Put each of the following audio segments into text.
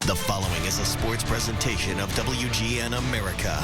The following is a sports presentation of WGN America.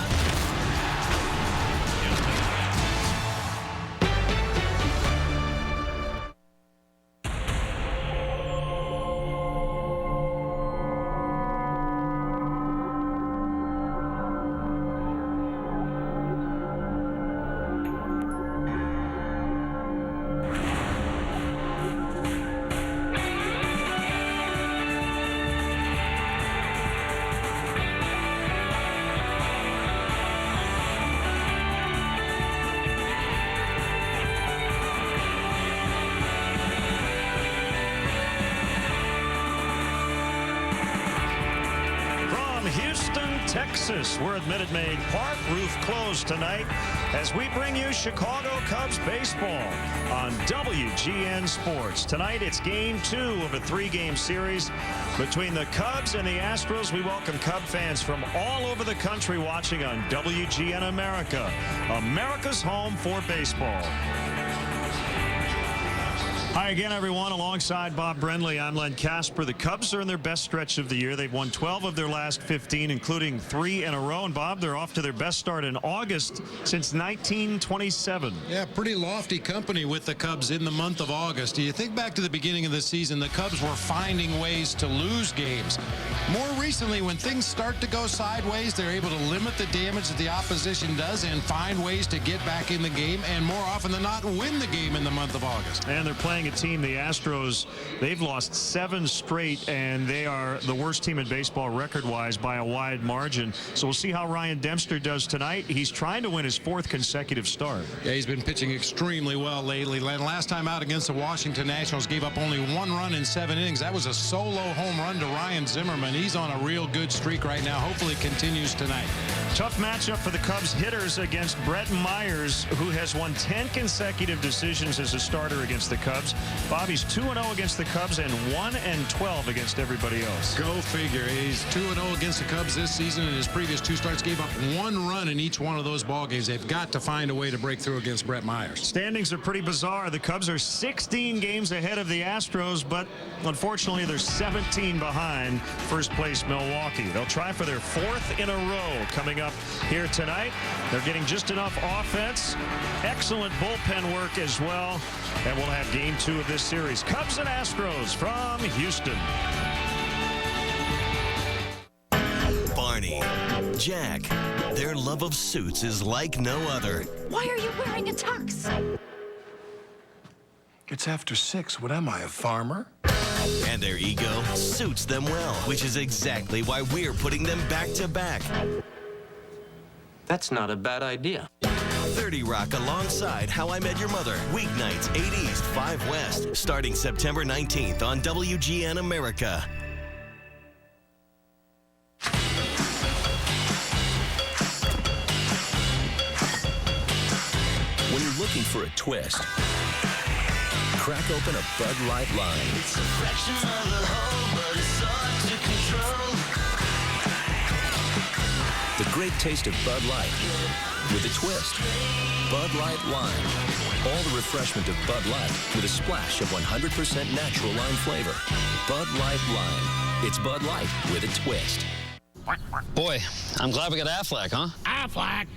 Texas, we're at Minute Maid Park. Roof closed tonight as we bring you Chicago Cubs baseball on WGN Sports. Tonight it's game 2 of a 3-game series between the Cubs and the Astros. We welcome Cub fans from all over the country watching on WGN America, America's home for baseball. Hi again, everyone. Alongside Bob Brenly, I'm Len Casper. The Cubs are in their best stretch of the year. They've won 12 of their last 15, including 3 in a row. And, Bob, they're off to their best start in August since 1927. Yeah, pretty lofty company with the Cubs in the month of August. Do you think back to the beginning of the season, the Cubs were finding ways to lose games. More recently, when things start to go sideways, they're able to limit the damage that the opposition does and find ways to get back in the game and more often than not win the game in the month of August. And they're playing a team, the Astros. They've lost 7 straight, and they are the worst team in baseball record-wise by a wide margin. So we'll see how Ryan Dempster does tonight. He's trying to win his 4th consecutive start. Yeah, he's been pitching extremely well lately. Last time out against the Washington Nationals, gave up only 1 run in 7 innings. That was a solo home run to Ryan Zimmerman. He's on a real good streak right now. Hopefully it continues tonight. Tough matchup for the Cubs hitters against Brett Myers, who has won 10 consecutive decisions as a starter against the Cubs. Bobby's 2-0 against the Cubs and 1-12 against everybody else. Go figure. He's 2-0 against the Cubs this season. In his previous 2 starts, gave up 1 run in each one of those ball games. They've got to find a way to break through against Brett Myers. Standings are pretty bizarre. The Cubs are 16 games ahead of the Astros, but unfortunately they're 17 behind first place Milwaukee. They'll try for their 4th in a row coming up here tonight. They're getting just enough offense. Excellent bullpen work as well. And we'll have game 2 of this series. Cubs and Astros from Houston. Barney, Jack, their love of suits is like no other. Why are you wearing a tux? It's after 6. What am I, a farmer? And their ego suits them well, which is exactly why we're putting them back to back. That's not a bad idea. 30 Rock alongside How I Met Your Mother. Weeknights, 8 East, 5 West. Starting September 19th on WGN America. When you're looking for a twist, crack open a Bud Light Lime. It's a fraction of the whole, but it's hard to control. The great taste of Bud Light with a twist. Bud Light Lime. All the refreshment of Bud Light with a splash of 100% natural lime flavor. Bud Light Lime. It's Bud Light with a twist. Boy, I'm glad we got Aflac, huh? Aflac?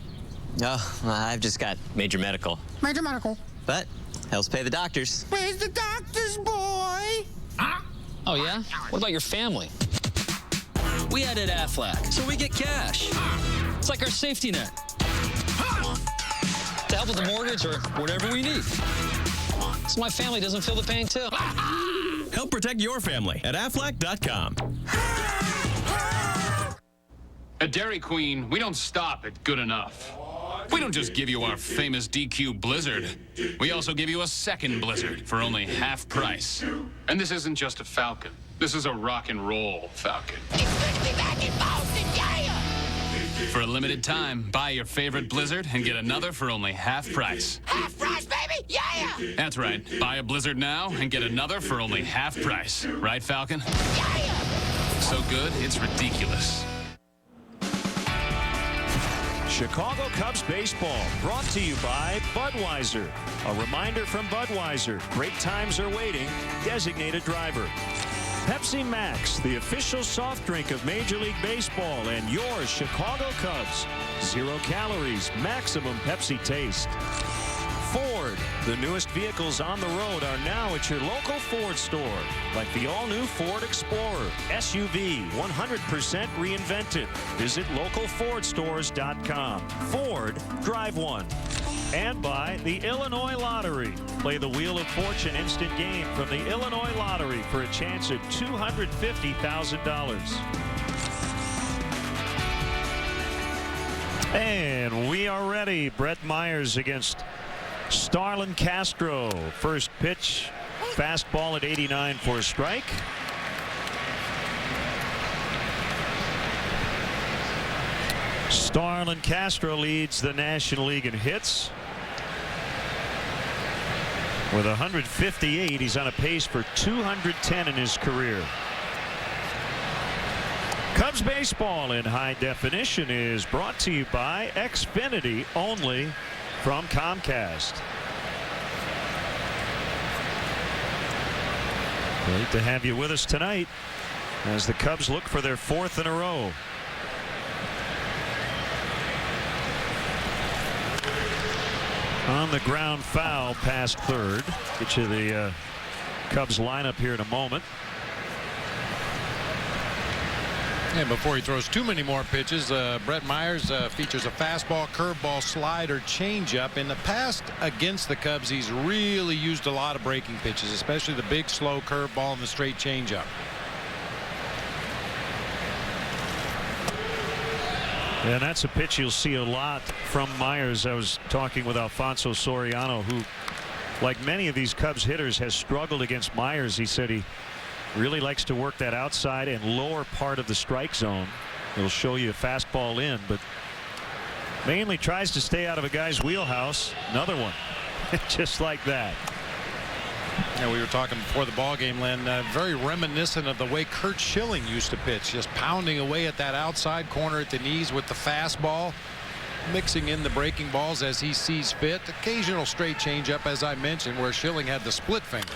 Oh, I've just got major medical. Major medical. But helps pay the doctors. Where's the doctor's boy? Huh? Oh, yeah? What about your family? We added Aflac, so we get cash. It's like our safety net. To help with the mortgage or whatever we need. So my family doesn't feel the pain, too. Help protect your family at Aflac.com. At Dairy Queen, we don't stop at good enough. We don't just give you our famous DQ Blizzard. We also give you a second Blizzard for only half price. And this isn't just a Falcon. This is a rock and roll Falcon. Expect me back in Boston, yeah! For a limited time, buy your favorite Blizzard and get another for only half price. Half price, baby, yeah! That's right. Buy a Blizzard now and get another for only half price. Right, Falcon? Yeah! So good, it's ridiculous. Chicago Cubs baseball brought to you by Budweiser. A reminder from Budweiser, great times are waiting. Designated driver. Pepsi Max, the official soft drink of Major League Baseball, and your Chicago Cubs. 0 calories, maximum Pepsi taste. Ford, the newest vehicles on the road are now at your local Ford store, like the all-new Ford Explorer, SUV, 100% reinvented. Visit localfordstores.com. Ford, drive one. And by the Illinois Lottery. Play the Wheel of Fortune instant game from the Illinois Lottery for a chance at $250,000. And we are ready. Brett Myers against Starlin Castro. First pitch, fastball at 89 for a strike. Starlin Castro leads the National League in hits. With 158, he's on a pace for 210 in his career. Cubs baseball in high definition is brought to you by Xfinity, only from Comcast. Great to have you with us tonight as the Cubs look for their 4th in a row. On the ground foul past third. Get you the Cubs lineup here in a moment. And before he throws too many more pitches, Brett Myers features a fastball, curveball, slider, changeup. In the past against the Cubs, he's really used a lot of breaking pitches, especially the big, slow curveball and the straight changeup. And that's a pitch you'll see a lot from Myers. I was talking with Alfonso Soriano, who, like many of these Cubs hitters, has struggled against Myers. He said he really likes to work that outside and lower part of the strike zone. He'll show you a fastball in, but mainly tries to stay out of a guy's wheelhouse. Another one, just like that. Yeah, we were talking before the ball game, Len, very reminiscent of the way Curt Schilling used to pitch, just pounding away at that outside corner at the knees with the fastball, mixing in the breaking balls as he sees fit. Occasional straight changeup, as I mentioned, where Schilling had the split finger.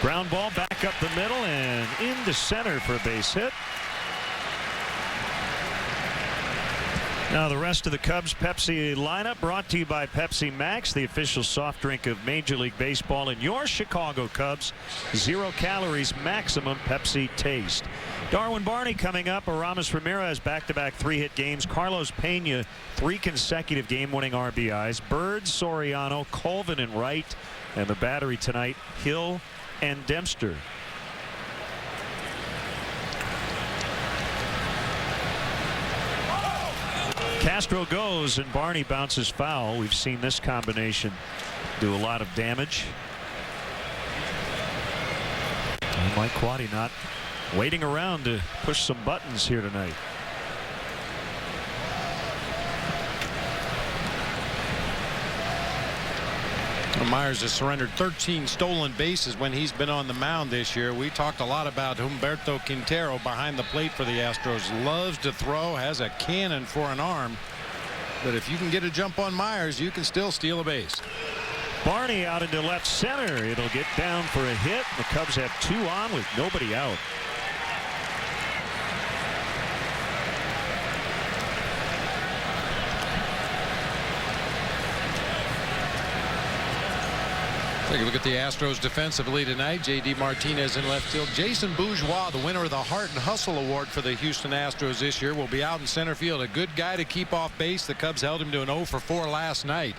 Ground ball back up the middle and into center for a base hit. Now the rest of the Cubs Pepsi lineup brought to you by Pepsi Max, the official soft drink of Major League Baseball, and your Chicago Cubs. 0 calories, maximum Pepsi taste. Darwin Barney coming up. Aramis Ramirez back-to-back 3-hit games. Carlos Pena 3 consecutive game-winning RBIs. Bird, Soriano, Colvin, and Wright. And the battery tonight, Hill and Dempster. Castro goes and Barney bounces foul. We've seen this combination do a lot of damage. And Mike Quade not waiting around to push some buttons here tonight. Myers has surrendered 13 stolen bases when he's been on the mound this year. We talked a lot about Humberto Quintero behind the plate for the Astros. Loves to throw, has a cannon for an arm. But if you can get a jump on Myers, you can still steal a base. Barney out into left center. It'll get down for a hit. The Cubs have 2 on with nobody out. Take a look at the Astros defensively tonight. J.D. Martinez in left field. Jason Bourgeois, the winner of the Heart and Hustle Award for the Houston Astros this year, will be out in center field. A good guy to keep off base. The Cubs held him to an 0-for-4 last night.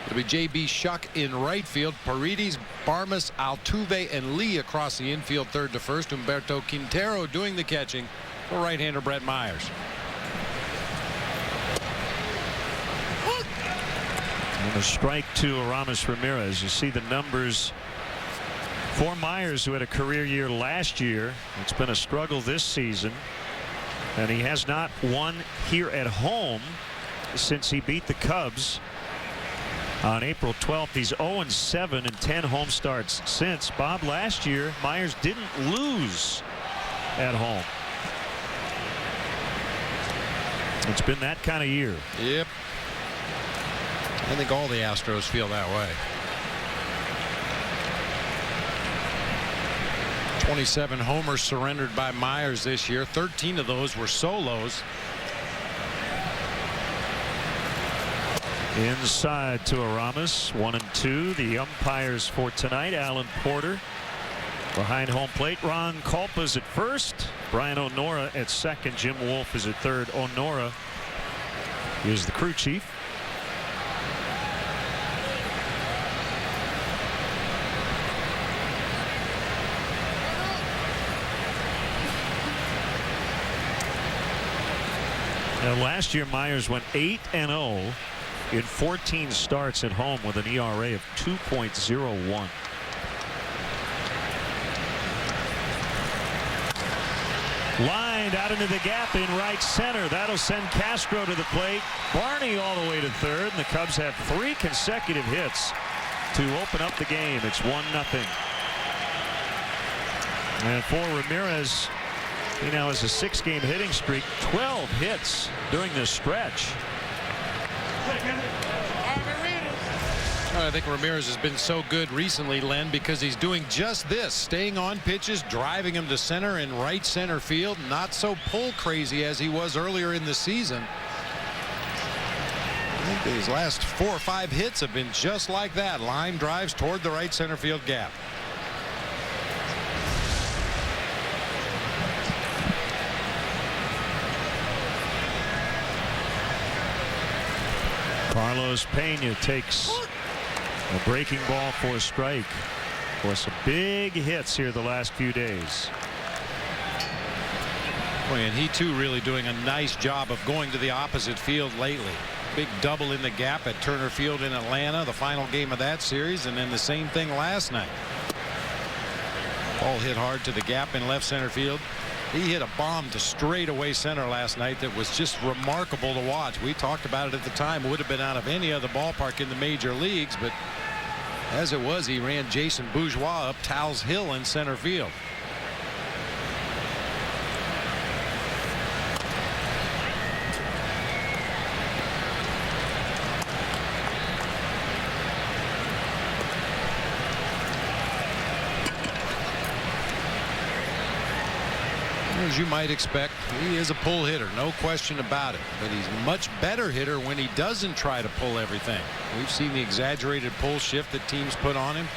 It'll be J.B. Shuck in right field. Paredes, Barmas, Altuve, and Lee across the infield, third to first. Humberto Quintero doing the catching for right-hander Brett Myers. And a strike to Aramis Ramirez. You see the numbers for Myers, who had a career year last year. It's been a struggle this season, and he has not won here at home since he beat the Cubs on April 12th. He's 0-7 in 10 home starts since. Bob, last year Myers didn't lose at home. It's been that kind of year. Yep. I think all the Astros feel that way. 27 homers surrendered by Myers this year. 13 of those were solos. Inside to Aramis, 1-2. The umpires for tonight, Alan Porter. Behind home plate, Ron Culpa's at first. Brian Onora at second. Jim Wolf is at third. Onora is the crew chief. Now, last year, Myers went 8-0 in 14 starts at home with an ERA of 2.01. Lined out into the gap in right center. That'll send Castro to the plate. Barney all the way to third. And the Cubs have 3 consecutive hits to open up the game. It's 1-0. And for Ramirez, he now has a 6-game hitting streak, 12 hits during this stretch. I think Ramirez has been so good recently, Len, because he's doing just this, staying on pitches, driving them to center and right center field. Not so pull crazy as he was earlier in the season. I think his last 4 or 5 hits have been just like that. Line drives toward the right center field gap. Carlos Pena takes a breaking ball for a strike. Of course, some big hits here the last few days. Boy, and he too really doing a nice job of going to the opposite field lately. Big double in the gap at Turner Field in Atlanta, the final game of that series, and then the same thing last night. Ball hit hard to the gap in left center field. He hit a bomb to straightaway center last night that was just remarkable to watch. We talked about it at the time. It would have been out of any other ballpark in the major leagues, but as it was, he ran Jason Bourgeois up Towles Hill in center field. As you might expect, he is a pull hitter, no question about it, but he's a much better hitter when he doesn't try to pull everything. We've seen the exaggerated pull shift that teams put on him.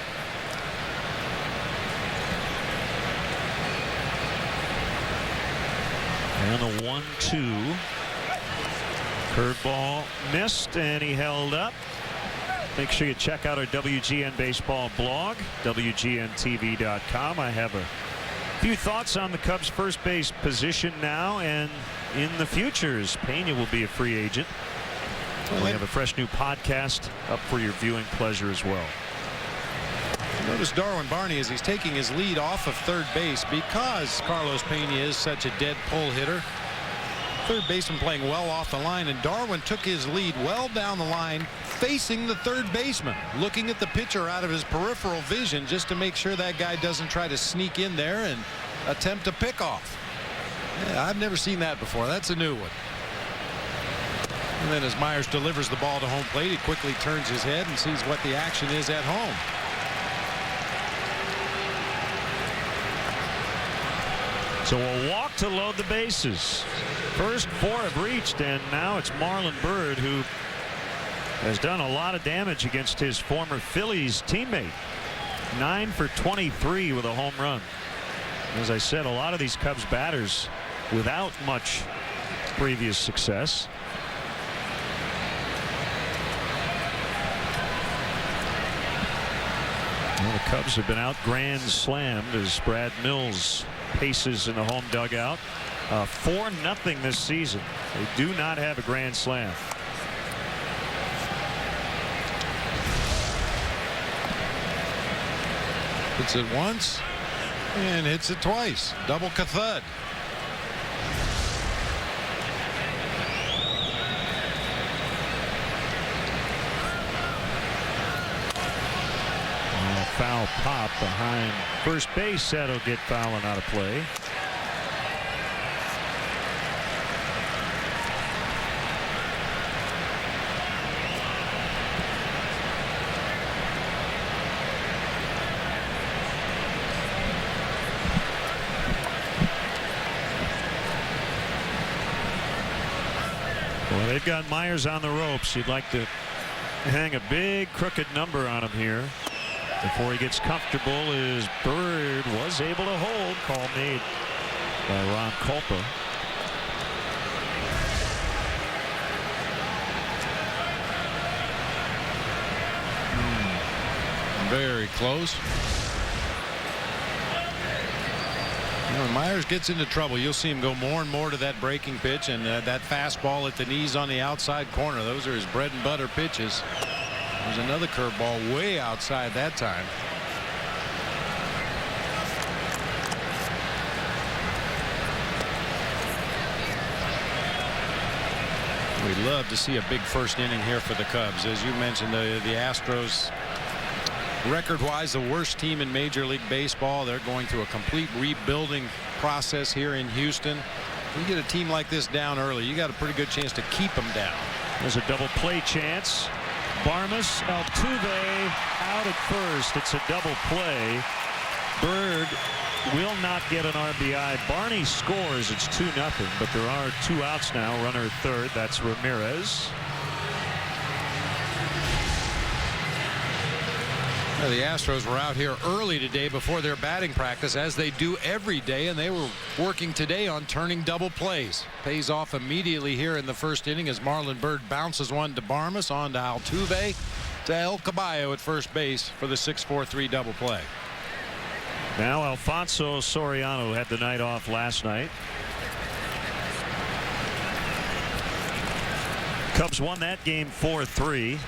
And the 1-2. Curveball missed, and he held up. Make sure you check out our WGN Baseball blog, WGNTV.com. I have a few thoughts on the Cubs first base position now and in the future, as Pena will be a free agent. We have a fresh new podcast up for your viewing pleasure as well. Notice Darwin Barney as he's taking his lead off of third base because Carlos Pena is such a dead pull hitter. Third baseman playing well off the line, and Darwin took his lead well down the line facing the third baseman, looking at the pitcher out of his peripheral vision just to make sure that guy doesn't try to sneak in there and attempt a pickoff. Yeah, I've never seen that before. That's a new one. And then as Myers delivers the ball to home plate, he quickly turns his head and sees what the action is at home. So a walk to load the bases. First 4 have reached, and now it's Marlon Byrd, who has done a lot of damage against his former Phillies teammate. 9 for 23 with a home run. As I said, a lot of these Cubs batters without much previous success. Well, the Cubs have been out grand slammed as Brad Mills paces in the home dugout. 4-0 this season. They do not have a grand slam. Hits it once and hits it twice. Double ka-thud. Foul pop behind first base. That'll get foul and out of play. Well, they've got Myers on the ropes. You'd like to hang a big crooked number on him here. Before he gets comfortable, his Bird was able to hold. Call made by Ron Kulpa. Very close. When Myers gets into trouble, you'll see him go more and more to that breaking pitch and that fastball at the knees on the outside corner. Those are his bread and butter pitches. There's another curveball way outside that time. We'd love to see a big first inning here for the Cubs. As you mentioned, the Astros, record-wise, the worst team in Major League Baseball. They're going through a complete rebuilding process here in Houston. You get a team like this down early, you got a pretty good chance to keep them down. There's a double play chance. Barmes, Altuve out at first. It's a double play. Bird will not get an RBI. Barney scores. It's 2-0, but there are 2 outs now. Runner at third. That's Ramirez. The Astros were out here early today before their batting practice, as they do every day, and they were working today on turning double plays. Pays off immediately here in the first inning as Marlon Byrd bounces one to Barmes, on to Altuve, to El Caballo at first base for the 6-4-3 double play. Now Alfonso Soriano had the night off last night. Cubs won that game 4-3.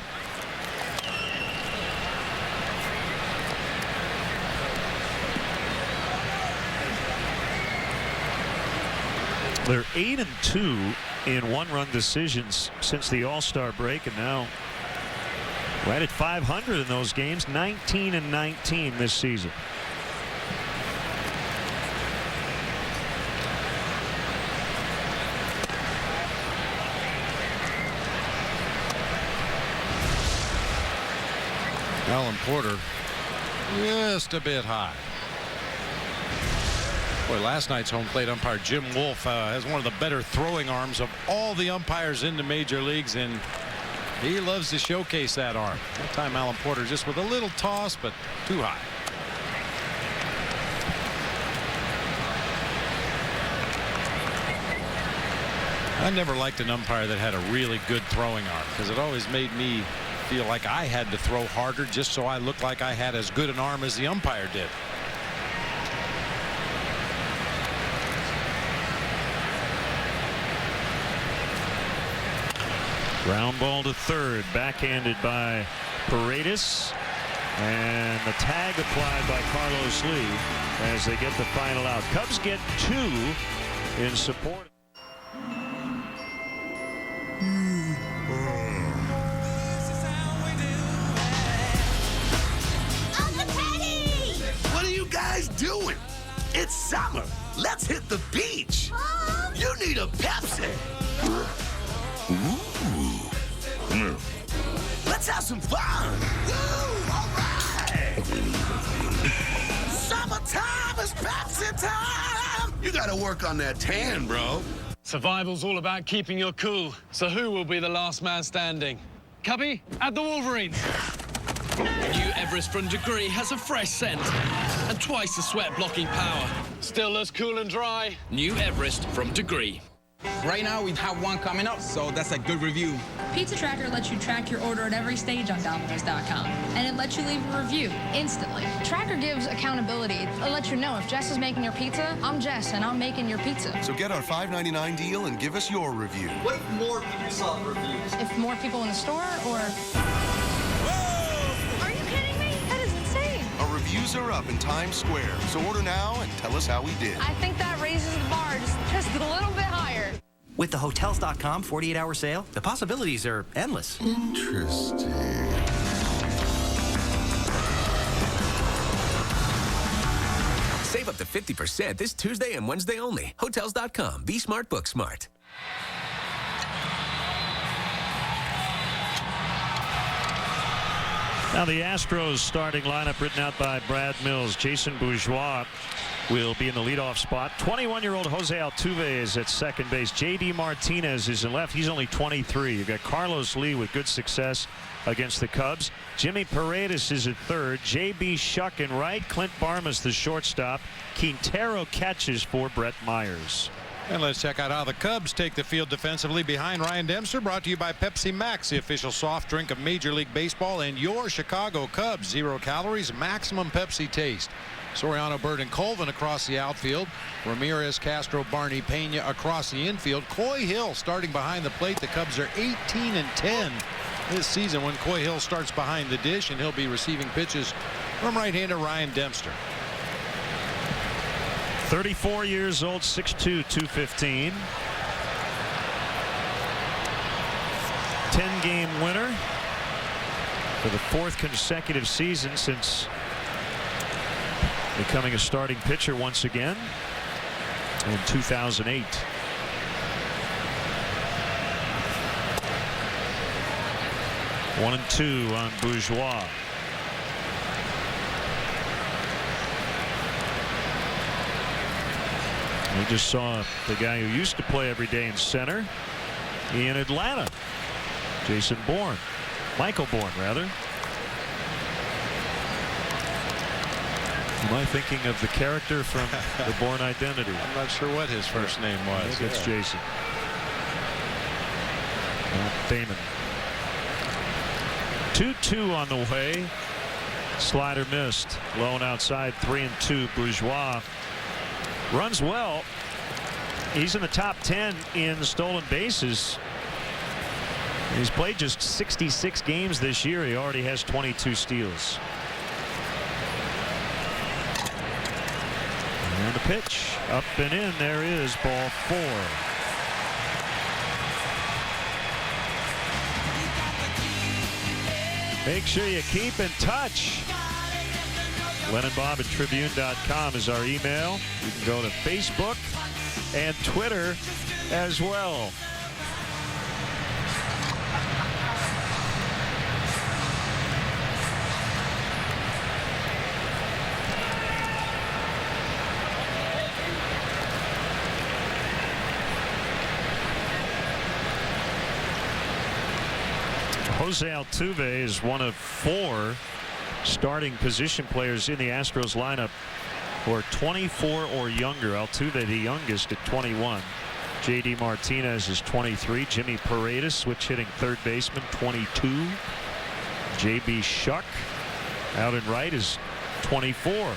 They're 8-2 in one-run decisions since the All-Star break, and now right at 500 in those games. 19-19 this season. Alan Porter just a bit high. Boy, last night's home plate umpire Jim Wolf has one of the better throwing arms of all the umpires in the major leagues, and he loves to showcase that arm. That time Alan Porter just with a little toss, but too high. I never liked an umpire that had a really good throwing arm, because it always made me feel like I had to throw harder just so I looked like I had as good an arm as the umpire did. Ground ball to third, backhanded by Paredes, and the tag applied by Carlos Lee as they get the final out. Cubs get 2 in support. What are you guys doing? It's summer. Let's hit the beach. You need a Pepsi. Ooh. Let's have some fun. Woo, all right. Summertime is Pepsi time. You gotta work on that tan, bro. Survival's all about keeping your cool. So who will be the last man standing? Cubby at the Wolverines. New Everest from Degree has a fresh scent and twice the sweat blocking power. Still as cool and dry. New Everest from Degree. Right now we have one coming up, so that's a good review. Pizza Tracker lets you track your order at every stage on Domino's.com, and it lets you leave a review instantly. Tracker gives accountability. It lets you know if Jess is making your pizza, I'm Jess, and I'm making your pizza. So get our $5.99 deal and give us your review. What if more people saw the reviews? If more people in the store, or... Whoa! Are you kidding me? That is insane. Our reviews are up in Times Square, so order now and tell us how we did. I think that raises the bar just a little bit higher. With the Hotels.com 48-hour sale, the possibilities are endless. Interesting. Save up to 50% this Tuesday and Wednesday only. Hotels.com. Be smart, book smart. Now the Astros starting lineup written out by Brad Mills. Jason Bourgeois will be in the leadoff spot. 21-year-old Jose Altuve is at second base. J.D. Martinez is in left. He's only 23. You've got Carlos Lee with good success against the Cubs. Jimmy Paredes is at third. J.B. Shuck in right. Clint Barmas the shortstop. Quintero catches for Brett Myers. And let's check out how the Cubs take the field defensively behind Ryan Dempster. Brought to you by Pepsi Max, the official soft drink of Major League Baseball and your Chicago Cubs. 0 calories, maximum Pepsi taste. Soriano, Bird, and Colvin across the outfield. Ramirez, Castro, Barney, Pena across the infield. Coy Hill starting behind the plate. The Cubs are 18-10 this season when Coy Hill starts behind the dish, and he'll be receiving pitches from right-hander Ryan Dempster. 34 years old, 6'2", 215. 10-game winner for the 4th consecutive season since becoming a starting pitcher once again in 2008. One and two on Bourgeois. We just saw the guy who used to play every day in center in Atlanta, Jason Bourne, Michael Bourne rather. Am I thinking of the character from the Bourne Identity? I'm not sure what his first name was. Maybe it's Jason. Damon. 2-2 on the way. Slider missed. Low and outside, 3-2. Bourgeois runs well. He's in the top 10 in stolen bases. He's played just 66 games this year. He already has 22 steals. And the pitch up and in. There is ball 4. Make sure you keep in touch. LennonBob@Tribune.com is our email. You can go to Facebook and Twitter as well. Jose Altuve is one of 4 starting position players in the Astros lineup who are 24 or younger. Altuve the youngest at 21. J.D. Martinez is 23. Jimmy Paredes, switch hitting third baseman, 22. J.B. Shuck out in right is 24.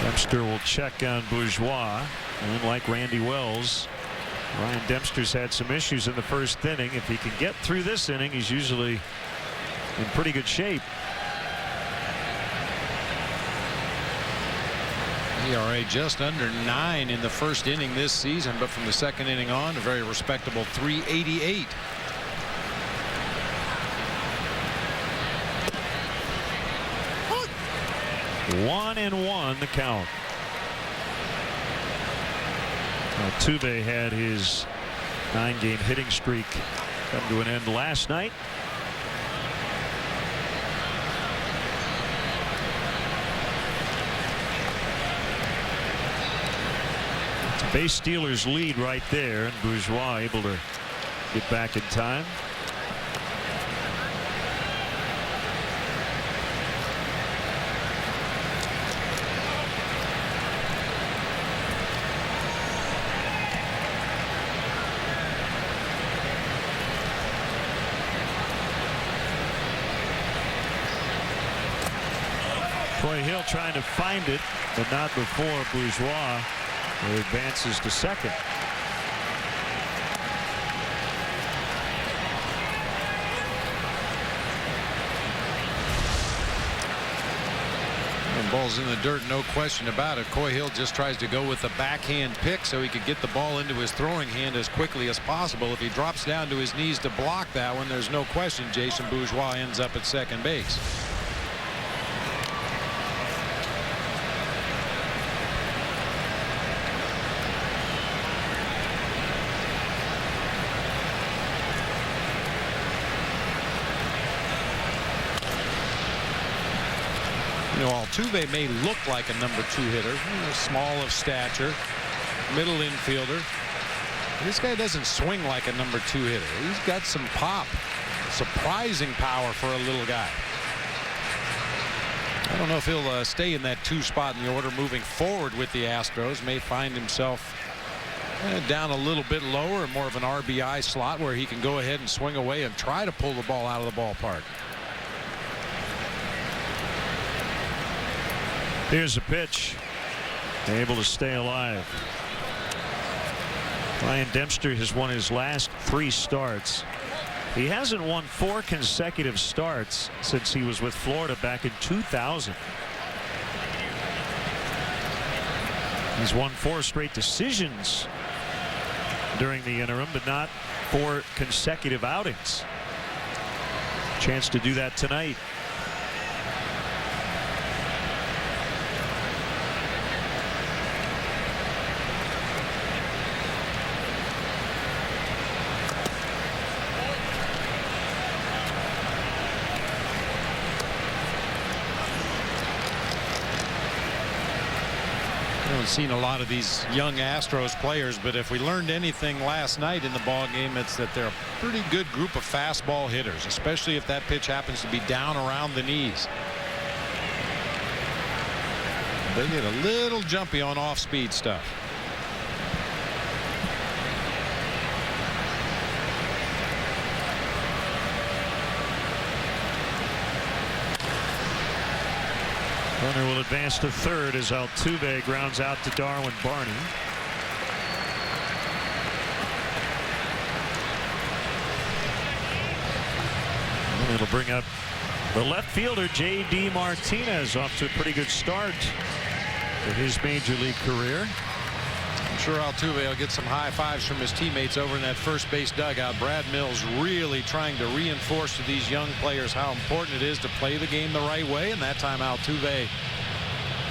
Dempster will check on Bourgeois, and like Randy Wells, Ryan Dempster's had some issues in the first inning. If he can get through this inning, he's usually in pretty good shape. ERA just under 9 in the first inning this season, but from the second inning on, a very respectable 3.88. One and one the count. Altuve had his 9-game hitting streak come to an end last night. Base Steelers lead right there, and Bourgeois able to get back in time. Coy Hill trying to find it, but not before Bourgeois, who advances to second. And ball's in the dirt, no question about it. Coy Hill just tries to go with the backhand pick so he could get the ball into his throwing hand as quickly as possible. If he drops down to his knees to block that one, there's no question Jason Bourgeois ends up at second base. You know, Altuve may look like a number 2 hitter, small of stature, middle infielder. This guy doesn't swing like a number 2 hitter. He's got some pop, surprising power for a little guy. I don't know if he'll stay in that 2 spot in the order moving forward with the Astros. May find himself down a little bit lower, more of an RBI slot where he can go ahead and swing away and try to pull the ball out of the ballpark. Here's a pitch. Able to stay alive. Ryan Dempster has won his last 3 starts. He hasn't won 4 consecutive starts since he was with Florida back in 2000. He's won 4 straight decisions during the interim, but not 4 consecutive outings. Chance to do that tonight. Seen a lot of these young Astros players, but if we learned anything last night in the ball game, it's that they're a pretty good group of fastball hitters, especially if that pitch happens to be down around the knees. They get a little jumpy on off-speed stuff. Runner will advance to third as Altuve grounds out to Darwin Barney. And it'll bring up the left fielder J.D. Martinez, off to a pretty good start for his major league career. I'm sure Altuve will get some high fives from his teammates over in that first base dugout. Brad Mills really trying to reinforce to these young players how important it is to play the game the right way. And that time Altuve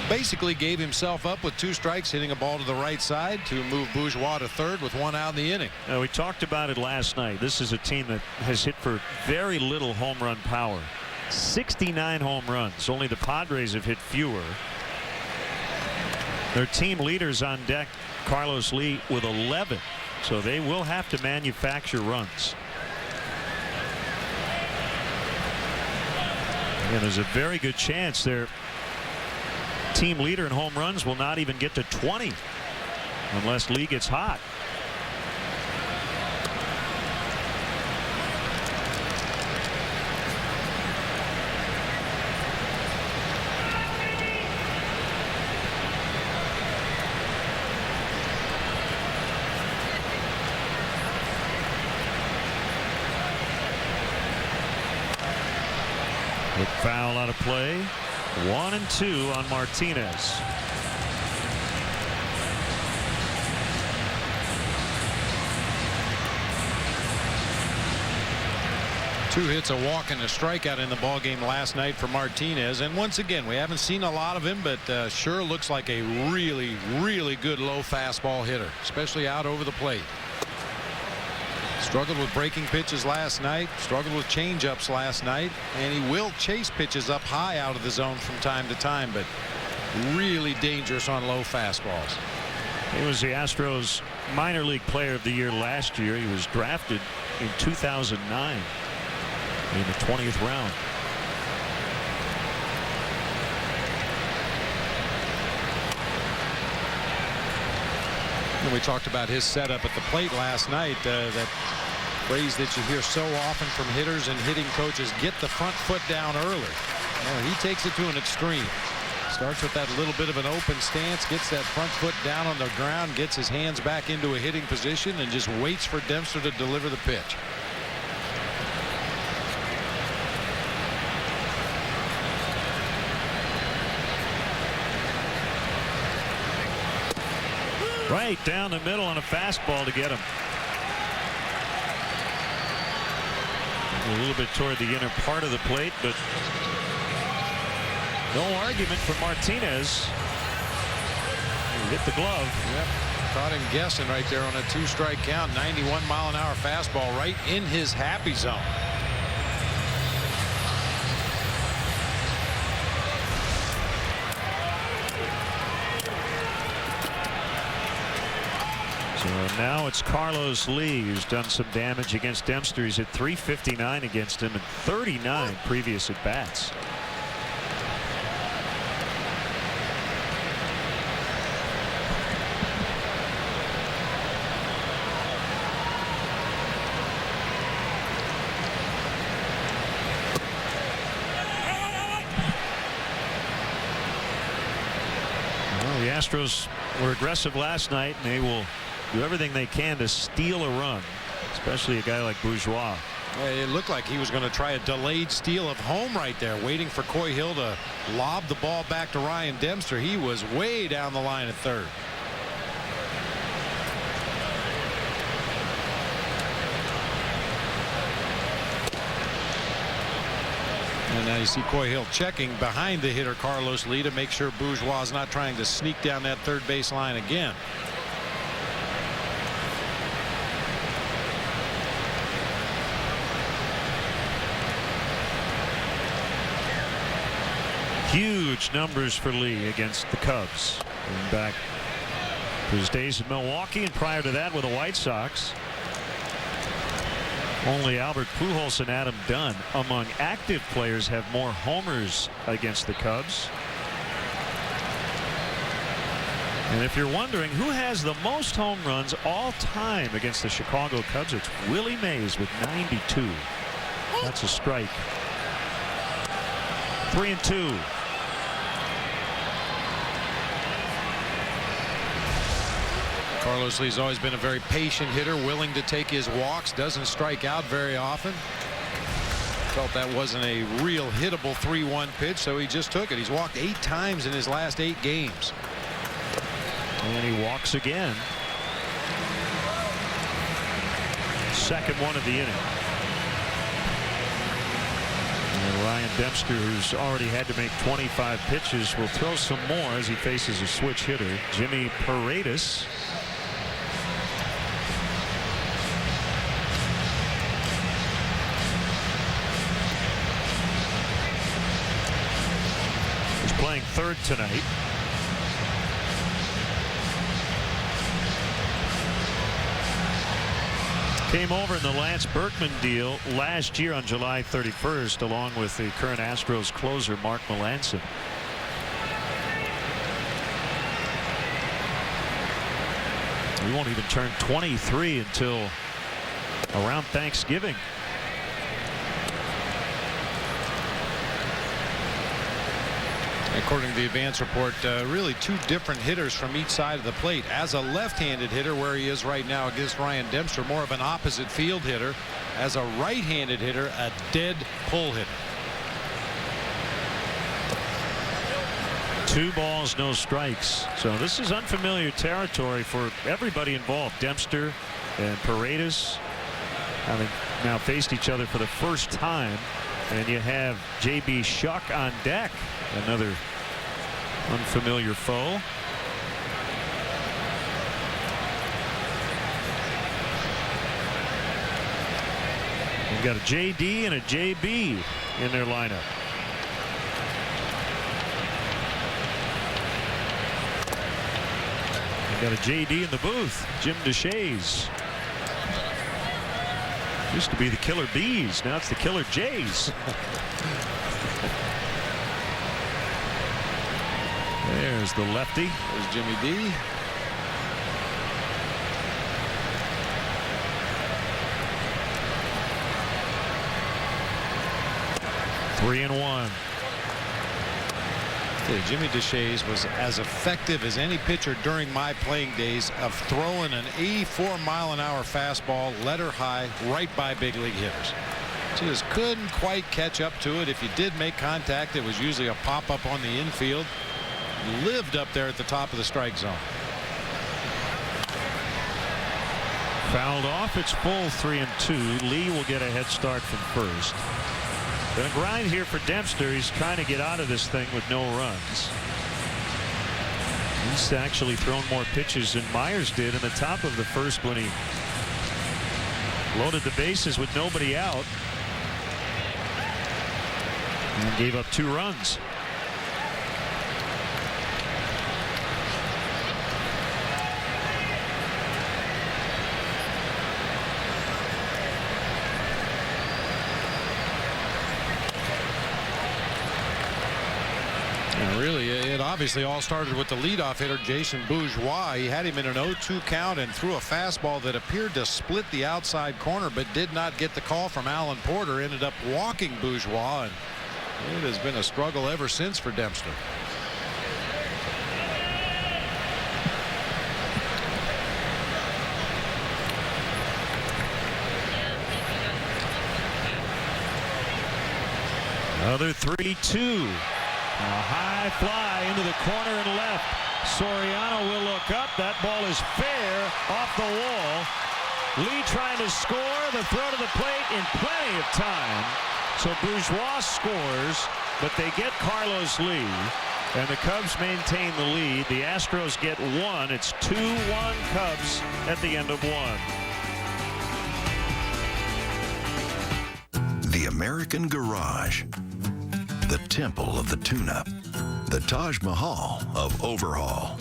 basically gave himself up with 2 strikes, hitting a ball to the right side to move Bourgeois to third with 1 out in the inning. We talked about it last night. This is a team that has hit for very little home run power. 69 home runs. Only the Padres have hit fewer. Their team leaders on deck, Carlos Lee with 11, so they will have to manufacture runs. And there's a very good chance their team leader in home runs will not even get to 20 unless Lee gets hot. Quick foul out of play. 1-2 on Martinez. Two hits, a walk, and a strikeout in the ballgame last night for Martinez. And once again, we haven't seen a lot of him, but sure looks like a really, really good low fastball hitter, especially out over the plate. Struggled with breaking pitches last night, struggled with changeups last night, and he will chase pitches up high out of the zone from time to time, but really dangerous on low fastballs. He was the Astros minor league player of the year last year. He was drafted in 2009 in the 20th round. And we talked about his setup at the plate last night. That phrase that you hear so often from hitters and hitting coaches, get the front foot down early. Well, he takes it to an extreme. Starts with that little bit of an open stance, gets that front foot down on the ground, gets his hands back into a hitting position, and just waits for Dempster to deliver the pitch. Right down the middle on a fastball to get him. A little bit toward the inner part of the plate, but no argument for Martinez. He hit the glove. Yep. Caught him guessing right there on a 2-strike count. 91-mile-an-hour fastball right in his happy zone. So now it's Carlos Lee who's done some damage against Dempster. He's at .359 against him and 39 previous at bats. The Astros were aggressive last night, and they will do everything they can to steal a run, especially a guy like Bourgeois. It looked like he was going to try a delayed steal of home right there, waiting for Coy Hill to lob the ball back to Ryan Dempster. He was way down the line at third. And now you see Coy Hill checking behind the hitter Carlos Lee to make sure Bourgeois is not trying to sneak down that third base line again. Huge numbers for Lee against the Cubs. Going back to his days in Milwaukee and prior to that with the White Sox. Only Albert Pujols and Adam Dunn among active players have more homers against the Cubs. And if you're wondering who has the most home runs all time against the Chicago Cubs, it's Willie Mays with 92. That's a strike. 3-2. Carlos Lee's always been a very patient hitter, willing to take his walks, doesn't strike out very often. Felt that wasn't a real hittable 3-1 pitch, so he just took it. He's walked 8 times in his last 8 games. And he walks again. Second one of the inning. And Ryan Dempster, who's already had to make 25 pitches, will throw some more as he faces a switch hitter, Jimmy Paredes. He's playing third tonight. Came over in the Lance Berkman deal last year on July 31st, along with the current Astros closer Mark Melancon. He won't even turn 23 until around Thanksgiving. According to the advance report, really 2 different hitters from each side of the plate. As a left-handed hitter, where he is right now against Ryan Dempster, more of an opposite field hitter. As a right-handed hitter, a dead pull hitter. 2 balls, no strikes. So this is unfamiliar territory for everybody involved. Dempster and Paredes having now faced each other for the first time. And you have J.B. Shuck on deck, another unfamiliar foe. We've got a J.D. and a J.B. in their lineup. We've got a J.D. in the booth, Jim DeShays. Used to be the Killer Bees. Now it's the Killer Jays. There's the lefty. There's Jimmy D. Three and one. Jimmy DeShays was as effective as any pitcher during my playing days of throwing an 84-mile-an-hour fastball letter high right by big league hitters. Just couldn't quite catch up to it. If you did make contact, it was usually a pop-up on the infield. Lived up there at the top of the strike zone. Fouled off. It's full 3-2. Lee will get a head start from first. Gonna grind here for Dempster. He's trying to get out of this thing with no runs. He's actually thrown more pitches than Myers did in the top of the first when he loaded the bases with nobody out and gave up 2 runs. And really, it obviously all started with the leadoff hitter, Jason Bourgeois. He had him in an 0-2 count and threw a fastball that appeared to split the outside corner, but did not get the call from Alan Porter. Ended up walking Bourgeois, and it has been a struggle ever since for Dempster. Another 3-2. A high fly into the corner and left. Soriano will look up. That ball is fair off the wall. Lee trying to score. The throw to the plate in plenty of time. So Bourgeois scores, but they get Carlos Lee. And the Cubs maintain the lead. The Astros get one. It's 2-1 Cubs at the end of one. The American Garage. The temple of the tune-up. The Taj Mahal of overhaul.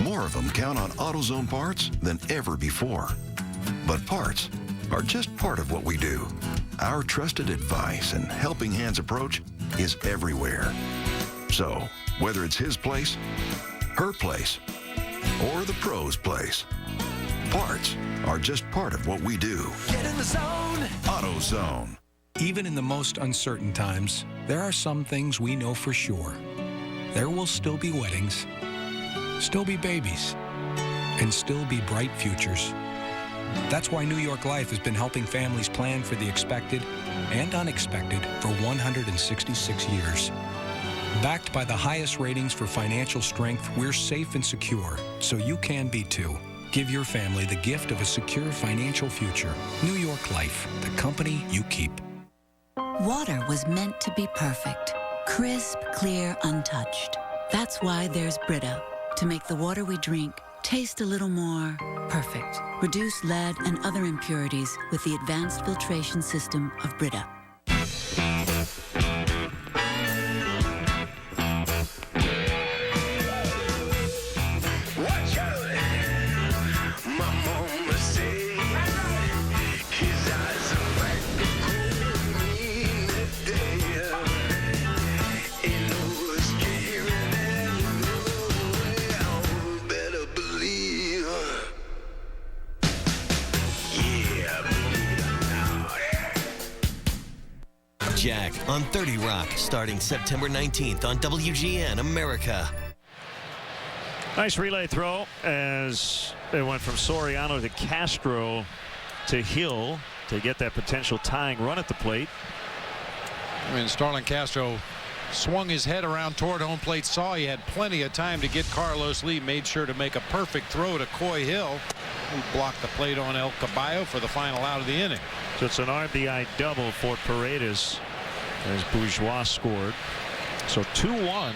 More of them count on AutoZone parts than ever before. But parts are just part of what we do. Our trusted advice and helping hands approach is everywhere. So, whether it's his place, her place, or the pro's place, parts are just part of what we do. Get in the zone. AutoZone. Even in the most uncertain times, there are some things we know for sure. There will still be weddings, still be babies, and still be bright futures. That's why New York Life has been helping families plan for the expected and unexpected for 166 years. Backed by the highest ratings for financial strength, we're safe and secure, so you can be too. Give your family the gift of a secure financial future. New York Life, the company you keep. Water was meant to be perfect. Crisp, clear, untouched. That's why there's Brita, to make the water we drink taste a little more perfect. Reduce lead and other impurities with the advanced filtration system of Brita. Jack on 30 Rock, starting September 19th on WGN America. Nice relay throw as it went from Soriano to Castro to Hill to get that potential tying run at the plate. I mean, Starlin Castro swung his head around toward home plate, saw he had plenty of time to get Carlos Lee, made sure to make a perfect throw to Coy Hill, who blocked the plate on El Caballo for the final out of the inning. So it's an RBI double for Paredes as Bourgeois scored. So 2-1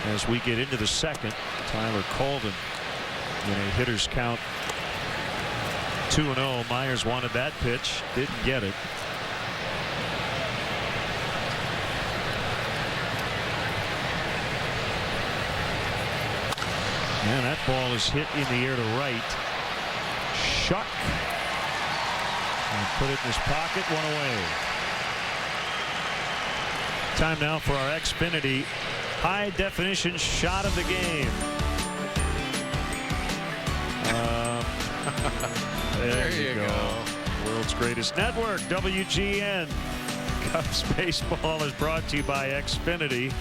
as we get into the second. Tyler Colvin in a hitter's count 2-0. Myers wanted that pitch, didn't get it. And that ball is hit in the air to right. Shuck. And put it in his pocket, one away. Time now for our Xfinity high definition shot of the game. There you go. World's greatest network, WGN. Cubs baseball is brought to you by Xfinity,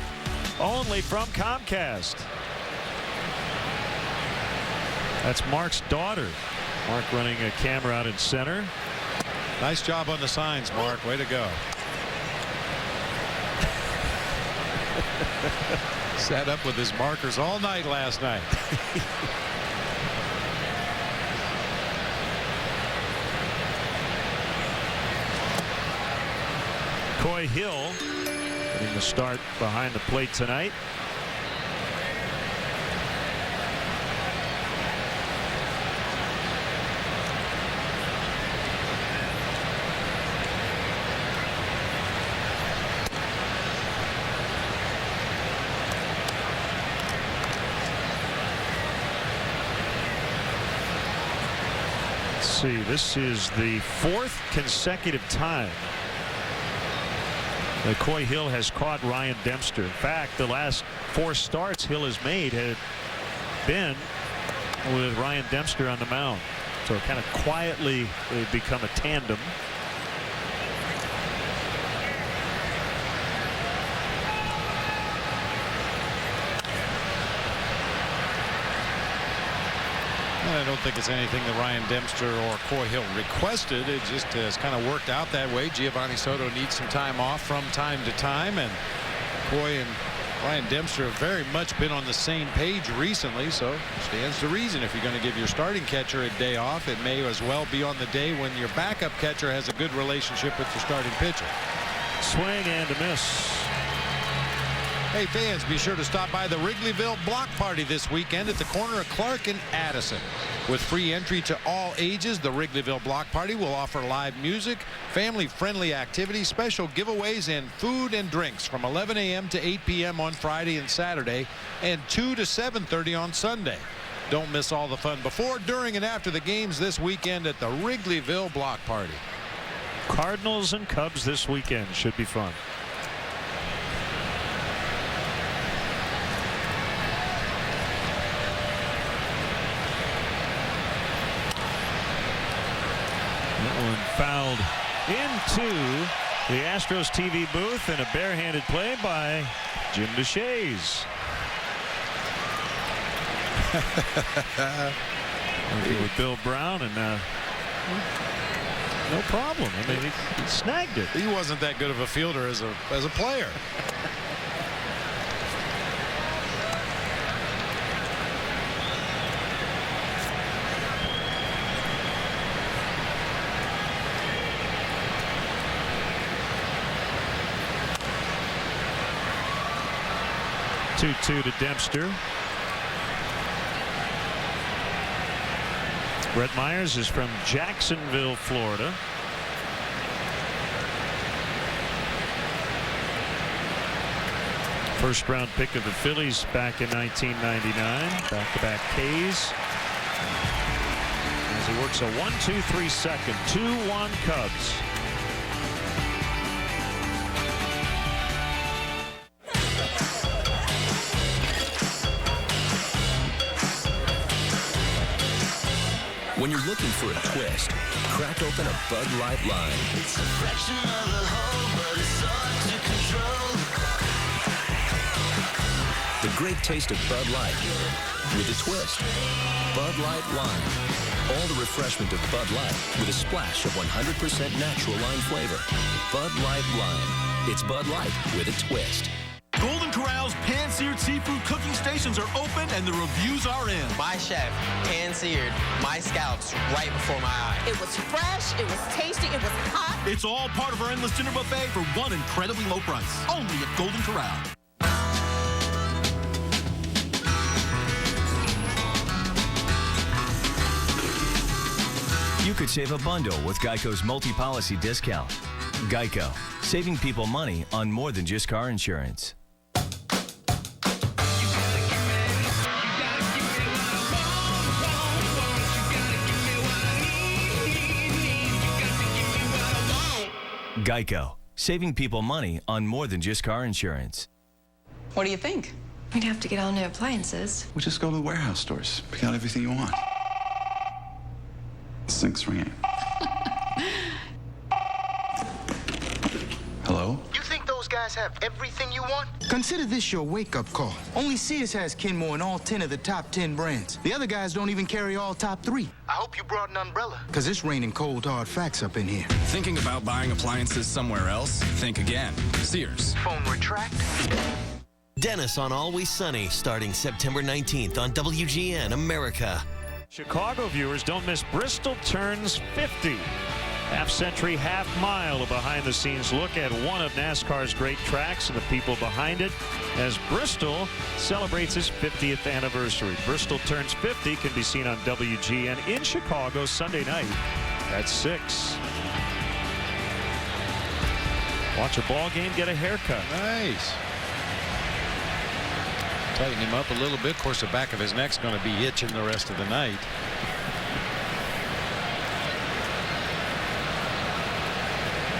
only from Comcast. That's Mark's daughter. Mark running a camera out in center. Nice job on the signs, Mark. Way to go. Sat up with his markers all night last night. Coy Hill getting the start behind the plate tonight. See, this is the fourth consecutive time Coy Hill has caught Ryan Dempster. In fact, the last 4 starts Hill has made had been with Ryan Dempster on the mound. So kind of quietly they've become a tandem. I don't think it's anything that Ryan Dempster or Coy Hill requested. It just has kind of worked out that way. Giovanni Soto needs some time off from time to time, and Coy and Ryan Dempster have very much been on the same page recently, so stands to reason if you're going to give your starting catcher a day off, it may as well be on the day when your backup catcher has a good relationship with your starting pitcher. Swing and a miss. Hey fans, be sure to stop by the Wrigleyville Block Party this weekend at the corner of Clark and Addison. With free entry to all ages, the Wrigleyville Block Party will offer live music, family-friendly activities, special giveaways, and food and drinks from 11 a.m. to 8 p.m. on Friday and Saturday, and 2 to 7:30 on Sunday. Don't miss all the fun before, during, and after the games this weekend at the Wrigleyville Block Party. Cardinals and Cubs this weekend should be fun. That one fouled into the Astros TV booth, and a barehanded play by Jim DeShays. With Bill Brown, and no problem. I mean, he snagged it. He wasn't that good of a fielder as a player. Two to Dempster. Brett Myers is from Jacksonville, Florida. First round pick of the Phillies back in 1999. Back-to-back Ks. As he works a 1-2-3 second. 2-1 Cubs. When you're looking for a twist, crack open a Bud Light Lime. It's a fraction of the whole, but it's hard to control. The great taste of Bud Light with a twist. Bud Light Lime. All the refreshment of Bud Light with a splash of 100% natural lime flavor. Bud Light Lime. It's Bud Light with a twist. Golden Corral's pan-seared seafood cooking stations are open and the reviews are in. My chef pan-seared my scallops right before my eyes. It was fresh, it was tasty, it was hot. It's all part of our endless dinner buffet for one incredibly low price. Only at Golden Corral. You could save a bundle with Geico's multi-policy discount. Geico, saving people money on more than just car insurance. Geico, saving people money on more than just car insurance. What do you think? We'd have to get all new appliances. We'll just go to the warehouse stores. Pick out everything you want. The sink's ringing. Hello? You think those guys have everything you want? Consider this your wake-up call. Only Sears has Kenmore in all 10 of the top 10 brands. The other guys don't even carry all top 3. I hope you brought an umbrella. Because it's raining cold, hard facts up in here. Thinking about buying appliances somewhere else? Think again. Sears. Phone retract. Dennis on Always Sunny, starting September 19th on WGN America. Chicago viewers, don't miss Bristol Turns 50. Half-century, half-mile, a behind-the-scenes look at one of NASCAR's great tracks and the people behind it as Bristol celebrates its 50th anniversary. Bristol Turns 50 can be seen on WGN in Chicago Sunday night at 6. Watch a ball game, get a haircut. Nice. Tighten him up a little bit. Of course, the back of his neck's going to be itching the rest of the night.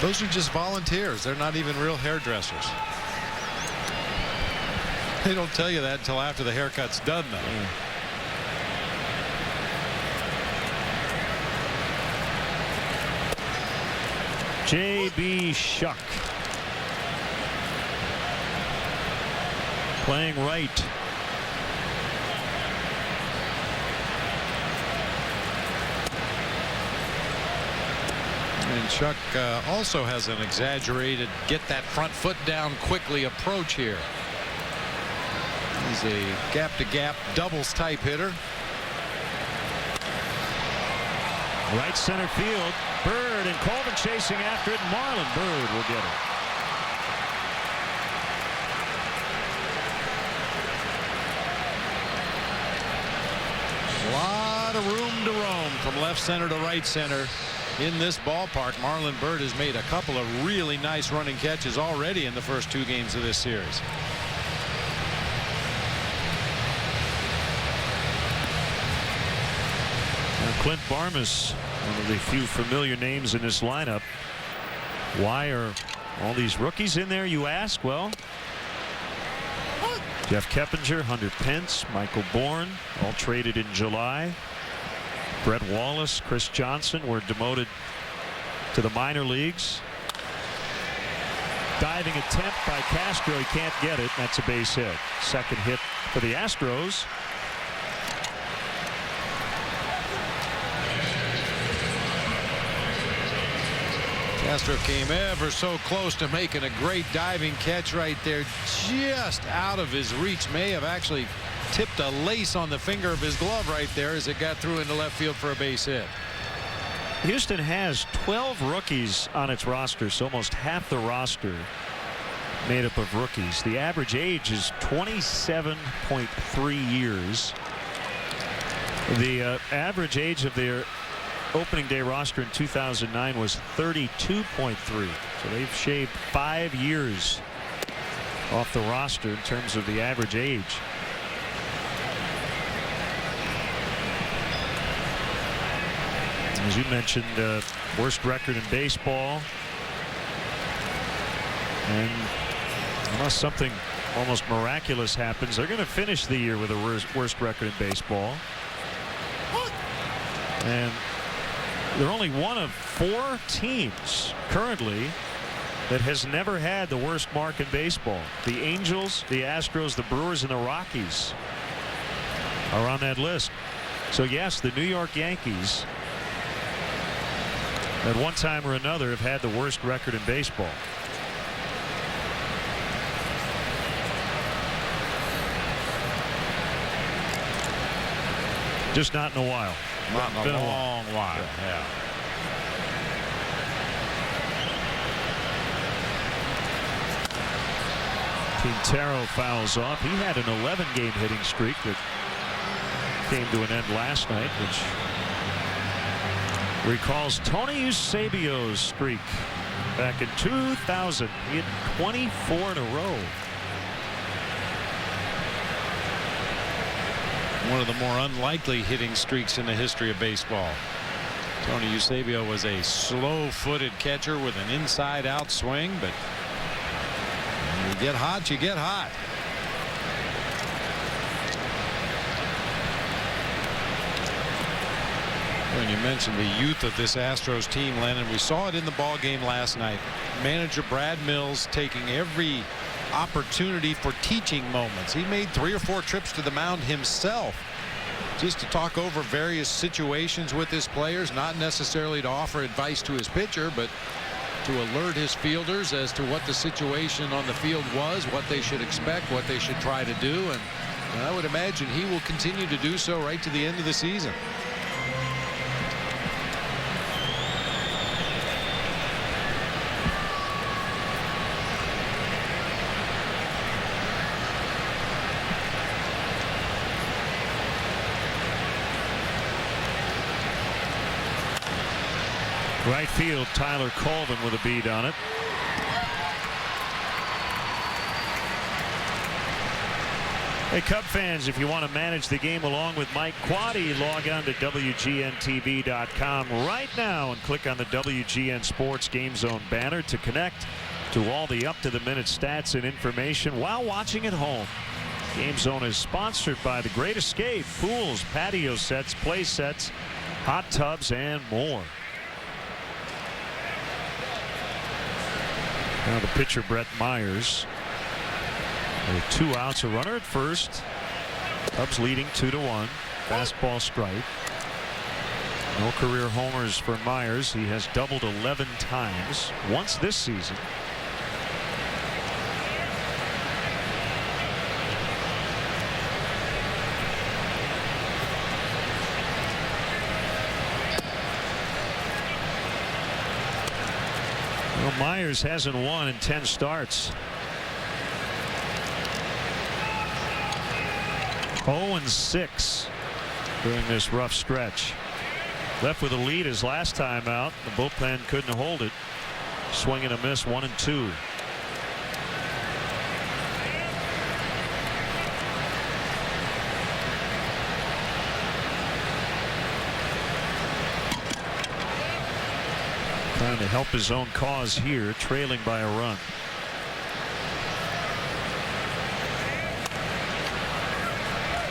Those are just volunteers. They're not even real hairdressers. They don't tell you that until after the haircut's done, though. J.B. Shuck playing right. And Chuck also has an exaggerated get that front foot down quickly approach here. He's a gap-to-gap doubles type hitter. Right center field. Bird and Colvin chasing after it. Marlon Bird will get it. A lot of room to roam from left center to right center in this ballpark. Marlon Bird has made a couple of really nice running catches already in the first 2 games of this series. Clint Barmas, one of the few familiar names in this lineup. Why are all these rookies in there, you ask? Well, Jeff Keppinger, Hunter Pence, Michael Bourne, all traded in July. Brett Wallace, Chris Johnson were demoted to the minor leagues. Diving attempt by Castro. He can't get it. That's a base hit. Second hit for the Astros. Castro came ever so close to making a great diving catch right there, just out of his reach. May have actually tipped a lace on the finger of his glove right there as it got through into left field for a base hit. Houston has 12 rookies on its roster, so almost half the roster made up of rookies. The average age is 27.3 years. The average age of their opening day roster in 2009 was 32.3. So they've shaved 5 years off the roster in terms of the average age. As you mentioned, worst record in baseball. And unless something almost miraculous happens, they're going to finish the year with a worst record in baseball. And they're only one of 4 teams currently that has never had the worst mark in baseball. The Angels, the Astros, the Brewers, and the Rockies are on that list. So yes, the New York Yankees at one time or another have had the worst record in baseball. Just not in a while. Not in a long while. Yeah. Quintero fouls off. He had an 11-game hitting streak that came to an end last night, which recalls Tony Eusebio's streak back in 2000. He had 24 in a row. One of the more unlikely hitting streaks in the history of baseball. Tony Eusebio was a slow-footed catcher with an inside-out swing, but when you get hot, you get hot. When you mentioned the youth of this Astros team, Lennon, we saw it in the ball game last night. Manager Brad Mills taking every opportunity for teaching moments. He made 3 or 4 trips to the mound himself just to talk over various situations with his players, not necessarily to offer advice to his pitcher, but to alert his fielders as to what the situation on the field was, what they should expect, what they should try to do. And I would imagine he will continue to do so right to the end of the season. Right field, Tyler Colvin with a beat on it. Hey, Cub fans, if you want to manage the game along with Mike Quaddy, log on to WGNTV.com right now and click on the WGN Sports Game Zone banner to connect to all the up-to-the-minute stats and information while watching at home. Game Zone is sponsored by The Great Escape, pools, patio sets, play sets, hot tubs, and more. Now the pitcher, Brett Myers. With 2 outs, a runner at first. Cubs leading 2-1. Fastball strike. No career homers for Myers. He has doubled 11 times, once this season. Well, Myers hasn't won in 10 starts. 0-6 during this rough stretch. Left with a lead his last time out. The bullpen couldn't hold it. Swing and a miss, 1-2. Trying to help his own cause here, trailing by a run.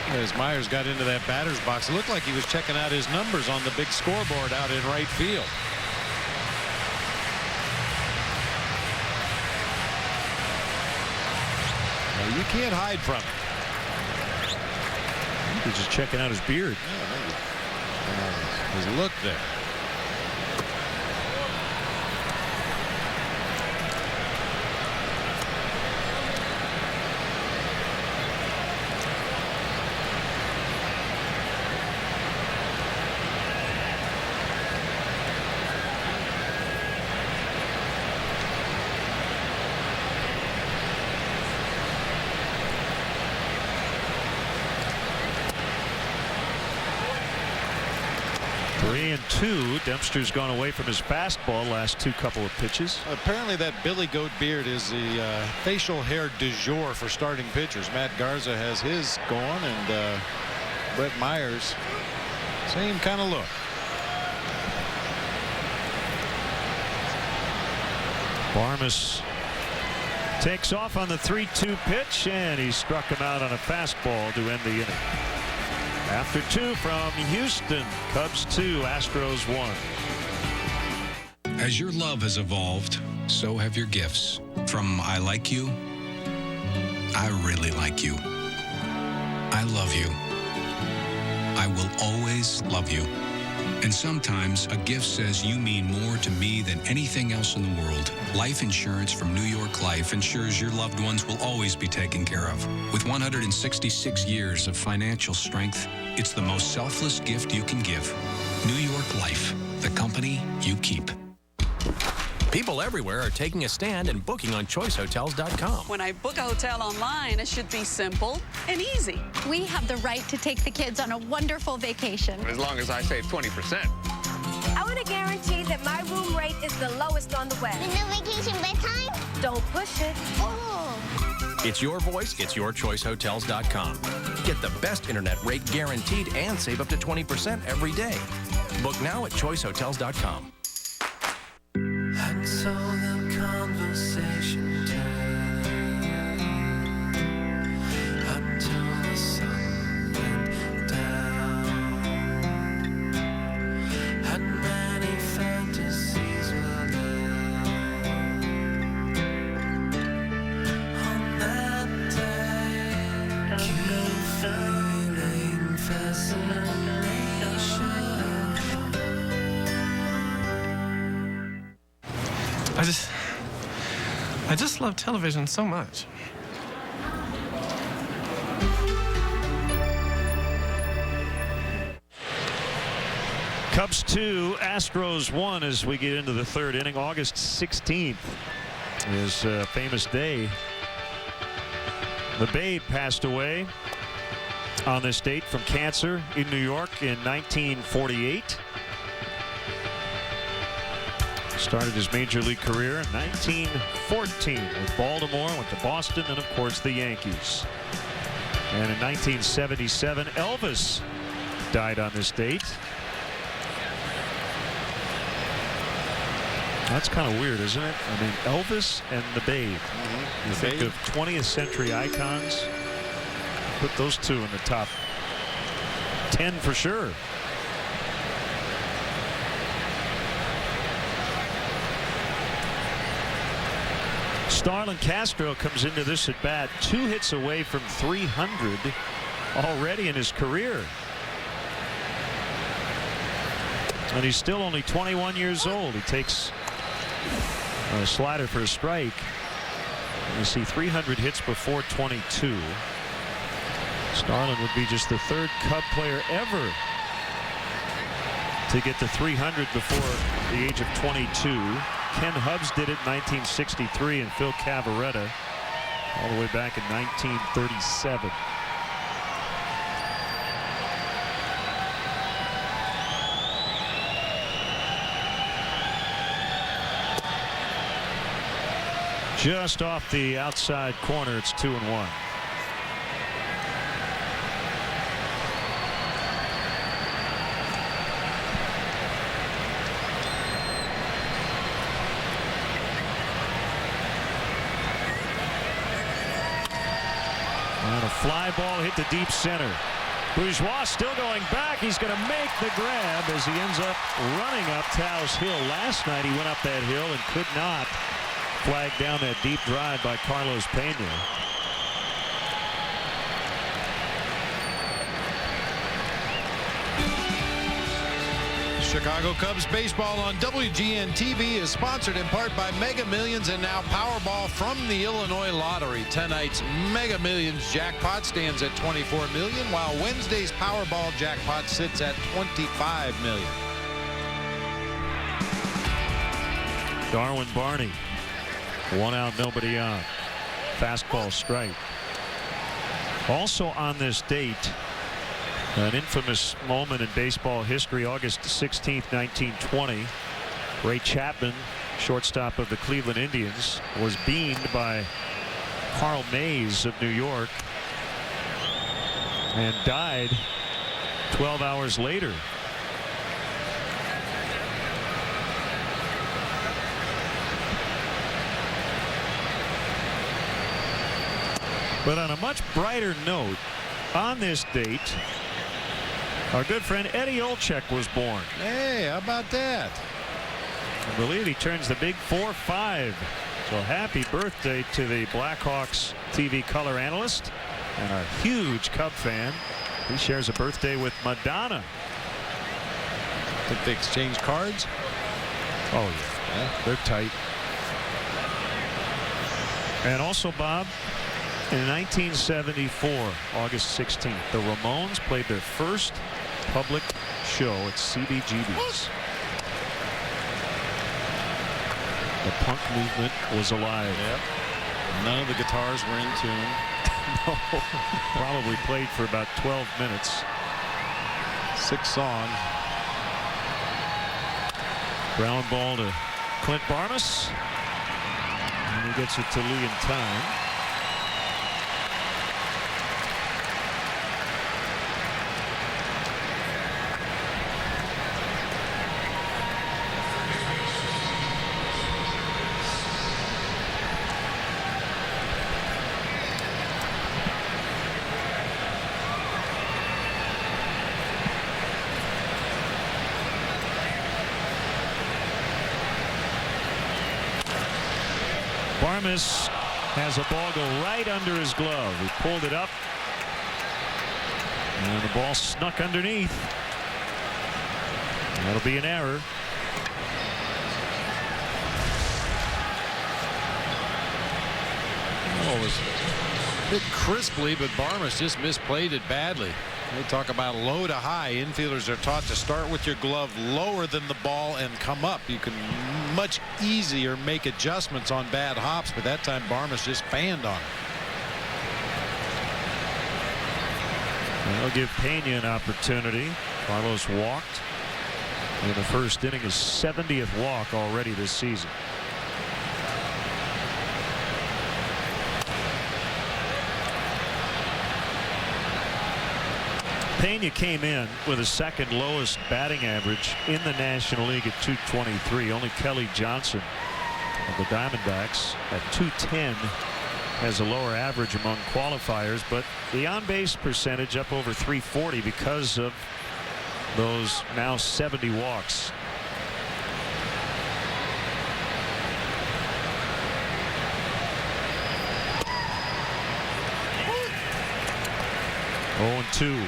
As Myers got into that batter's box, it looked like he was checking out his numbers on the big scoreboard out in right field. Well, you can't hide from it. He's just checking out his beard. His look there. Dempster's gone away from his fastball last 2 couple of pitches. Apparently that Billy Goat beard is the facial hair du jour for starting pitchers. Matt Garza has his going, and Brett Myers, same kind of look. Barmes takes off on the 3-2 pitch, and he struck him out on a fastball to end the inning. After 2 from Houston, Cubs 2, Astros 1. As your love has evolved, so have your gifts. From I like you, I really like you. I love you. I will always love you. And sometimes a gift says you mean more to me than anything else in the world. Life insurance from New York Life ensures your loved ones will always be taken care of. With 166 years of financial strength, it's the most selfless gift you can give. New York Life, the company you keep. People everywhere are taking a stand and booking on ChoiceHotels.com. When I book a hotel online, it should be simple and easy. We have the right to take the kids on a wonderful vacation. As long as I save 20%. I want to guarantee that my room rate is the lowest on the web. The new vacation bedtime? Don't push it. Oh. It's your voice, it's your ChoiceHotels.com. Get the best internet rate guaranteed and save up to 20% every day. Book now at ChoiceHotels.com. And so the conversation turned until the sun went down, and many fantasies were there. On that day, keep feeling fascination. I just love television so much. Cubs 2, Astros 1 as we get into the 3rd inning. August 16th is a famous day. The Babe passed away on this date from cancer in New York in 1948. Started his major league career in 1914 with Baltimore, went to Boston, and of course the Yankees. And in 1977, Elvis died on this date. That's kind of weird, isn't it? I mean, Elvis and the Babe. You think of 20th century icons, put those two in the top 10 for sure. Starlin Castro comes into this at bat 2 hits away from 300 already in his career. And he's still only 21 years old. He takes a slider for a strike. You see 300 hits before 22. Starlin would be just the 3rd Cub player ever to get to 300 before the age of 22. Ken Hubbs did it in 1963 and Phil Cavaretta all the way back in 1937. Just off the outside corner. It's 2-1. And a fly ball hit the deep center. Bourgeois still going back. He's going to make the grab as he ends up running up Taos Hill. Last night he went up that hill and could not flag down that deep drive by Carlos Pena. Chicago Cubs baseball on WGN TV is sponsored in part by Mega Millions and now Powerball from the Illinois Lottery. Tonight's Mega Millions jackpot stands at $24 million, while Wednesday's Powerball jackpot sits at $25 million. Darwin Barney, 1 out, nobody on. Fastball strike. Also on this date, an infamous moment in baseball history, August 16th, 1920. Ray Chapman, shortstop of the Cleveland Indians, was beamed by Carl Mays of New York and died 12 hours later. But on a much brighter note, on this date, our good friend Eddie Olczyk was born. Hey, how about that? I believe he turns the big 4-5. So happy birthday to the Blackhawks TV color analyst and a huge Cub fan. He shares a birthday with Madonna. Think they exchange cards? Oh, yeah. They're tight. And also, Bob, in 1974, August 16th, the Ramones played their first public show at CBGB's. The punk movement was alive. Yep. None of the guitars were in tune. No, probably played for about 12 minutes. 6 song. Ground ball to Clint Barnes. And he gets it to Lee in time. Barmes has a ball go right under his glove. He pulled it up, and the ball snuck underneath. That'll be an error. Oh, it was hit crisply, but Barmes just misplayed it badly. They talk about low to high. Infielders are taught to start with your glove lower than the ball and come up. You can much easier make adjustments on bad hops, but that time Barmes just fanned on it. They'll give Pena an opportunity. Carlos walked in the first inning, his 70th walk already this season. Pena came in with a second lowest batting average in the National League at .223. Only Kelly Johnson of the Diamondbacks at .210 has a lower average among qualifiers, but the on-base percentage up over .340 because of those now 70 walks. Oh, 2.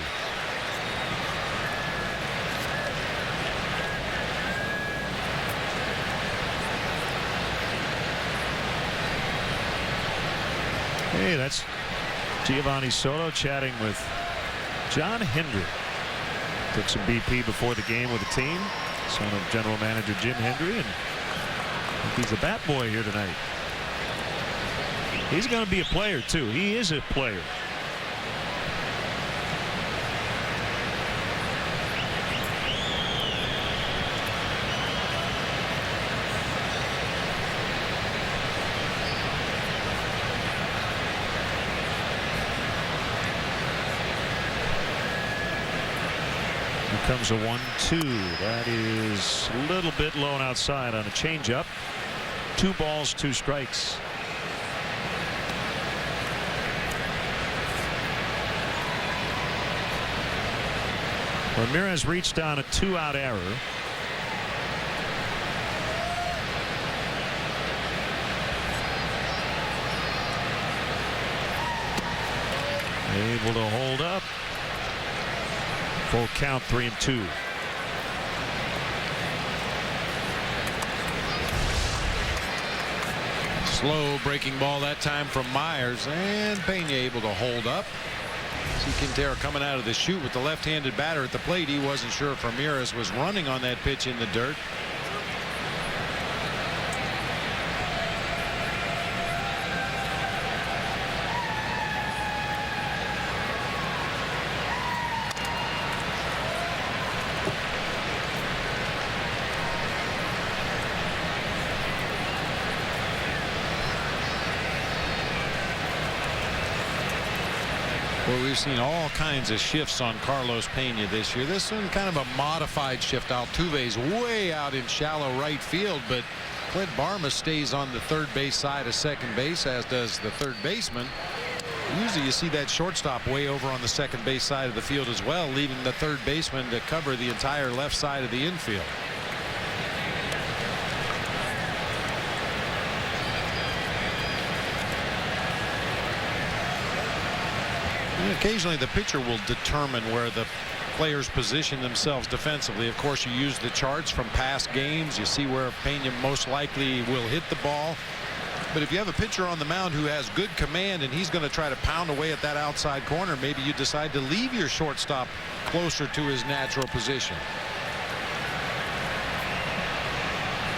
Hey, that's Giovanni Soto chatting with John Hendry. Took some BP before the game with the team. Son of General Manager Jim Hendry, and I think he's a bat boy here tonight. He's going to be a player too. He is a player. Comes a 1-2. That is a little bit low and outside on a changeup. 2 balls, 2 strikes. Ramirez reached on a 2-out error. Able to hold up. Full count, 3-2. Slow breaking ball that time from Myers, and Pena able to hold up. See Quintero coming out of the chute with the left-handed batter at the plate. He wasn't sure if Ramirez was running on that pitch in the dirt. Well, we've seen all kinds of shifts on Carlos Pena this year. This one kind of a modified shift. Altuve's way out in shallow right field, but Clint Barma stays on the third base side of second base, as does the third baseman. Usually you see that shortstop way over on the second base side of the field as well, leaving the third baseman to cover the entire left side of the infield. Occasionally the pitcher will determine where the players position themselves defensively. Of course, you use the charts from past games. You see where Pena most likely will hit the ball. But if you have a pitcher on the mound who has good command and he's going to try to pound away at that outside corner, maybe you decide to leave your shortstop closer to his natural position.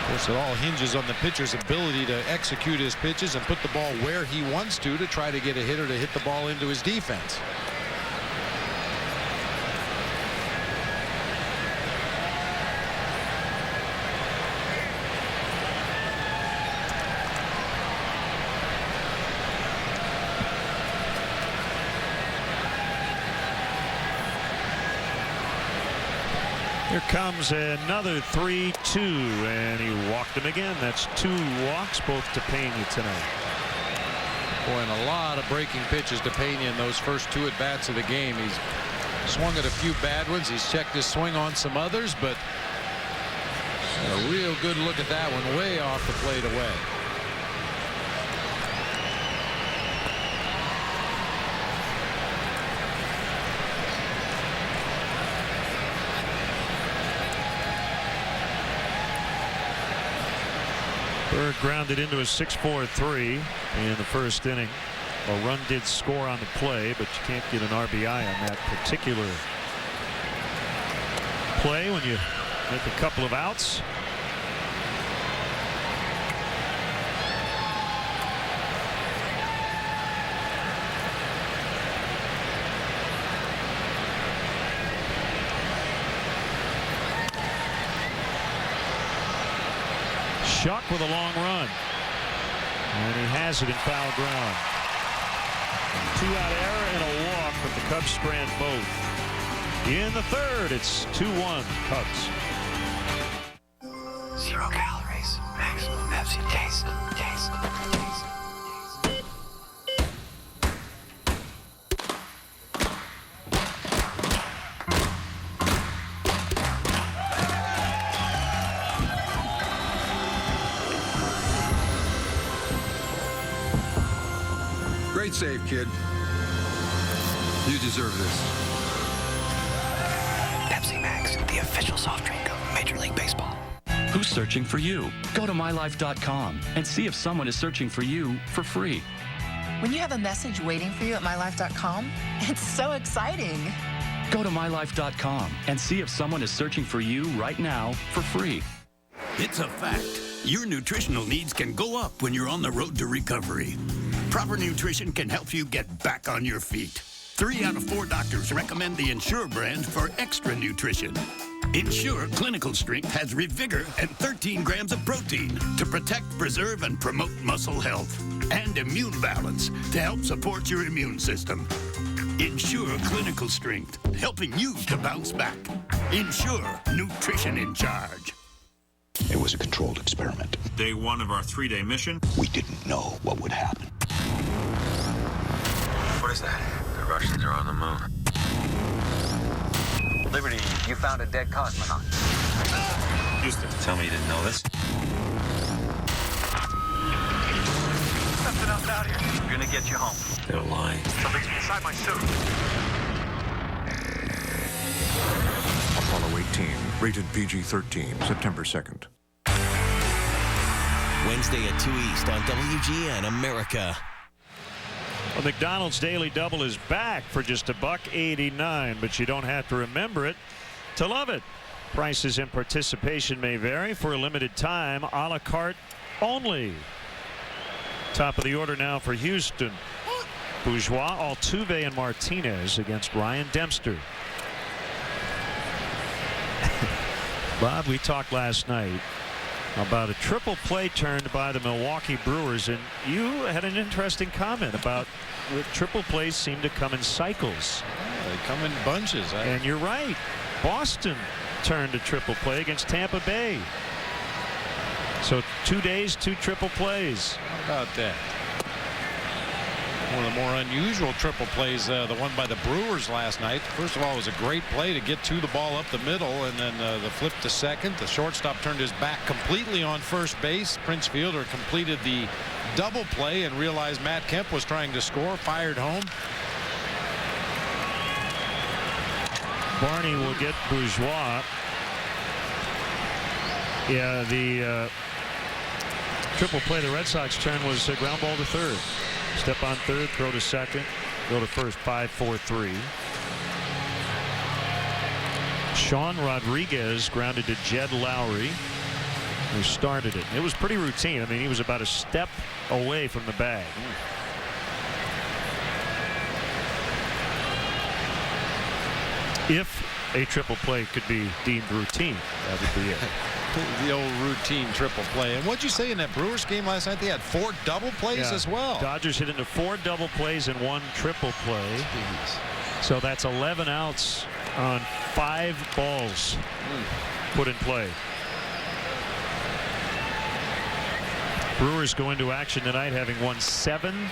Of course, it all hinges on the pitcher's ability to execute his pitches and put the ball where he wants to try to get a hitter to hit the ball into his defense. Here comes another 3-2, and he walked him again. That's 2 walks, both to Pena tonight. Boy, and a lot of breaking pitches to Pena in those first 2 at-bats of the game. He's swung at a few bad ones. He's checked his swing on some others, but a real good look at that one, way off the plate away. Bird grounded into a 6-4-3 in the first inning. A run did score on the play, but you can't get an RBI on that particular play when you make a couple of outs. Shuck with a long run, and he has it in foul ground. 2-out error and a walk, but the Cubs strand both. In the third, it's 2-1 Cubs. 0 calories. Maximum Pepsi taste. Great save, kid. You deserve this. Pepsi Max, the official soft drink of Major League Baseball. Who's searching for you? Go to MyLife.com and see if someone is searching for you for free. When you have a message waiting for you at MyLife.com, it's so exciting. Go to MyLife.com and see if someone is searching for you right now for free. It's a fact. Your nutritional needs can go up when you're on the road to recovery. Proper nutrition can help you get back on your feet. 3 out of 4 doctors recommend the Ensure brand for extra nutrition. Ensure Clinical Strength has Revigor and 13 grams of protein to protect, preserve, and promote muscle health. And immune balance to help support your immune system. Ensure Clinical Strength, helping you to bounce back. Ensure Nutrition in Charge. It was a controlled experiment. Day 1 of our 3-day mission. We didn't know what would happen. What is that? The Russians are on the moon. Liberty, you found a dead cosmonaut. Houston, tell me you didn't know this. Something else out here. We're gonna get you home. They're lying. Something's inside my suit. Apollo 18, rated PG-13, September 2nd. Wednesday at 2 East on WGN America. Well, McDonald's Daily Double is back for just $1.89, but you don't have to remember it to love it. Prices and participation may vary. For a limited time, a la carte only. Top of the order now for Houston. Bourgeois, Altuve, and Martinez against Ryan Dempster. Bob, we talked last night about a triple play turned by the Milwaukee Brewers, and you had an interesting comment about the triple plays seem to come in cycles. They come in bunches. And you're right. Boston turned a triple play against Tampa Bay. So 2 days, 2 triple plays. How about that? One of the more unusual triple plays, the one by the Brewers last night. First of all, it was a great play to get to the ball up the middle, and then the flip to second. The shortstop turned his back completely on first base. Prince Fielder completed the double play and realized Matt Kemp was trying to score, fired home. Barney will get Bourgeois. Yeah, the triple play the Red Sox turn was a ground ball to third. Step on third, throw to second, go to first, 5-4-3. Sean Rodriguez grounded to Jed Lowry, who started it. It was pretty routine. I mean, he was about a step away from the bag. If a triple play could be deemed routine, that would be it. The old routine triple play. And what'd you say in that Brewers game last night? They had 4 double plays as well. Dodgers hit into 4 double plays and 1 triple play. Jeez. So that's 11 outs on 5 balls put in play. Brewers go into action tonight having won 17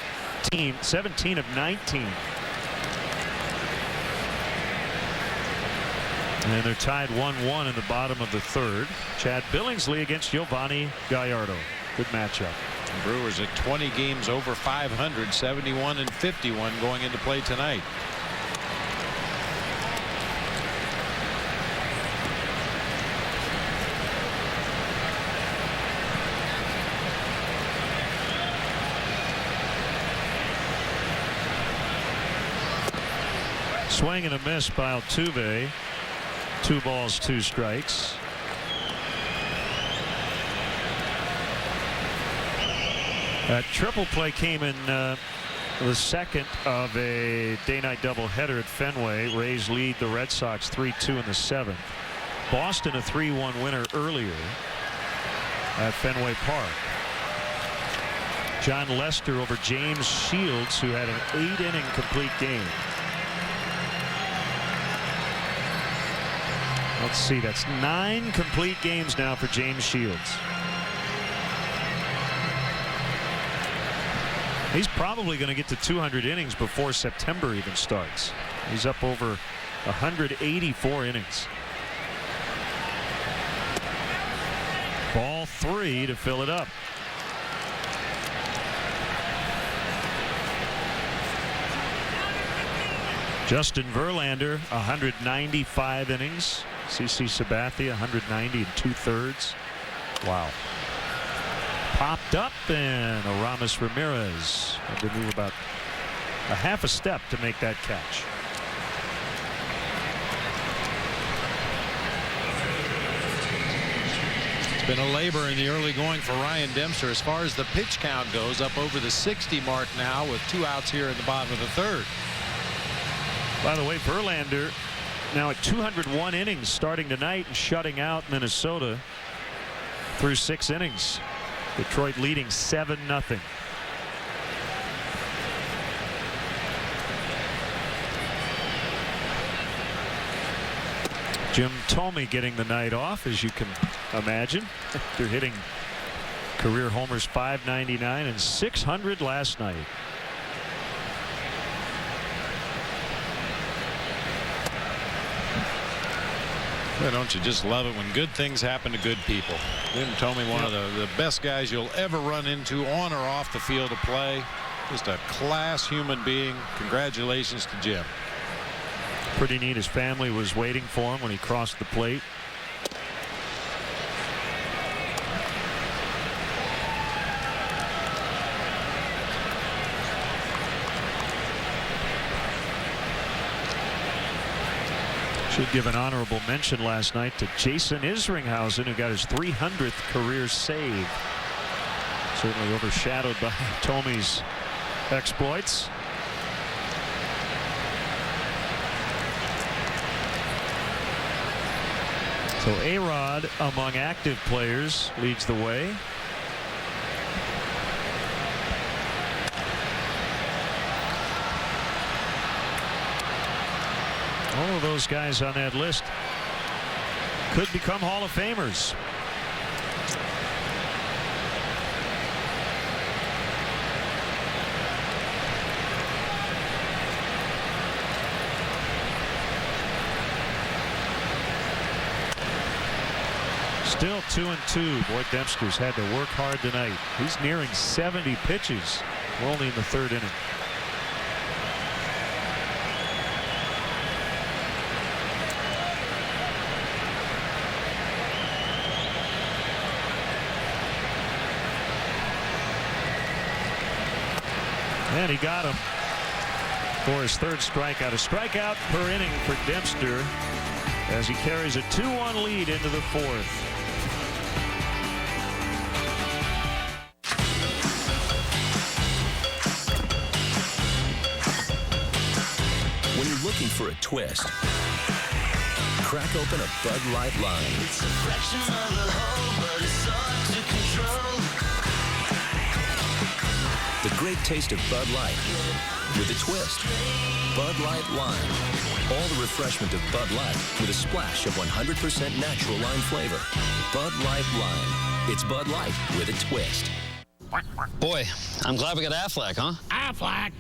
of 19. And they're tied 1-1 in the bottom of the third. Chad Billingsley against Giovanni Gallardo. Good matchup. The Brewers at 20 games over 500, 71 and 51 going into play tonight. Swing and a miss by Altuve. 2 balls, 2 strikes. That triple play came in the second of a day-night doubleheader at Fenway. Rays lead the Red Sox 3-2 in the 7th. Boston a 3-1 winner earlier at Fenway Park. John Lester over James Shields, who had an 8-inning complete game. Let's see, that's 9 complete games now for James Shields. He's probably going to get to 200 innings before September even starts. He's up over 184 innings. Ball 3 to fill it up. Justin Verlander, 195 innings. CC Sabathia, 190 2/3. Wow. Popped up, and Aramis Ramirez had to move about a half a step to make that catch. It's been a labor in the early going for Ryan Dempster as far as the pitch count goes, up over the 60 mark now with 2 outs here in the bottom of the 3rd. By the way, Verlander now at 201 innings starting tonight and shutting out Minnesota through 6 innings. Detroit leading 7-0. Jim Thome getting the night off, as you can imagine. They're hitting career homers 599 and 600 last night. Well, don't you just love it when good things happen to good people? Jim Thome, one of the best guys you'll ever run into on or off the field of play. Just a class human being. Congratulations to Jim. Pretty neat. His family was waiting for him when he crossed the plate. Should give an honorable mention last night to Jason Isringhausen, who got his 300th career save. Certainly overshadowed by Thome's exploits. So A-Rod among active players leads the way. All of those guys on that list could become Hall of Famers. Still 2-2. Boy, Dempster's had to work hard tonight. He's nearing 70 pitches. We're only in the 3rd inning. And he got him for his 3rd strikeout. A strikeout per inning for Dempster as he carries a 2-1 lead into the 4th. When you're looking for a twist, crack open a Bud Light Lime. It's a fraction of the whole, but it's hard to control. The great taste of Bud Light with a twist. Bud Light Lime. All the refreshment of Bud Light with a splash of 100% natural lime flavor. Bud Light Lime. It's Bud Light with a twist. Boy, I'm glad we got Aflac, huh? Aflac?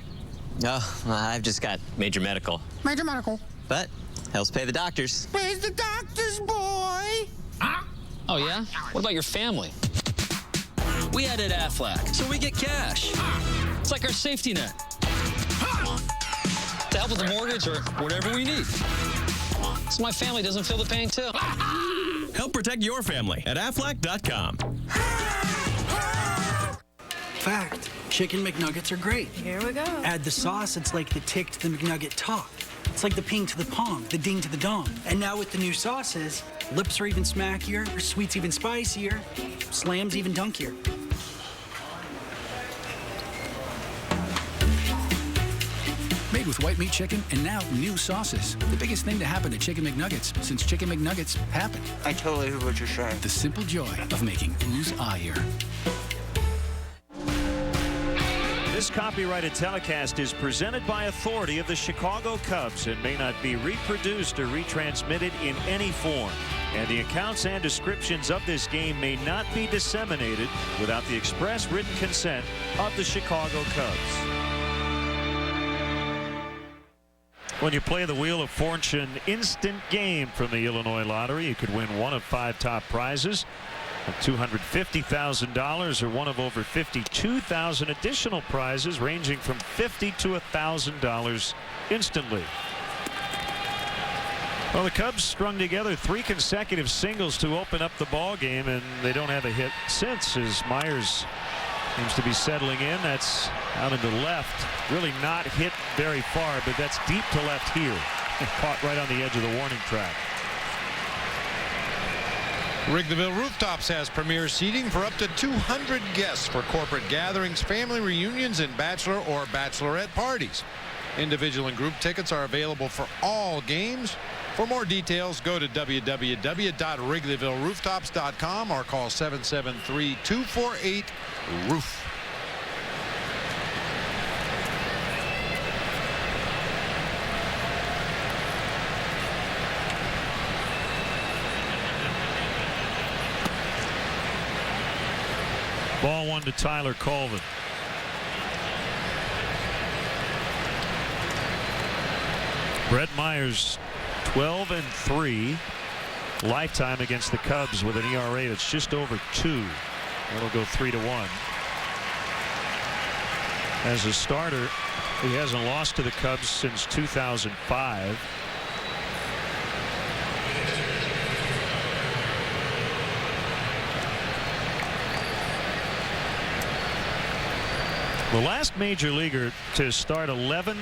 Oh, I've just got major medical. Major medical. But helps pay the doctors. Pays the doctors, boy. Huh? Oh, yeah? What about your family? We added Aflac, so we get cash. It's like our safety net. To help with the mortgage or whatever we need. So my family doesn't feel the pain, too. Help protect your family at Aflac.com. Fact, Chicken McNuggets are great. Here we go. Add the sauce, it's like the tick to the McNugget talk. It's like the ping to the pong, the ding to the dong. And now with the new sauces, lips are even smackier, sweet's even spicier, slam's even dunkier. Made with white meat chicken and now new sauces. The biggest thing to happen to Chicken McNuggets since Chicken McNuggets happened. I totally hear what you're saying. The simple joy of making ooze ire. This This copyrighted telecast is presented by authority of the Chicago Cubs and may not be reproduced or retransmitted in any form. And the accounts and descriptions of this game may not be disseminated without the express written consent of the Chicago Cubs. When you play the Wheel of Fortune instant game from the Illinois Lottery, you could win one of 5 top prizes of $250,000 or one of over 52,000 additional prizes ranging from $50,000 to $1,000 instantly. Well, the Cubs strung together 3 consecutive singles to open up the ball game, and they don't have a hit since, as Myers seems to be settling in. That's out into left. Really not hit very far, but that's deep to left here. Caught right on the edge of the warning track. Wrigleyville Rooftops has premier seating for up to 200 guests for corporate gatherings, family reunions, and bachelor or bachelorette parties. Individual and group tickets are available for all games. For more details, go to www.wrigleyvillerooftops.com or call 773-248-ROOF. Ball 1 to Tyler Colvin. Brett Myers 12-3 lifetime against the Cubs with an ERA that's just over 2. That'll go 3-1. As a starter, he hasn't lost to the Cubs since 2005. The last major leaguer to start 11+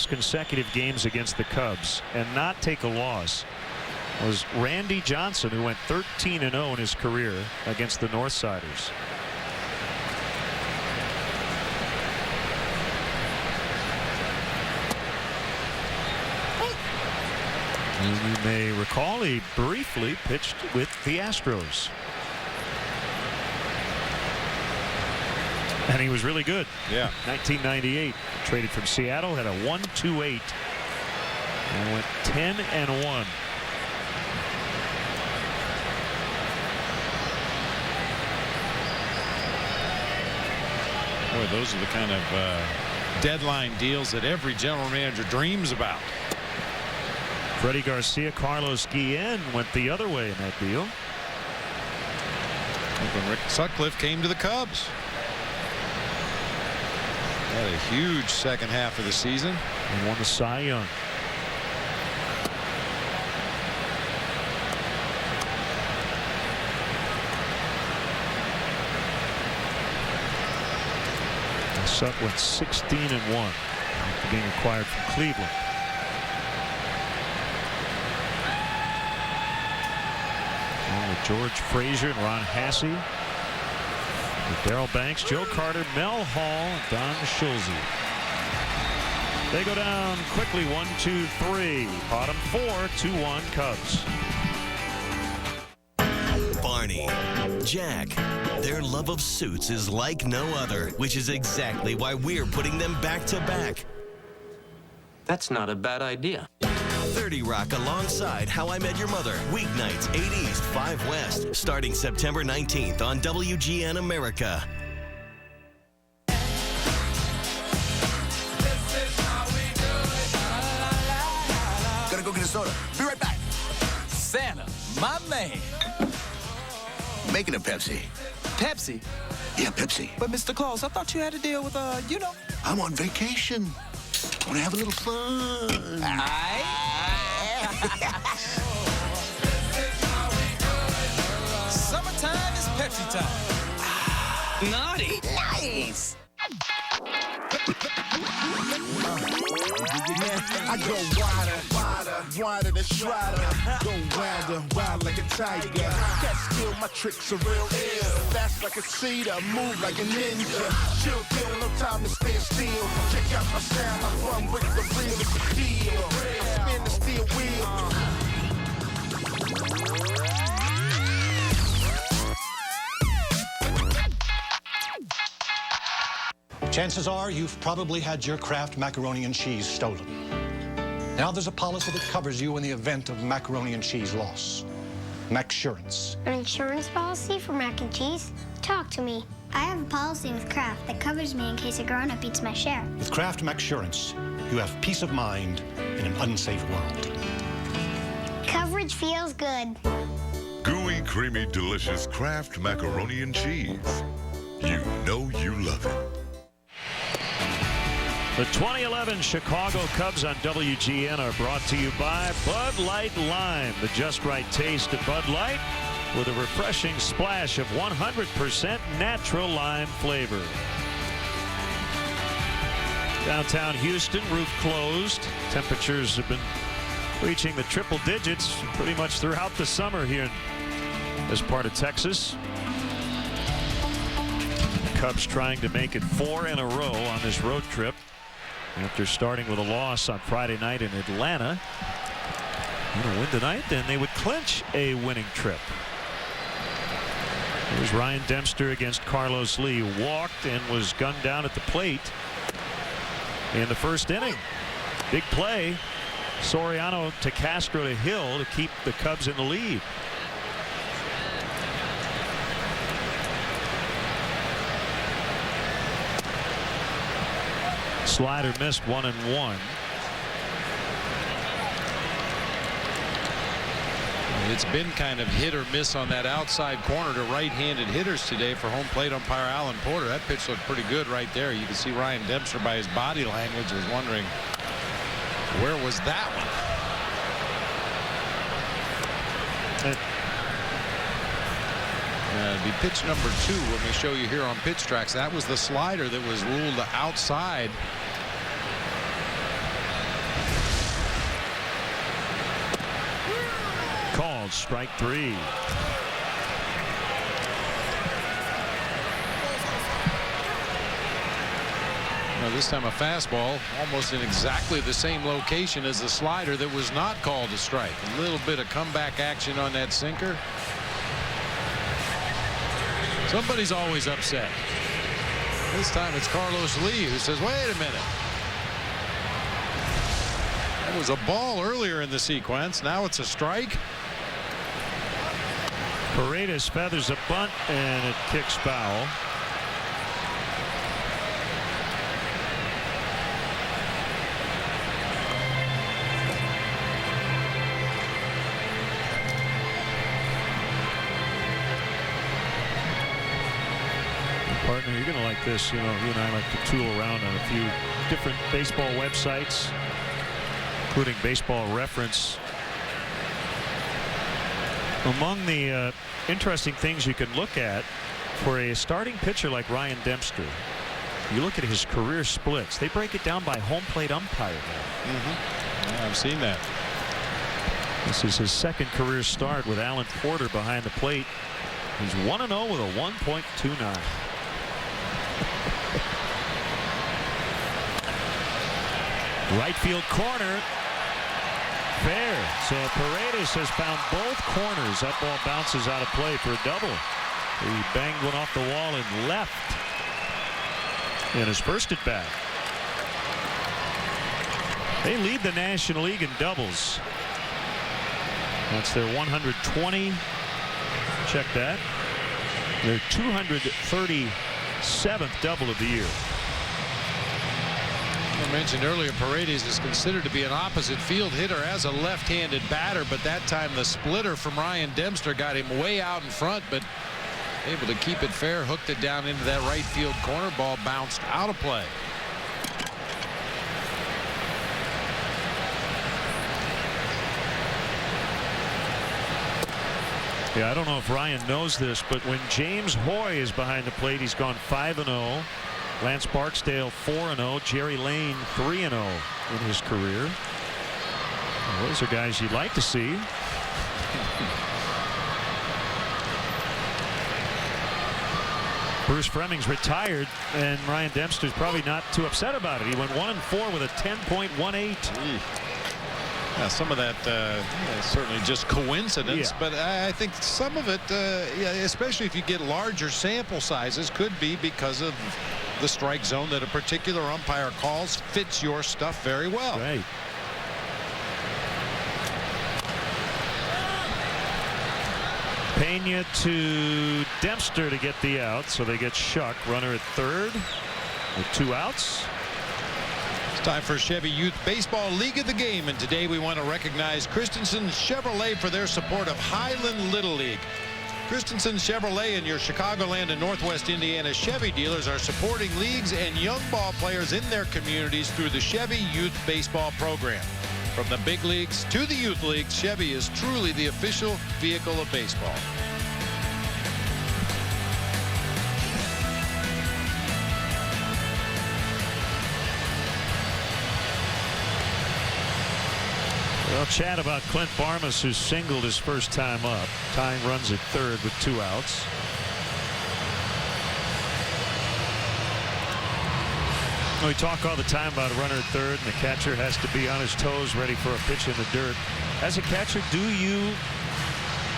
consecutive games against the Cubs and not take a loss was Randy Johnson, who went 13-0 in his career against the Northsiders. And you may recall he briefly pitched with the Astros. And he was really good. Yeah. 1998. Traded from Seattle. Had a 1.28. And went 10-1. Boy, those are the kind of deadline deals that every general manager dreams about. Freddie Garcia, Carlos Guillen went the other way in that deal. When Rick Sutcliffe came to the Cubs. Had a huge second half of the season. And won the Cy Young. And Sut went 16-1 after being acquired from Cleveland. And with George Frazier and Ron Hasse. Darrell Banks, Joe Carter, Mel Hall, Don Schulze. They go down quickly, 1-2-3. Bottom 4, 2-1 Cubs. Barney, Jack, their love of suits is like no other, which is exactly why we're putting them back to back. That's not a bad idea. 30 Rock alongside How I Met Your Mother. Weeknights, 8 East, 5 West. Starting September 19th on WGN America. Gotta go get a soda. Be right back. Santa, my man. Making a Pepsi. Pepsi? Yeah, Pepsi. But Mr. Claus, I thought you had to deal with, you know. I'm on vacation. I want to have a little fun. Summertime is Pepsi time. Naughty. Nice. I go wider than Strider. Go wilder, wild like a tiger. Catch still, my tricks are real ill. Fast like a cedar, move like a ninja. Chill, kill, no time to stand still. Check out my style, I run with the realest deal. I spin the steel wheel. Chances are you've probably had your Kraft macaroni and cheese stolen. Now there's a policy that covers you in the event of macaroni and cheese loss. Macsurance. An insurance policy for mac and cheese? Talk to me. I have a policy with Kraft that covers me in case a grown-up eats my share. With Kraft Macsurance, you have peace of mind in an unsafe world. Coverage feels good. Gooey, creamy, delicious Kraft macaroni and cheese. You know you love it. The 2011 Chicago Cubs on WGN are brought to you by Bud Light Lime, the just right taste of Bud Light with a refreshing splash of 100% natural lime flavor. Downtown Houston, roof closed. Temperatures have been reaching the triple digits pretty much throughout the summer here in this part of Texas. The Cubs trying to make it 4 in a row on this road trip after starting with a loss on Friday night in Atlanta. You know, win tonight, then they would clinch a winning trip. Here's Ryan Dempster against Carlos Lee. Walked and was gunned down at the plate in the first inning. Big play. Soriano to Castro to Hill to keep the Cubs in the lead. Slider missed 1-1. It's been kind of hit or miss on that outside corner to right-handed hitters today for home plate umpire Alan Porter. That pitch looked pretty good right there. You can see Ryan Dempster by his body language was wondering where was that one. It'd be pitch number 2 when we show you here on Pitch Tracks. That was the slider that was ruled outside. Called strike 3. Now this time a fastball almost in exactly the same location as the slider that was not called a strike. A little bit of comeback action on that sinker. Somebody's always upset. This time it's Carlos Lee who says, wait a minute. That was a ball earlier in the sequence. Now it's a strike. Paredes feathers a bunt and it kicks foul. Partner, you're going to like this. You know, you and I like to tool around on a few different baseball websites, including Baseball Reference. Among the interesting things you can look at for a starting pitcher like Ryan Dempster, you look at his career splits. They break it down by home plate umpire now. Yeah, I've seen that. This is his second career start with Alan Porter behind the plate. He's 1-0 with a 1.29. Right field corner. Fair. So Paredes has found both corners. That ball bounces out of play for a double. He banged one off the wall and left in his first at bat. They lead the National League in doubles. That's their 120. Check that. Their 237th double of the year. I mentioned earlier Paredes is considered to be an opposite field hitter as a left-handed batter, but that time the splitter from Ryan Dempster got him way out in front, but able to keep it fair, hooked it down into that right field corner. Ball bounced out of play. Yeah, I don't know if Ryan knows this, but when James Hoy is behind the plate, he's gone 5-0. Lance Barksdale 4-0. Jerry Lane 3-0 in his career. Well, those are guys you'd like to see. Bruce Fleming's retired, and Ryan Dempster's probably not too upset about it. He went 1-4 with a 10.18. Yeah, some of that certainly just coincidence, but I think some of it, yeah, especially if you get larger sample sizes, could be because of the strike zone that a particular umpire calls fits your stuff very well. Right. Pena to Dempster to get the out, so they get Shuck. Runner at third with 2 outs. It's time for Chevy Youth Baseball League of the Game, and today we want to recognize Christensen Chevrolet for their support of Highland Little League. Christensen Chevrolet and your Chicagoland and Northwest Indiana Chevy dealers are supporting leagues and young ball players in their communities through the Chevy Youth Baseball program. From the big leagues to the youth leagues, Chevy is truly the official vehicle of baseball. Well, chat about Clint Barmas, who singled his first time up, tying runs at third with 2 outs. We talk all the time about a runner at third, and the catcher has to be on his toes, ready for a pitch in the dirt. As a catcher, do you,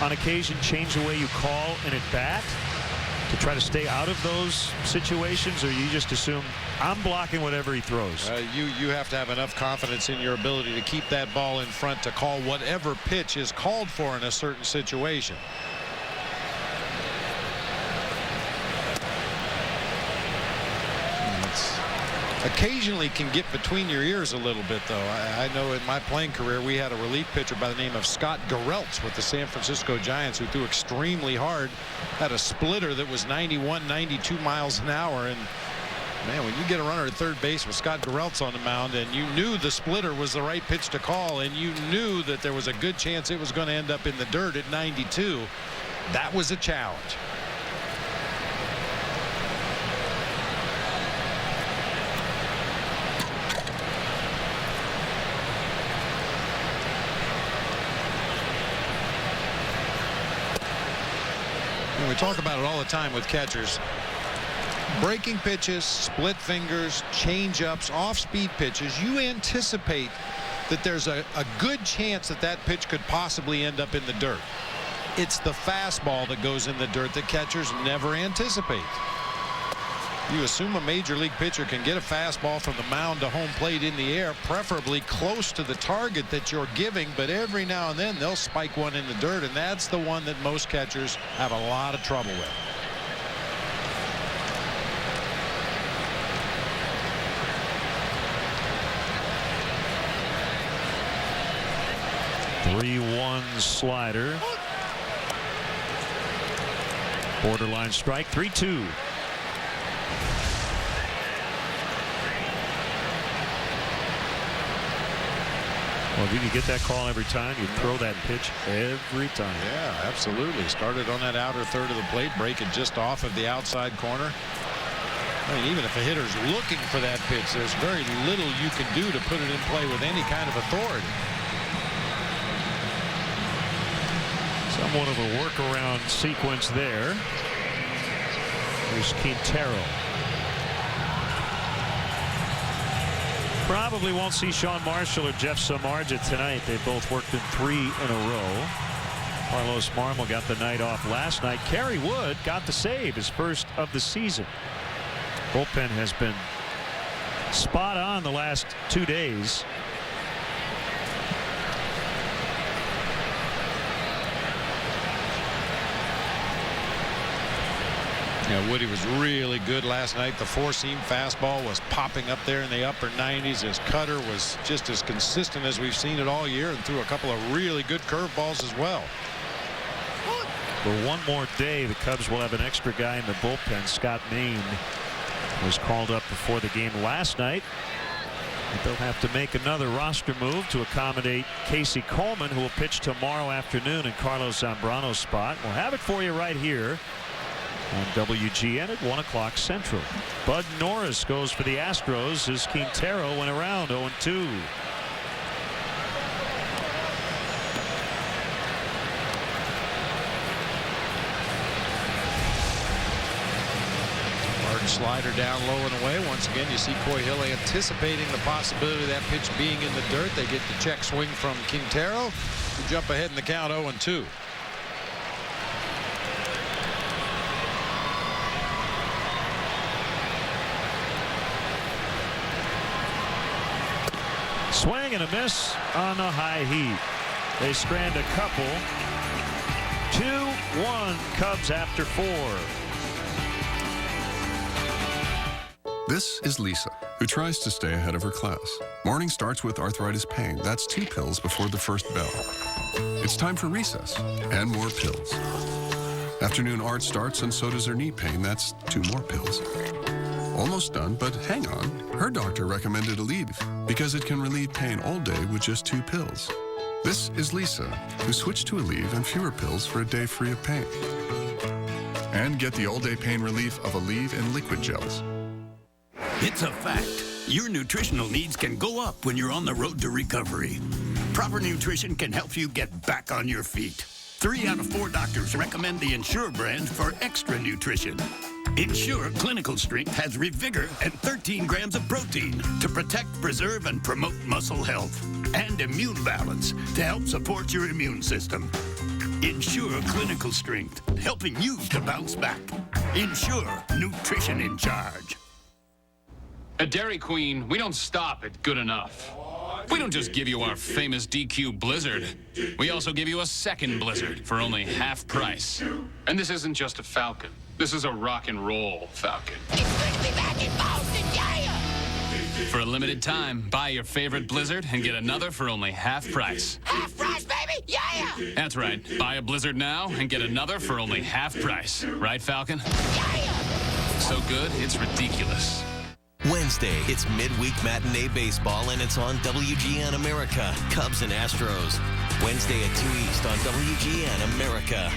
on occasion, change the way you call an at-bat to try to stay out of those situations, or you just assume I'm blocking whatever he throws? You have to have enough confidence in your ability to keep that ball in front to call whatever pitch is called for in a certain situation. Occasionally can get between your ears a little bit, though. I know in my playing career we had a relief pitcher by the name of Scott Garrelts with the San Francisco Giants, who threw extremely hard, had a splitter that was 91, 92 miles an hour. And man, when you get a runner at third base with Scott Garrelts on the mound, and you knew the splitter was the right pitch to call, and you knew that there was a good chance it was going to end up in the dirt at 92, that was a challenge. We talk about it all the time with catchers. Breaking pitches, split fingers, change-ups, off-speed pitches, you anticipate that there's a good chance that that pitch could possibly end up in the dirt. It's the fastball that goes in the dirt that catchers never anticipate. You assume a major league pitcher can get a fastball from the mound to home plate in the air, preferably close to the target that you're giving, but every now and then they'll spike one in the dirt, and that's the one that most catchers have a lot of trouble with. .3-1 slider. Borderline strike. 3-2. Well, if you can get that call every time, you throw that pitch every time. Yeah, absolutely. Started on that outer third of the plate, break it just off of the outside corner. I mean, even if a hitter's looking for that pitch, there's very little you can do to put it in play with any kind of authority. Somewhat of a workaround sequence there. Here's Quintero. Probably won't see Sean Marshall or Jeff Samardzija tonight. They both worked in 3 in a row. Carlos Marmol got the night off last night. Kerry Wood got the save, his first of the season. Bullpen has been spot on the last 2 days. Yeah, Woody was really good last night. The four-seam fastball was popping up there in the upper 90s. His cutter was just as consistent as we've seen it all year, and threw a couple of really good curveballs as well. For one more day, the Cubs will have an extra guy in the bullpen. Scott Maine was called up before the game last night. But they'll have to make another roster move to accommodate Casey Coleman, who will pitch tomorrow afternoon in Carlos Zambrano's spot. We'll have it for you right here on WGN at 1 o'clock Central. Bud Norris goes for the Astros as Quintero went around 0-2. Hard slider down low and away. Once again, you see Coy Hill anticipating the possibility of that pitch being in the dirt. They get the check swing from Quintero, who jump ahead in the count 0-2. Swing and a miss on the high heat. They strand a couple. 2-1 Cubs after 4. This is Lisa, who tries to stay ahead of her class. Morning starts with arthritis pain. That's 2 pills before the first bell. It's time for recess and more pills. Afternoon art starts and so does her knee pain. That's 2 more pills. Almost done, but hang on. Her doctor recommended Aleve because it can relieve pain all day with just 2 pills. This is Lisa, who switched to Aleve and fewer pills for a day free of pain. And get the all-day pain relief of Aleve in liquid gels. It's a fact. Your nutritional needs can go up when you're on the road to recovery. Proper nutrition can help you get back on your feet. 3 out of 4 doctors recommend the Ensure brand for extra nutrition. Ensure Clinical Strength has Revigor and 13 grams of protein to protect, preserve, and promote muscle health. And immune balance to help support your immune system. Ensure Clinical Strength, helping you to bounce back. Ensure Nutrition in Charge. At Dairy Queen, we don't stop at good enough. We don't just give you our famous DQ Blizzard. We also give you a second Blizzard for only half price. And this isn't just a Falcon. This is a rock and roll Falcon. For a limited time, buy your favorite Blizzard and get another for only half price. Half price, baby! Yeah! That's right. Buy a Blizzard now and get another for only half price. Right, Falcon? Yeah! So good, it's ridiculous. Wednesday, it's midweek matinee baseball, and it's on WGN America. Cubs and Astros. Wednesday at 2 East on WGN America.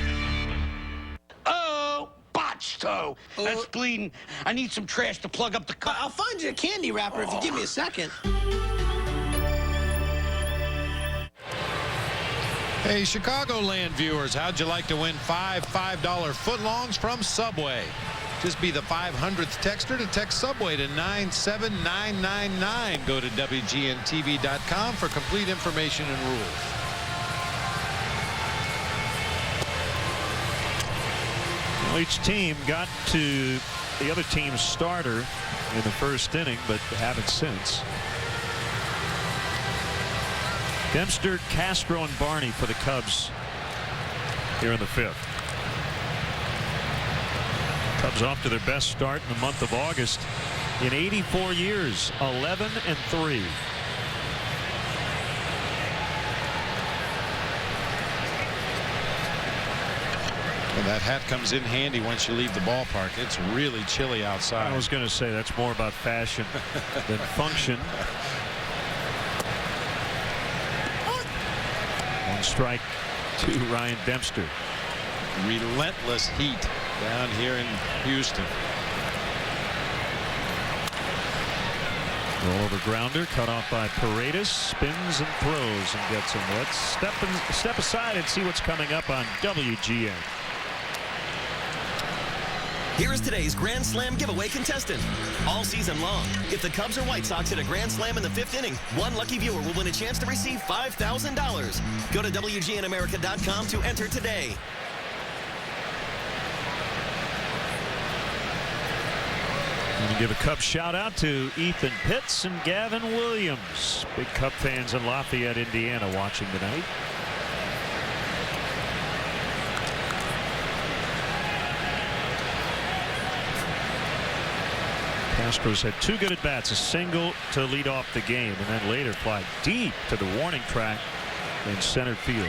Oh, botched toe. That's bleeding. I need some trash to plug up the cut. I'll find you a candy wrapper if you give me a second. Hey, Chicagoland viewers, how'd you like to win 5 $5 footlongs from Subway? Just be the 500th texter to text Subway to 97999. Go to WGNTV.com for complete information and rules. Well, each team got to the other team's starter in the first inning, but haven't since. Dempster, Castro, and Barney for the Cubs here in the 5th. Cubs off to their best start in the month of August in 84 years, 11-3. Well, that hat comes in handy once you leave the ballpark. It's really chilly outside. I was going to say that's more about fashion than function. 1 strike to Ryan Dempster. Relentless heat down here in Houston. Roll over grounder, cut off by Paredes, spins and throws and gets him. Let's step aside and see what's coming up on WGN. Here is today's Grand Slam giveaway contestant. All season long, if the Cubs or White Sox hit a Grand Slam in the 5th inning, 1 lucky viewer will win a chance to receive $5,000. Go to WGNAmerica.com to enter today. I'm going to give a Cubs shout out to Ethan Pitts and Gavin Williams. Big Cub fans in Lafayette, Indiana watching tonight. Astros had 2 good at-bats, a single to lead off the game, and then later fly deep to the warning track in center field.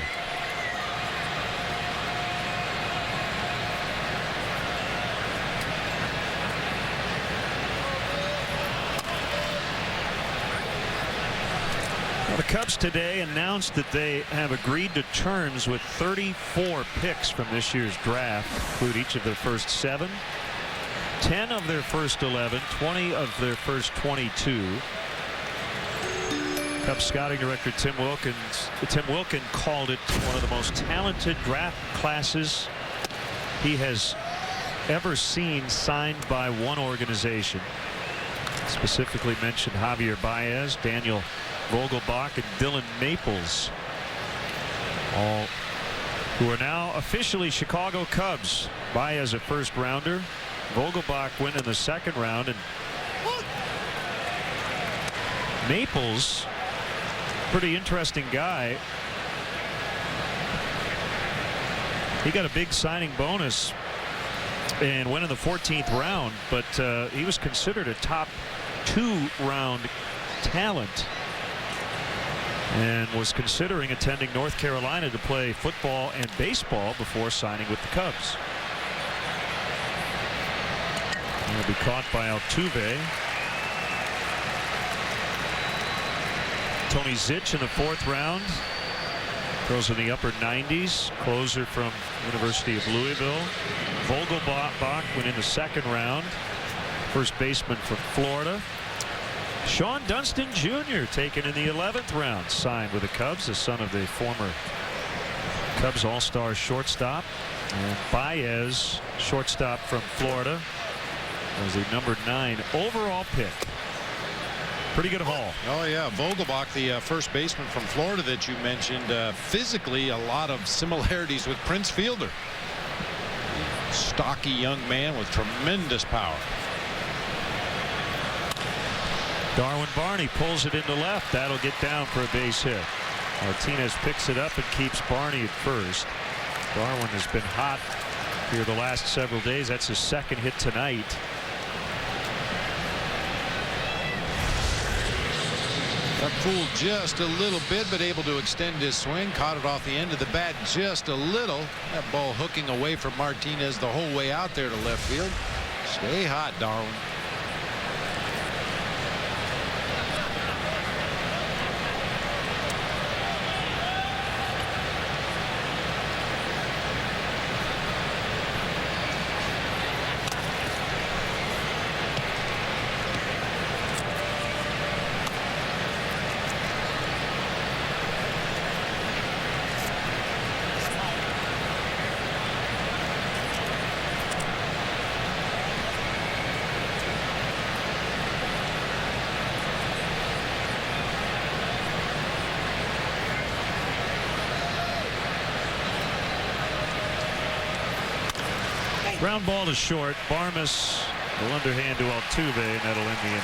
Well, the Cubs today announced that they have agreed to terms with 34 picks from this year's draft, include each of their first 7. 10 of their first 11, 20 of their first 22. Cubs scouting director Tim Wilkin called it one of the most talented draft classes he has ever seen signed by one organization. Specifically mentioned Javier Baez, Daniel Vogelbach, and Dylan Maples, all who are now officially Chicago Cubs. Baez a first rounder. Vogelbach went in the 2nd round, and Maples Pretty interesting guy. He got a big signing bonus and went in the 14th round, but he was considered a top 2-round talent and was considering attending North Carolina to play football and baseball before signing with the Cubs. He'll be caught by Altuve. Tony Zitch in the 4th round. Throws in the upper 90s. Closer from University of Louisville. Vogelbach went in the 2nd round. First baseman from Florida. Sean Dunston Jr. taken in the 11th round. Signed with the Cubs, the son of the former Cubs All-Star shortstop. And Baez, shortstop from Florida, was the number 9 overall pick. Pretty good haul. Oh, yeah. Vogelbach, the first baseman from Florida that you mentioned, physically a lot of similarities with Prince Fielder. Stocky young man with tremendous power. Darwin Barney pulls it into left. That'll get down for a base hit. Martinez picks it up and keeps Barney at first. Darwin has been hot here the last several days. That's his 2nd hit tonight. Got fooled just a little bit, but able to extend his swing. Caught it off the end of the bat just a little. That ball hooking away from Martinez the whole way out there to left field. Stay hot, Darwin. Ground ball to short. Barmes will underhand to Altuve, and that'll end the inning.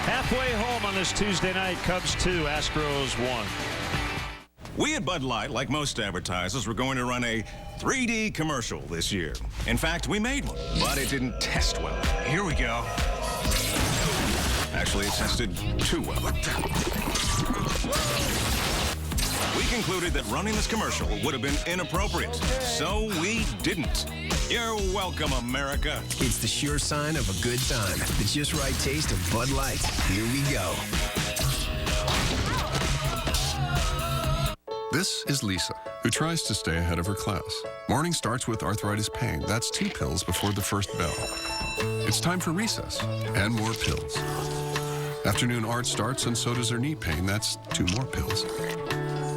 Halfway home on this Tuesday night. Cubs 2, Astros 1. We at Bud Light, like most advertisers, were going to run a 3D commercial this year. In fact, we made one, but it didn't test well. Here we go. Actually, it tested too well. We concluded that running this commercial would have been inappropriate, so we didn't. You're welcome, America. It's the sure sign of a good time. The just right taste of Bud Light. Here we go. This is Lisa, who tries to stay ahead of her class. Morning starts with arthritis pain. That's 2 pills before the first bell. It's time for recess and more pills. Afternoon art starts, and so does her knee pain. That's 2 more pills.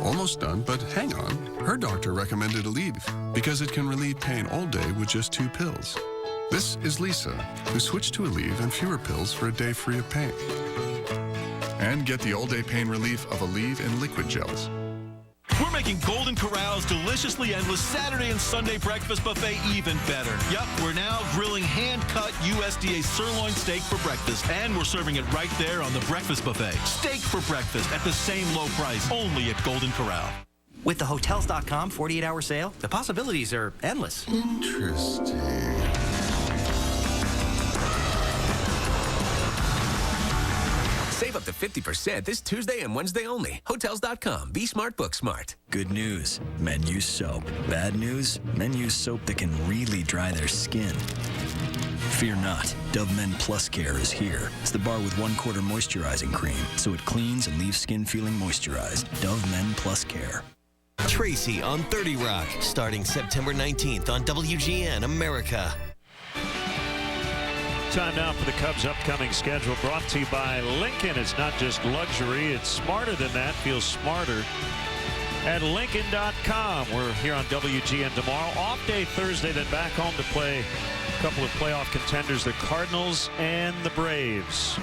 Almost done, but hang on. Her doctor recommended Aleve because it can relieve pain all day with just 2 pills. This is Lisa, who switched to Aleve and fewer pills for a day free of pain. And get the all-day pain relief of Aleve in liquid gels. We're making Golden Corral's deliciously endless Saturday and Sunday breakfast buffet even better. Yup, we're now grilling hand-cut USDA sirloin steak for breakfast, and we're serving it right there on the breakfast buffet. Steak for breakfast at the same low price, only at Golden Corral. With the Hotels.com 48-hour sale, the possibilities are endless. Interesting. Save up to 50% this Tuesday and Wednesday only. Hotels.com. Be smart, book smart. Good news, men use soap. Bad news, men use soap that can really dry their skin. Fear not, Dove Men Plus Care is here. It's the bar with 1/4 moisturizing cream, so it cleans and leaves skin feeling moisturized. Dove Men Plus Care. Tracy on 30 Rock, starting September 19th on WGN America. Time now for the Cubs' upcoming schedule, brought to you by Lincoln. It's not just luxury, it's smarter than that. Feels smarter at Lincoln.com. We're here on WGN tomorrow. Off day Thursday, then back home to play a couple of playoff contenders, the Cardinals and the Braves.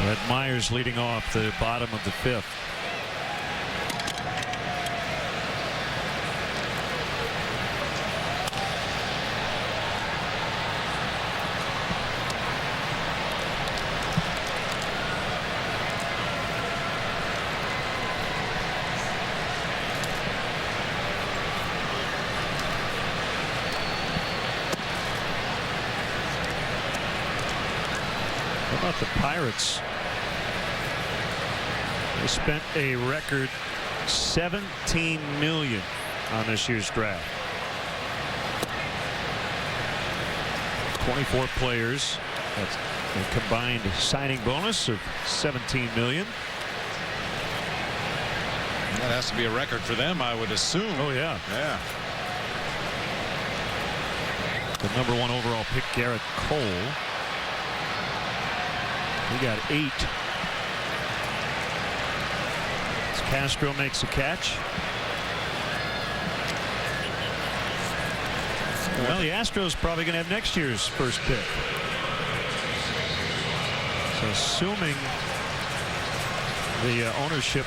Ed Myers leading off the bottom of the 5th. How about the Pirates? They spent a record $17 million on this year's draft. 24 players. That's a combined signing bonus of $17 million. That has to be a record for them, I would assume. Oh, yeah. Yeah. The #1 overall pick, Garrett Cole. He got 8. As Castro makes a catch. Well, the Astros probably going to have next year's first pick. So assuming the ownership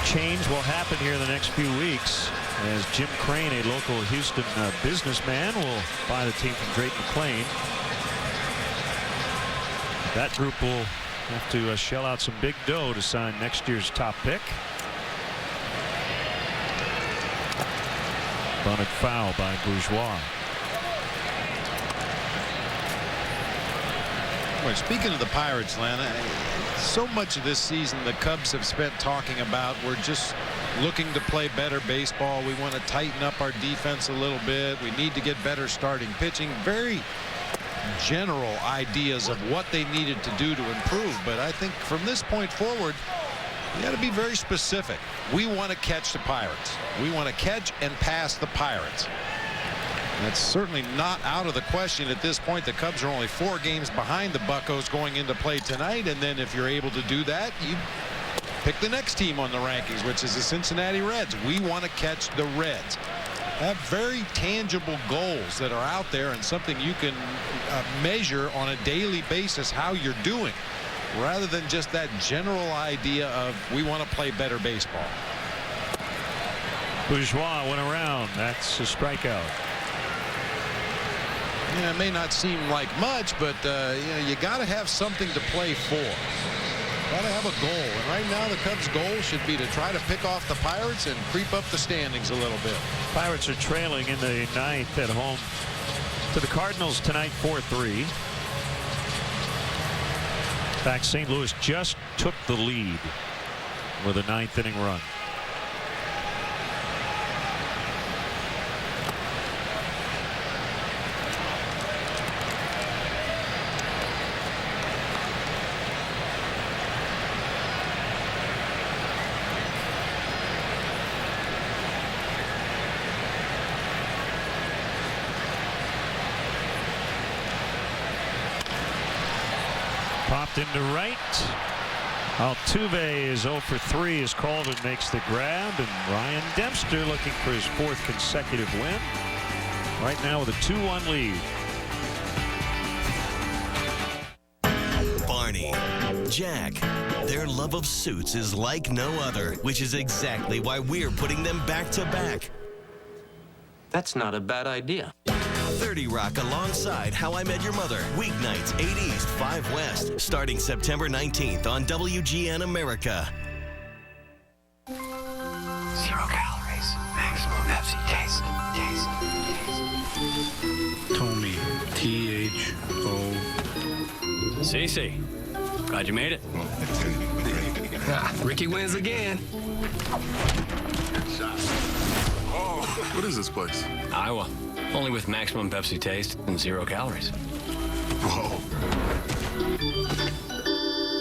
change will happen here in the next few weeks, as Jim Crane, a local Houston businessman, will buy the team from Drayton McClain. That group will have to shell out some big dough to sign next year's top pick. Bunted foul by Bourgeois. Well, speaking of the Pirates, Lana, so much of this season the Cubs have spent talking about we're just looking to play better baseball. We want to tighten up our defense a little bit. We need to get better starting pitching. Very general ideas of what they needed to do to improve. But I think from this point forward, you got to be very specific. We want to catch the Pirates. We want to catch and pass the Pirates. That's certainly not out of the question at this point. The Cubs are only 4 games behind the Buccos going into play tonight. And then if you're able to do that, you pick the next team on the rankings, which is the Cincinnati Reds. We want to catch the Reds. Have very tangible goals that are out there and something you can measure on a daily basis how you're doing, rather than just that general idea of we want to play better baseball. Bourgeois went around. That's a strikeout. Yeah, it may not seem like much, but you know, you got to have something to play for. Got to have a goal. And right now the Cubs' goal should be to try to pick off the Pirates and creep up the standings a little bit. Pirates are trailing in the 9th at home to the Cardinals tonight, 4-3. In fact, St. Louis just took the lead with a 9th inning run. Popped into right. Altuve is 0 for 3 as Colvin makes the grab, and Ryan Dempster looking for his 4th consecutive win. Right now with a 2-1 lead. Barney, Jack, their love of suits is like no other, which is exactly why we're putting them back to back. That's not a bad idea. 30 Rock alongside How I Met Your Mother. Weeknights, 8 East, 5 West. Starting September 19th on WGN America. 0 calories. Maximum Pepsi taste. Tommy. T-H-O. Cece, glad you made it. Ricky wins again. Oh, what is this place? Iowa. Only with maximum Pepsi taste and 0 calories. Whoa.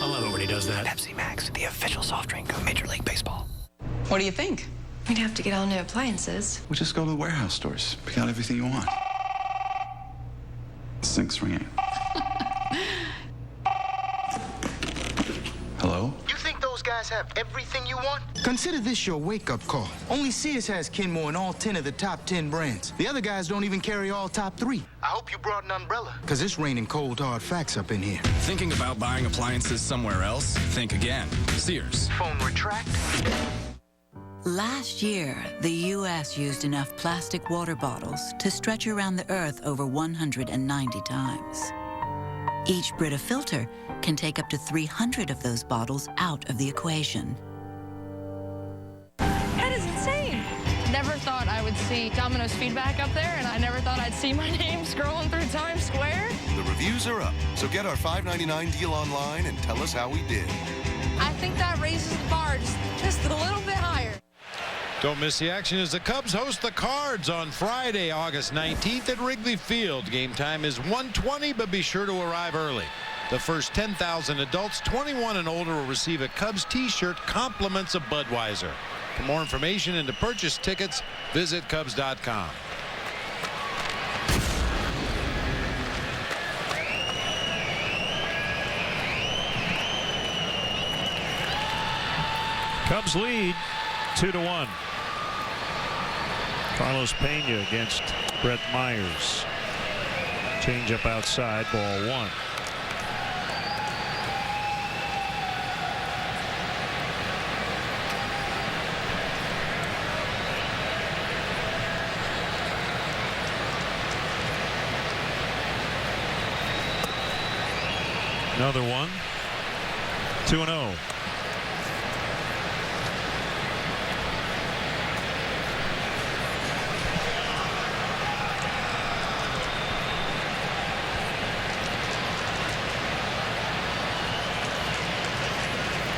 I love it when he does that. Pepsi Max, the official soft drink of Major League Baseball. What do you think? We'd have to get all new appliances. We just go to the warehouse stores. Pick out everything you want. Sink's ringing. Hello? You think those guys have everything you want? Consider this your wake-up call. Only Sears has Kenmore in all 10 of the top 10 brands. The other guys don't even carry all top 3. I hope you brought an umbrella. Because it's raining cold, hard facts up in here. Thinking about buying appliances somewhere else? Think again. Sears. Phone retract. Last year, the U.S. used enough plastic water bottles to stretch around the Earth over 190 times. Each Brita filter can take up to 300 of those bottles out of the equation. That is insane. Never thought I would would see Domino's feedback up there, and I never thought I'd see my name scrolling through Times Square. The reviews are up, so get our $5.99 deal online and tell us how we did. I think that raises the bar just a little bit higher. Don't miss the action as the Cubs host the Cards on Friday, August 19th at Wrigley Field. Game time is 1:20, but be sure to arrive early. The first 10,000 adults 21 and older will receive a Cubs t-shirt, compliments of Budweiser. For more information and to purchase tickets, visit Cubs.com. Cubs lead 2-1. Carlos Pena against Brett Myers. Change up outside, ball 1. Another one. 2-0.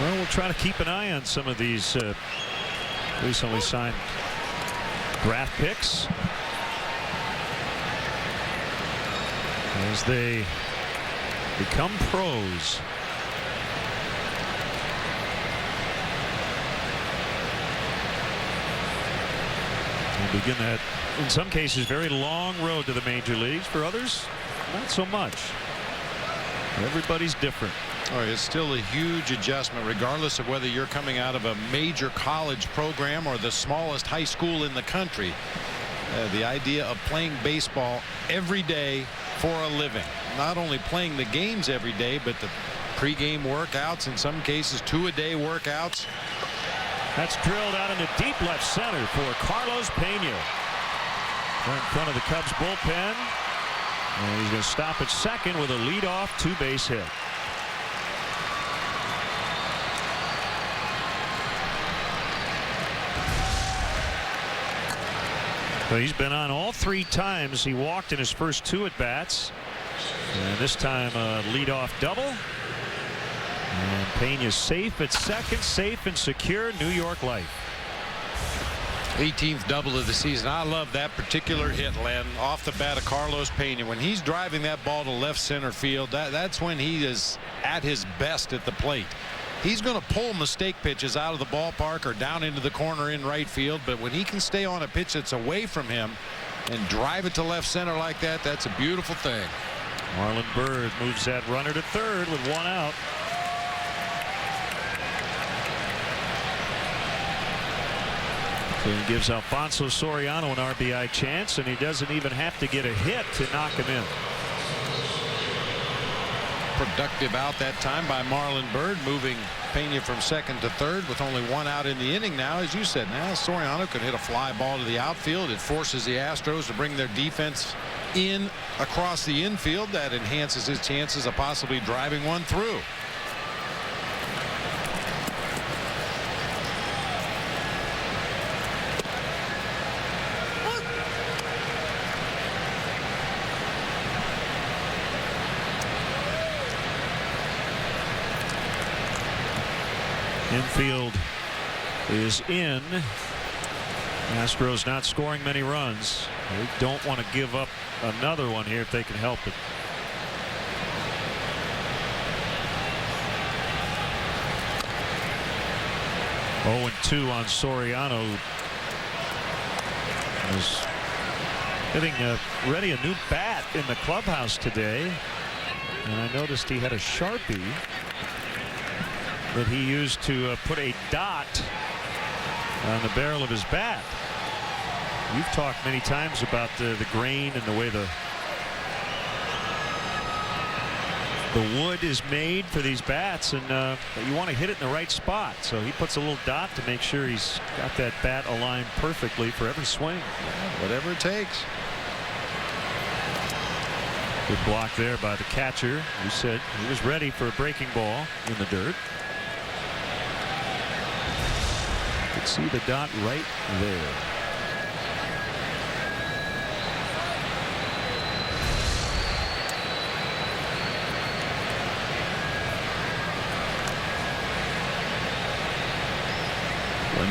Well, we'll try to keep an eye on some of these recently signed draft picks as they become pros. And begin that, in some cases, very long road to the major leagues. For others, not so much. Everybody's different. Oh, it's still a huge adjustment, regardless of whether you're coming out of a major college program or the smallest high school in the country. The idea of playing baseball every day for a living. Not only playing the games every day, but the pregame workouts, in some cases 2-a-day workouts. That's drilled out into deep left center for Carlos Pena. Right in front of the Cubs bullpen. And he's going to stop at second with a leadoff two-base hit. So he's been on all 3 times he walked in his first 2 at-bats. And this time a leadoff double. And Pena's safe at second, safe and secure. New York life. 18th double of the season. I love that particular hit, Len, off the bat of Carlos Pena. When he's driving that ball to left center field, that's when he is at his best at the plate. He's going to pull mistake pitches out of the ballpark or down into the corner in right field, but when he can stay on a pitch that's away from him and drive it to left center like that, that's a beautiful thing. Marlon Byrd moves that runner to third with 1 out. So he gives Alfonso Soriano an RBI chance, and he doesn't even have to get a hit to knock him in. Productive out that time by Marlon Byrd, moving Pena from second to third with only 1 out in the inning now. As you said, now Soriano could hit a fly ball to the outfield. It forces the Astros to bring their defense in across the infield. That enhances his chances of possibly driving one through. Infield is in. Astros not scoring many runs. They don't want to give up another one here if they can help it. Oh, 2 on Soriano. Was getting ready a new bat in the clubhouse today. And I noticed he had a Sharpie that he used to put a dot on the barrel of his bat. You've talked many times about the grain and the way the wood is made for these bats, and you want to hit it in the right spot. So he puts a little dot to make sure he's got that bat aligned perfectly for every swing. Yeah, whatever it takes. Good block there by the catcher, who said he was ready for a breaking ball in the dirt. Could see the dot right there.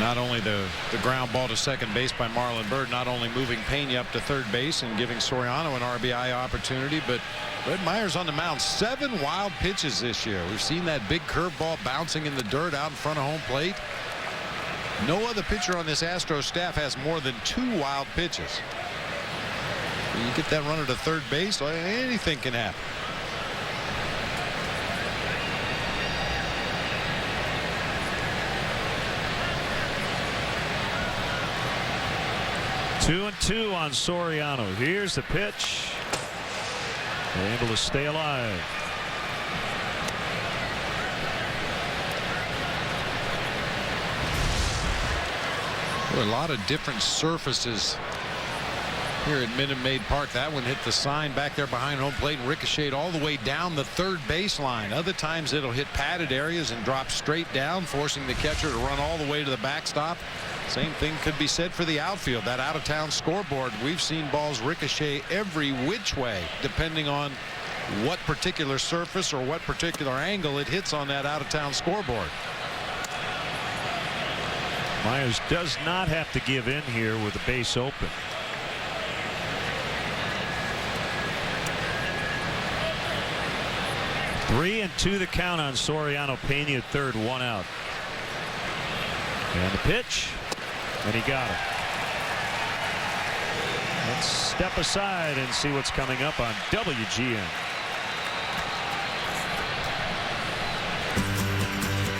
not only the ground ball to second base by Marlon Byrd, not only moving Pena up to third base and giving Soriano an RBI opportunity, but Red Myers on the mound. 7 wild pitches this year. We've seen that big curveball bouncing in the dirt out in front of home plate. No other pitcher on this Astros staff has more than 2 wild pitches. When you get that runner to third base, anything can happen. Two and two on Soriano. Here's the pitch. They're able to stay alive. A lot of different surfaces here at Minute Maid Park. That one hit the sign back there behind home plate and ricocheted all the way down the third baseline. Other times it'll hit padded areas and drop straight down, forcing the catcher to run all the way to the backstop. Same thing could be said for the outfield. That out-of-town scoreboard, we've seen balls ricochet every which way, depending on what particular surface or what particular angle it hits on that out-of-town scoreboard. Myers does not have to give in here with the base open. Three and two the count on Soriano. Pena at third, 1 out. And the pitch, and he got it. Let's step aside and see what's coming up on WGN.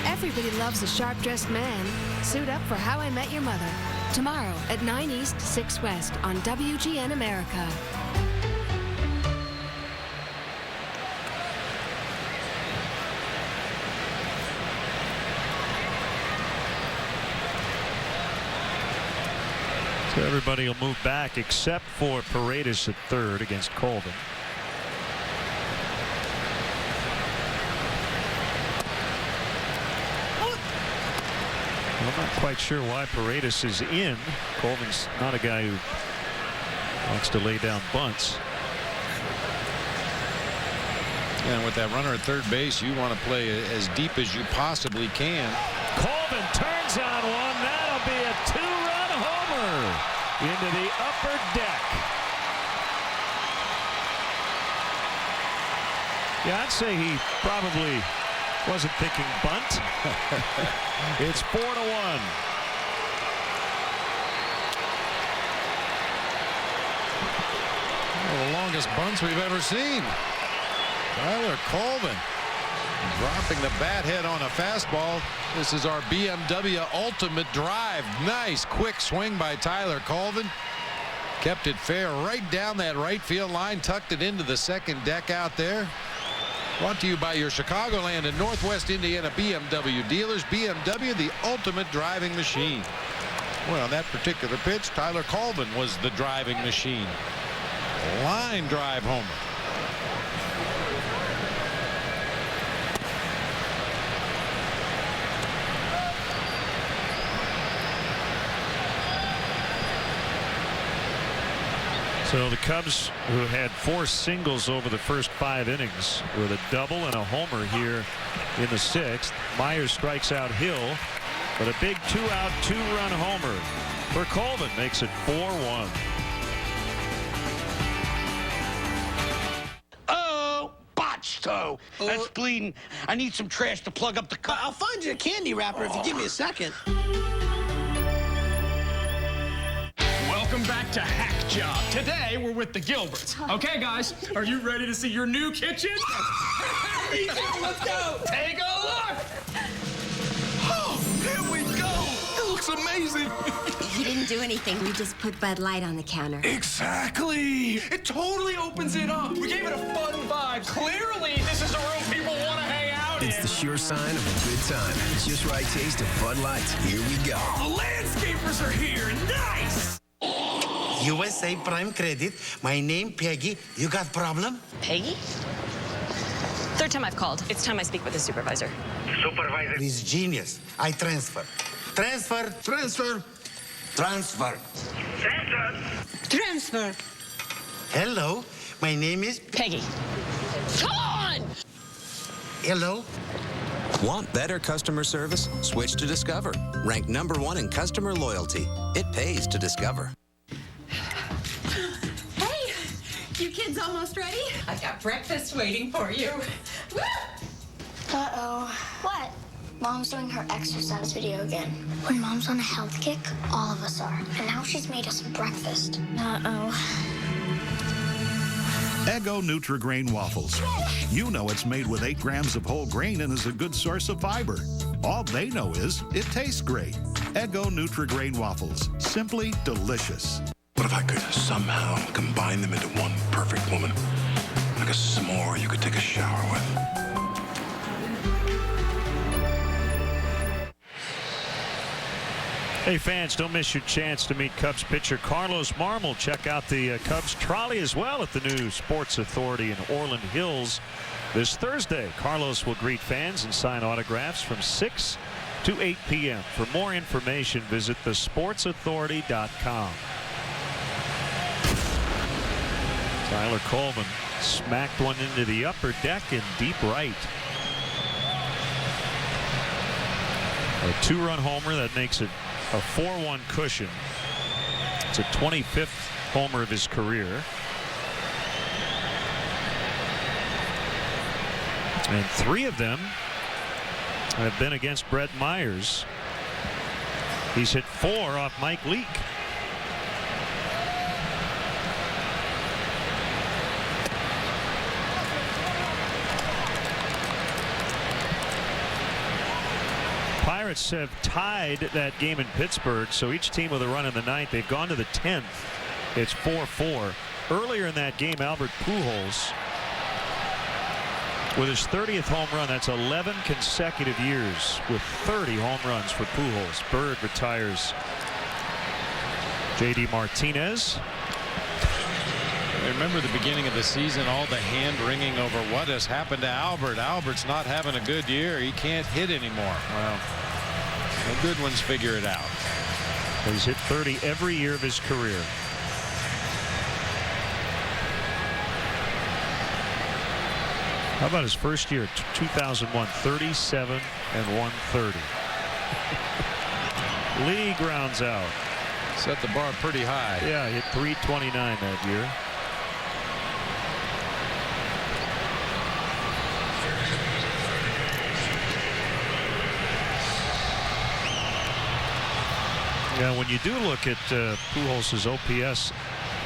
Everybody loves a sharp-dressed man. Suit up for How I Met Your Mother. Tomorrow at 9 East, 6 West on WGN America. So everybody will move back except for Paredes at third against Colvin. I'm not quite sure why Paredes is in. Colvin's not a guy who likes to lay down bunts. And with that runner at third base, you want to play as deep as you possibly can. Colvin turns on one. That'll be a 2-run homer into the upper deck. Yeah, I'd say he probably wasn't thinking bunt. It's 4-1. One of the longest bunts we've ever seen. Tyler Colvin dropping the bat head on a fastball. This is our BMW Ultimate Drive. Nice quick swing by Tyler Colvin. Kept it fair right down that right field line. Tucked it into the second deck out there. Brought to you by your Chicagoland and Northwest Indiana BMW dealers. BMW, the ultimate driving machine. Well, on that particular pitch, Tyler Colvin was the driving machine. Line drive homer. So the Cubs, who had 4 singles over the first 5 innings, with a double and a homer here in the 6th. Myers strikes out Hill, but a big 2-out, 2-run homer for Colvin makes it 4-1. Oh, botched toe. That's bleeding. I need some trash to plug up the cut. I'll find you a candy wrapper if you give me a second. Welcome back to Hack Job. Today, we're with the Gilberts. Okay, guys, are you ready to see your new kitchen? Let's go. Take a look. Oh, here we go. It looks amazing. You didn't do anything. We just put Bud Light on the counter. Exactly. It totally opens it up. We gave it a fun vibe. Clearly, this is a room people want to hang out in. It's the sure sign of a good time. Just right taste of Bud Light. Here we go. The landscapers are here. Nice. USA Prime Credit. My name, Peggy. You got problem? Peggy? Third time I've called. It's time I speak with the supervisor. Supervisor is genius. I transfer. Transfer. Transfer. Transfer. Transfer. Transfer. Hello. My name is Peggy. Come on! Hello. Want better customer service? Switch to Discover. Ranked #1 in customer loyalty. It pays to Discover. Hey, you kids almost ready? I've got breakfast waiting for you. Woo! Uh-oh. What? Mom's doing her exercise video again. When Mom's on a health kick, all of us are. And now she's made us breakfast. Uh-oh. Eggo Nutri-Grain Waffles. You know it's made with 8 grams of whole grain and is a good source of fiber. All they know is it tastes great. Eggo Nutri-Grain Waffles. Simply delicious. What if I could somehow combine them into one perfect woman? Like a s'more you could take a shower with. Hey fans, don't miss your chance to meet Cubs pitcher Carlos Marmol. Check out the Cubs trolley as well at the new Sports Authority in Orland Hills this Thursday. Carlos will greet fans and sign autographs from 6 to 8 p.m. For more information, visit thesportsauthority.com. Tyler Coleman smacked one into the upper deck in deep right. A 2-run homer that makes it a 4-1 cushion. It's a 25th homer of his career. And 3 of them have been against Brett Myers. He's hit 4 off Mike Leake. Pirates have tied that game in Pittsburgh, so each team with a run in the 9th. They've gone to the 10th. It's 4-4. Earlier in that game, Albert Pujols, with his 30th home run, that's 11 consecutive years with 30 home runs for Pujols. Bird retires J.D. Martinez. Remember the beginning of the season, all the hand-wringing over what has happened to Albert. Albert's not having a good year. He can't hit anymore. Well, the good ones figure it out. He's hit 30 every year of his career. How about his first year, 2001, 37 and 130. Lee grounds out. Set the bar pretty high. Yeah, he hit 329 that year. Yeah, when you do look at Pujols' OPS,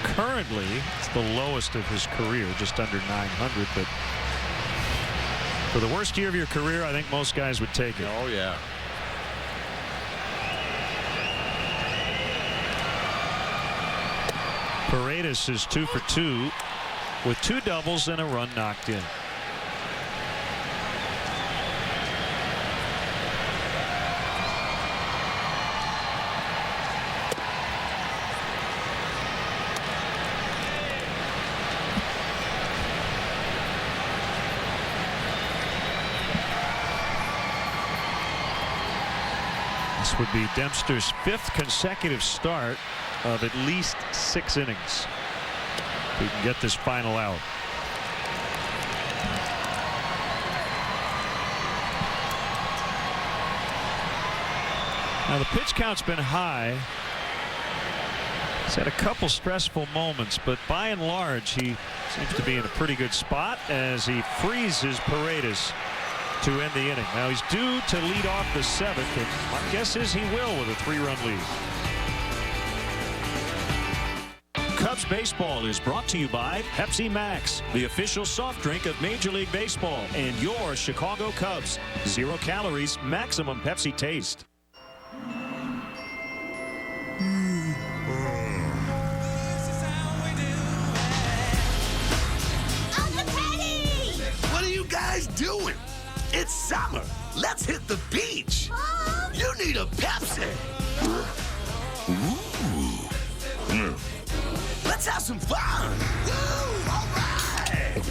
currently it's the lowest of his career, just under 900. But for the worst year of your career, I think most guys would take it. Oh, yeah. Paredes is 2 for 2 with 2 doubles and a run knocked in. This would be Dempster's 5th consecutive start of at least 6 innings. We can get this final out. Now the pitch count's been high. He's had a couple stressful moments, but by and large he seems to be in a pretty good spot as he freezes Paredes to end the inning. Now he's due to lead off the 7th, and my guess is he will with a 3-run lead. Cubs baseball is brought to you by Pepsi Max, the official soft drink of Major League Baseball, and your Chicago Cubs. 0 calories, maximum Pepsi taste. Uncle Teddy! What are you guys doing? It's summer. Let's hit the beach. You need a Pepsi. Ooh. Let's have some fun. Woo! All right.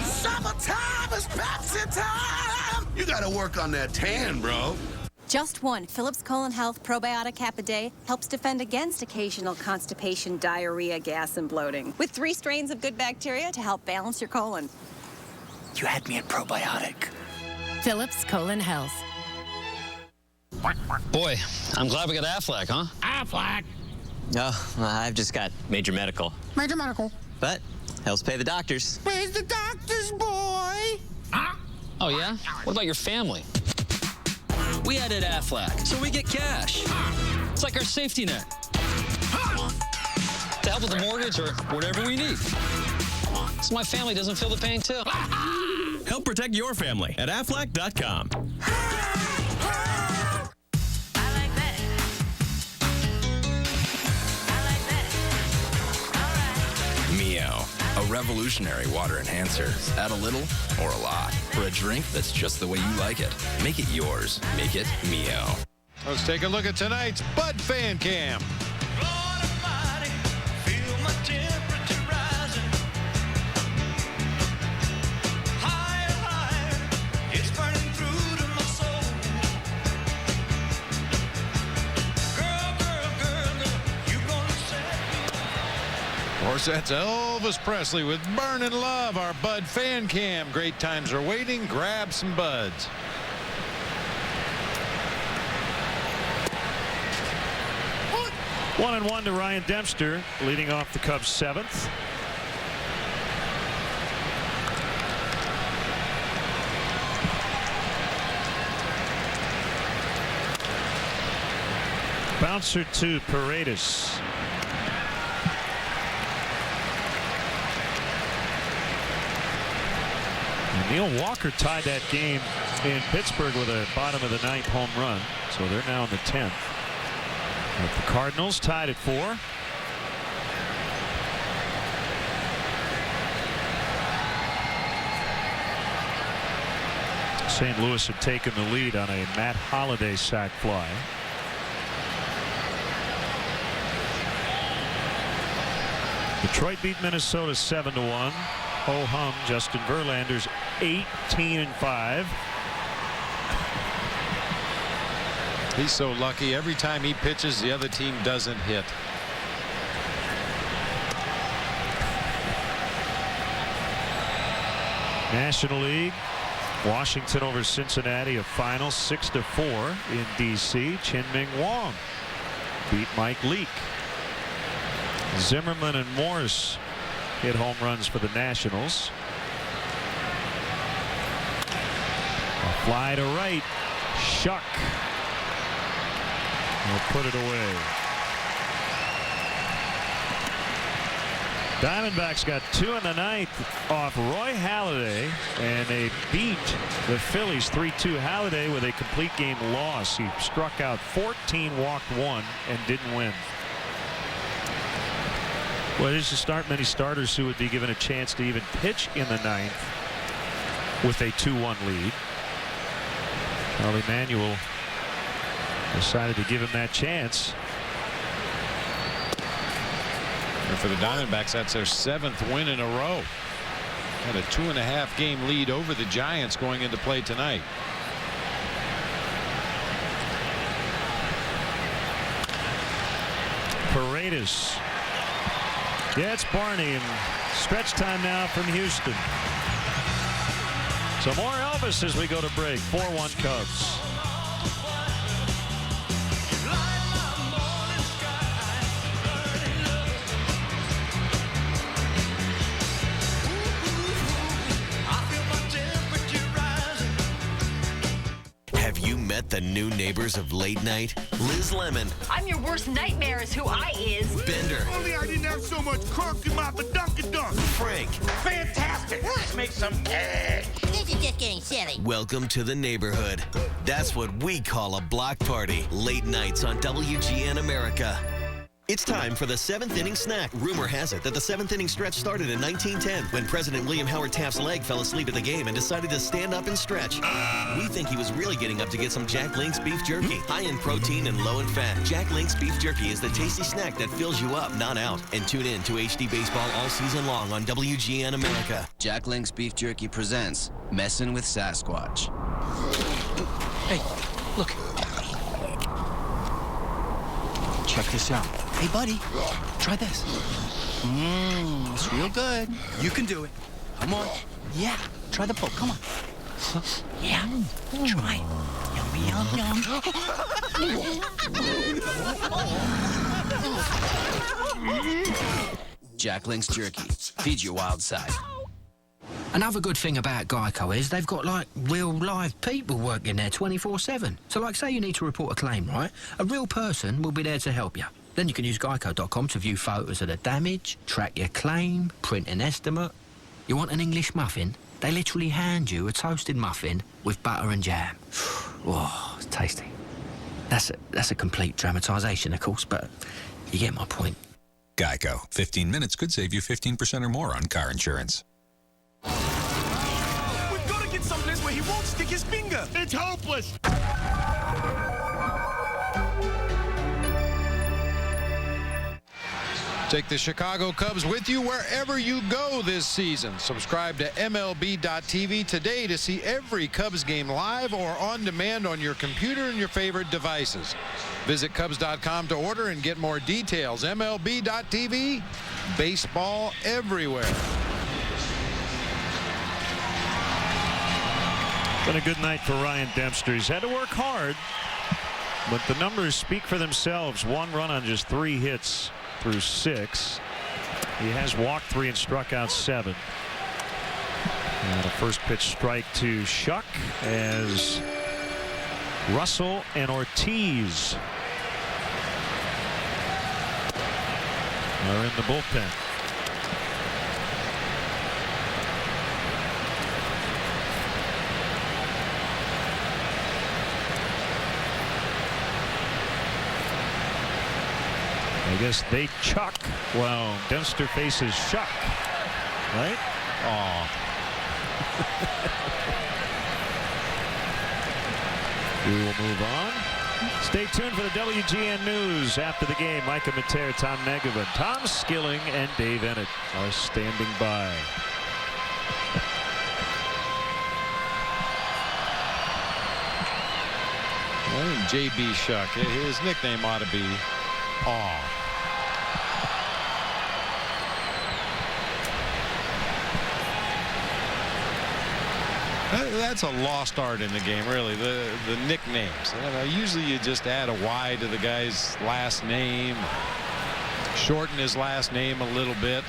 Summertime is Pepsi time. You gotta work on that tan, bro. Just one Phillips Colon Health probiotic cap a day helps defend against occasional constipation, diarrhea, gas, and bloating. With 3 strains of good bacteria to help balance your colon. You had me at probiotic. Phillips Colon Health. Boy, I'm glad we got Aflac, huh? Aflac. Oh, I've just got Major Medical. Major Medical. But helps pay the doctors. Pays the doctors, boy. Oh, yeah? What about your family? We added Aflac, so we get cash. It's like our safety net. To help with the mortgage or whatever we need. So my family doesn't feel the pain, too. Help protect your family at Aflac.com. Mio, a revolutionary water enhancer. Add a little or a lot for a drink that's just the way you like it. Make it yours. Make it Mio. Let's take a look at tonight's Bud Fan Cam. Of course, that's Elvis Presley with Burnin' Love, our Bud Fan Cam. Great times are waiting. Grab some buds. One and one to Ryan Dempster, leading off the Cubs' seventh. Bouncer to Paredes. Neil Walker tied that game in Pittsburgh with a bottom of the ninth home run. So they're now in the 10th. But the Cardinals tied at 4. St. Louis had taken the lead on a Matt Holliday sac fly. Detroit beat Minnesota 7-1. Ho hum. Justin Verlander's 18-5. He's so lucky. Every time he pitches, the other team doesn't hit. National League. Washington over Cincinnati, a final 6-4 in D.C. Chin-Ming Wong beat Mike Leake. Zimmerman and Morris hit home runs for the Nationals. A fly to right. Shuck will put it away. Diamondbacks got 2 in the ninth off Roy Halladay, and they beat the Phillies 3-2. Halladay with a complete game loss. He struck out 14, walked 1, and didn't win. Well, there's just aren't many starters who would be given a chance to even pitch in the ninth with a 2-1 lead. Well, Emmanuel decided to give him that chance. And for the Diamondbacks, that's their 7th win in a row. Had a 2.5 game lead over the Giants going into play tonight. Paredes gets Barney, and stretch time now from Houston. So more Elvis as we go to break. 4-1 Cubs. Have you met the new neighbors of late night? Liz Lemon. I'm your worst nightmare is who I is. Bender. Only I didn't have so much crunk in my badunkadunk. Frank. Fantastic. Let's make some eggs. This is just getting silly. Welcome to the neighborhood. That's what we call a block party. Late nights on WGN America. It's time for the 7th inning snack. Rumor has it that the 7th inning stretch started in 1910 when President William Howard Taft's leg fell asleep at the game and decided to stand up and stretch. We think he was really getting up to get some Jack Link's beef jerky, high in protein and low in fat. Jack Link's beef jerky is the tasty snack that fills you up, not out. And tune in to HD Baseball all season long on WGN America. Jack Link's Beef Jerky presents Messin' with Sasquatch. Hey, look. Check this out. Hey, buddy, try this. It's real good. You can do it. Come on. Yeah, try the pull. Come on. Yeah, try. Yummy, yum, yum. Jack Link's Jerky. Feed your wild side. Another good thing about Geico is they've got, like, real live people working there 24/7. So, like, say you need to report a claim, right? A real person will be there to help you. Then you can use geico.com to view photos of the damage, track your claim, print an estimate. You want an English muffin? They literally hand you a toasted muffin with butter and jam. Oh, it's tasty. That's a complete dramatisation, of course, but you get my point. Geico. 15 minutes could save you 15% or more on car insurance. We've got to get someplace where he won't stick his finger. It's hopeless. Take the Chicago Cubs with you wherever you go this season. Subscribe to MLB.tv today to see every Cubs game live or on demand on your computer and your favorite devices. Visit Cubs.com to order and get more details. MLB.tv, baseball everywhere. Been a good night for Ryan Dempster. He's had to work hard, but the numbers speak for themselves. 1 run on just 3 hits through 6. He has walked 3 and struck out 7. And a first pitch strike to Shuck as Russell and Ortiz are in the bullpen. I guess they chuck while Dempster faces Shuck, right? Aw. We will move on. Stay tuned for the WGN News after the game. Micah Mater, Tom Negavan, Tom Skilling, and Dave Ennett are standing by. I think J.B. Shuck, his nickname ought to be Aw. That's a lost art in the game, really, the nicknames. Usually you just add a Y to the guy's last name, shorten his last name a little bit.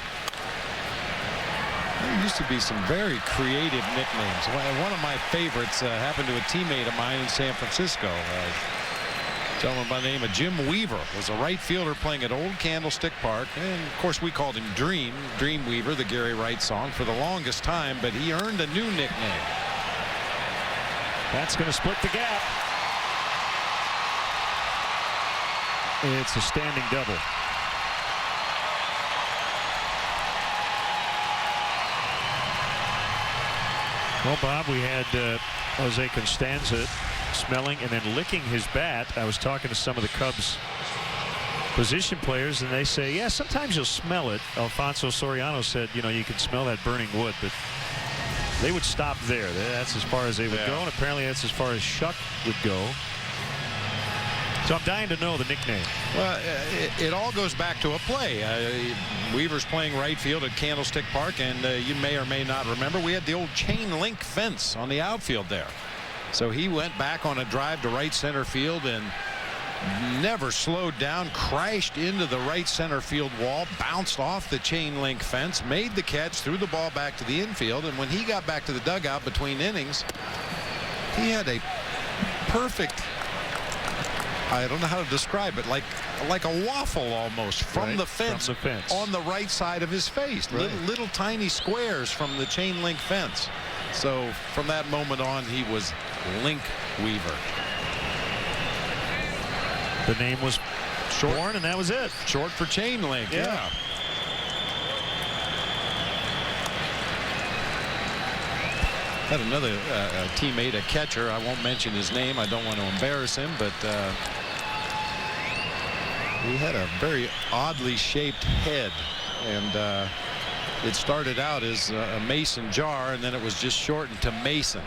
There used to be some very creative nicknames. One of my favorites happened to a teammate of mine in San Francisco. A gentleman by the name of Jim Weaver was a right fielder playing at Old Candlestick Park, and of course we called him Dream Weaver, the Gary Wright song, for the longest time, but he earned a new nickname. That's going to split the gap. It's a standing double. Well, Bob, we had Jose Constanza smelling and then licking his bat. I was talking to some of the Cubs position players, and they say, yeah, sometimes you'll smell it. Alfonso Soriano said, you know, you can smell that burning wood, but they would stop there. That's as far as they would go, and apparently that's as far as Shuck would go. So I'm dying to know the nickname. Well, it all goes back to a play. Weaver's playing right field at Candlestick Park, and you may or may not remember we had the old chain link fence on the outfield there. So he went back on a drive to right center field and never slowed down, crashed into the right center field wall, bounced off the chain link fence, made the catch, threw the ball back to the infield, and when he got back to the dugout between innings, he had a perfect, I don't know how to describe it, like a waffle almost from the fence on the right side of his face. Right. Little tiny squares from the chain link fence. So from that moment on, he was Link Weaver. The name was born, and that was it. Short for chain link. Yeah. Had another teammate, a catcher. I won't mention his name. I don't want to embarrass him, but he had a very oddly shaped head, and it started out as a mason jar, and then it was just shortened to Mason.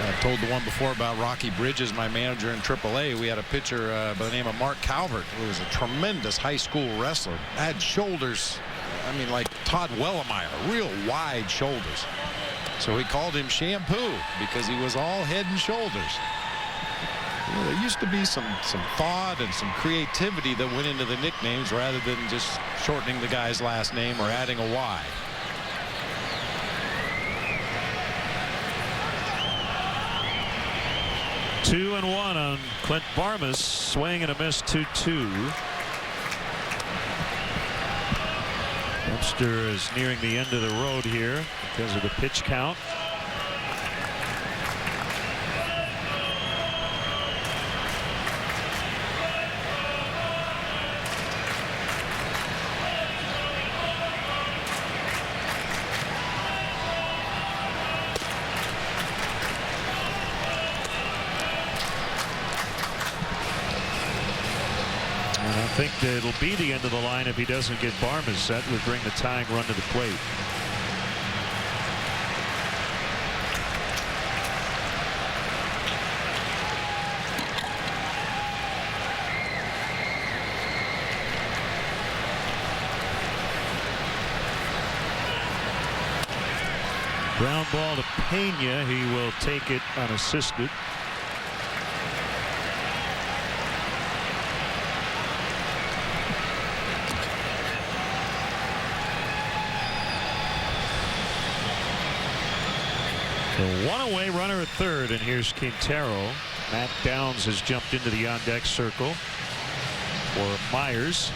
I've told the one before about Rocky Bridges, my manager in AAA. We had a pitcher by the name of Mark Calvert, who was a tremendous high school wrestler. Had shoulders I mean, like Todd Wellemeyer, real wide shoulders. So he called him Shampoo because he was all head and shoulders. Yeah, there used to be some thought and some creativity that went into the nicknames rather than just shortening the guy's last name or adding a Y. Two and one on Clint Barmas. Swing and a miss, 2-2. Webster is nearing the end of the road here because of the pitch count. I think that it'll be the end of the line if he doesn't get Barmas set. Would bring the tying run to the plate. Ground ball to Pena. He will take it unassisted. So one away, runner at third, and here's Quintero. Matt Downs has jumped into the on-deck circle for Myers.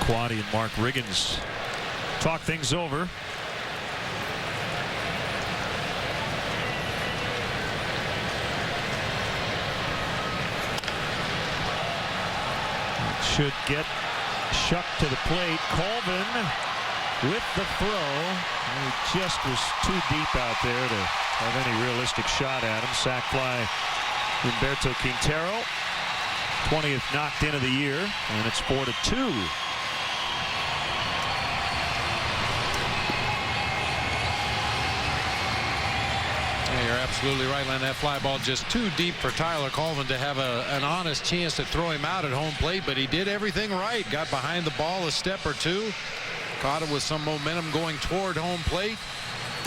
Quaddy and Mark Riggins talk things over. Should get Shuck to the plate. Colvin with the throw. He just was too deep out there to have any realistic shot at him. Sac fly Humberto Quintero. 20th knocked in of the year, and it's 4-2. You're absolutely right, Len. That fly ball just too deep for Tyler Colvin to have an honest chance to throw him out at home plate, but he did everything right. Got behind the ball a step or two. Caught it with some momentum going toward home plate.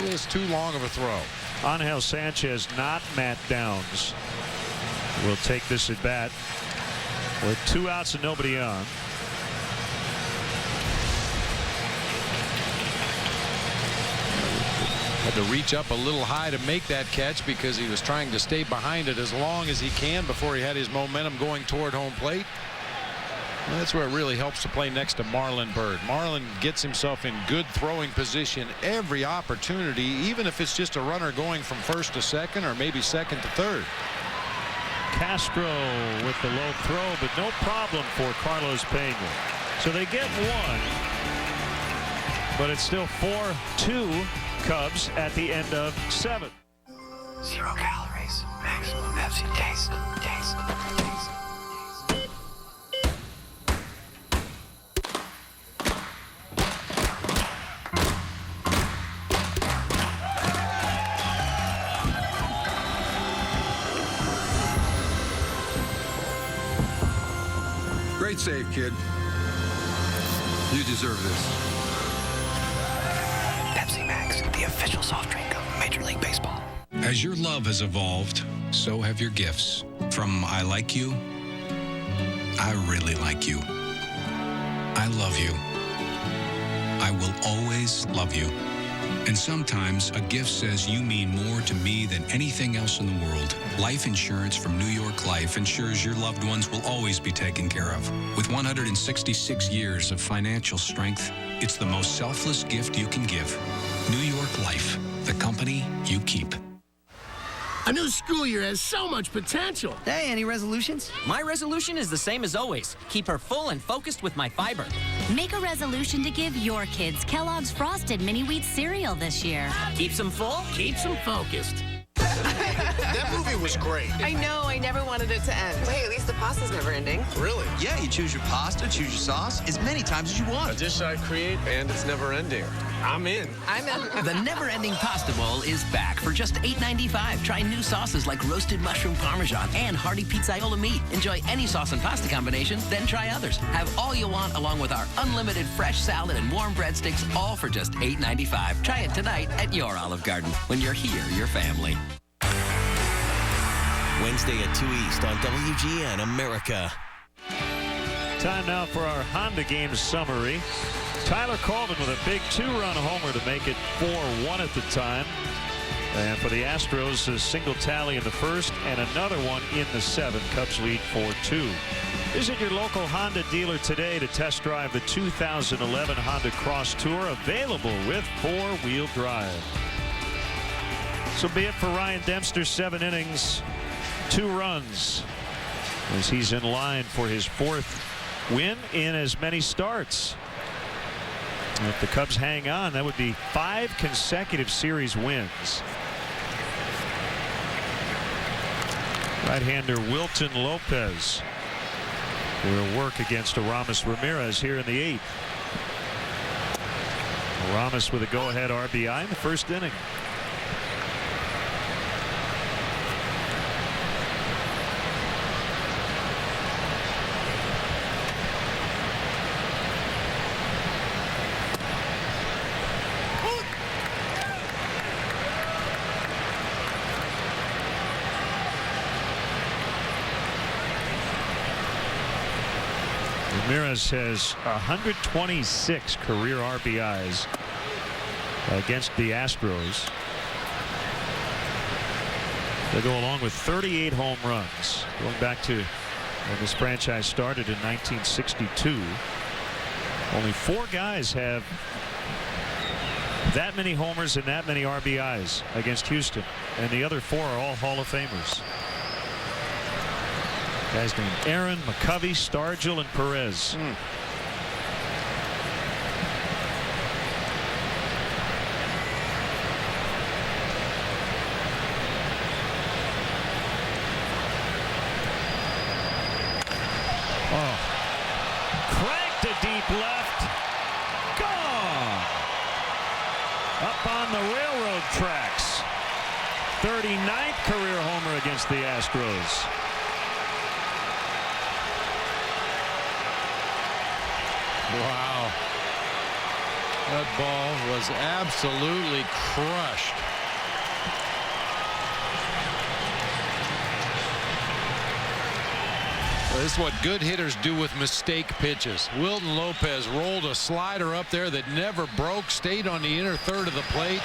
It was too long of a throw. Angel Sanchez, not Matt Downs, will take this at bat with 2 outs and nobody on. Had to reach up a little high to make that catch because he was trying to stay behind it as long as he can before he had his momentum going toward home plate. Well, that's where it really helps to play next to Marlon Byrd. Marlon gets himself in good throwing position every opportunity, even if it's just a runner going from first to second or maybe second to third. Castro with the low throw, but no problem for Carlos Pena. So they get one, but it's still 4-2 Cubs at the end of 7. 0 calories, maximum Pepsi taste. Great save, kid. You deserve this. Pepsi Max, the official soft drink of Major League Baseball. As your love has evolved, so have your gifts. From I like you, I really like you. I love you. I will always love you. And sometimes a gift says you mean more to me than anything else in the world. Life insurance from New York Life ensures your loved ones will always be taken care of. With 166 years of financial strength, it's the most selfless gift you can give. New York Life, the company you keep. A new school year has so much potential. Hey, any resolutions? My resolution is the same as always. Keep her full and focused with my fiber. Make a resolution to give your kids Kellogg's Frosted Mini Wheat cereal this year. Keeps them full, keeps them focused. That movie was great. I know, I never wanted it to end. Hey, at least the pasta's never ending. Really? Yeah, you choose your pasta, choose your sauce as many times as you want. A dish I create, and it's never ending. I'm in. I'm in. The never-ending pasta bowl is back for just $8.95. Try new sauces like roasted mushroom parmesan and hearty pizzaiola meat. Enjoy any sauce and pasta combination, then try others. Have all you want along with our unlimited fresh salad and warm breadsticks, all for just $8.95. Try it tonight at your Olive Garden. When you're here, your family. Wednesday at 2 East on WGN America. Time now for our Honda game summary. Tyler Colvin with a big 2-run homer to make it 4-1 at the time. And for the Astros, a single tally in the first and another one in the 7th. Cubs lead 4-2. Visit your local Honda dealer today to test drive the 2011 Honda Cross Tour, available with 4-wheel drive. So be it for Ryan Dempster, 7 innings, 2 runs, as he's in line for his 4th win in as many starts. And if the Cubs hang on, that would be 5 consecutive series wins. Right-hander Wilton Lopez will work against Aramis Ramirez here in the 8th. Aramis with a go-ahead RBI in the first inning. Ramirez has 126 career RBIs against the Astros. They go along with 38 home runs going back to when this franchise started in 1962. Only 4 guys have that many homers and that many RBIs against Houston, and the other 4 are all Hall of Famers. Guys named Aaron, McCovey, Stargell, and Perez. Oh. Cranked to deep left. Gone. Up on the railroad tracks. 39th career homer against the Astros. Wow. That ball was absolutely crushed. Well, this is what good hitters do with mistake pitches. Wilton Lopez rolled a slider up there that never broke, stayed on the inner third of the plate.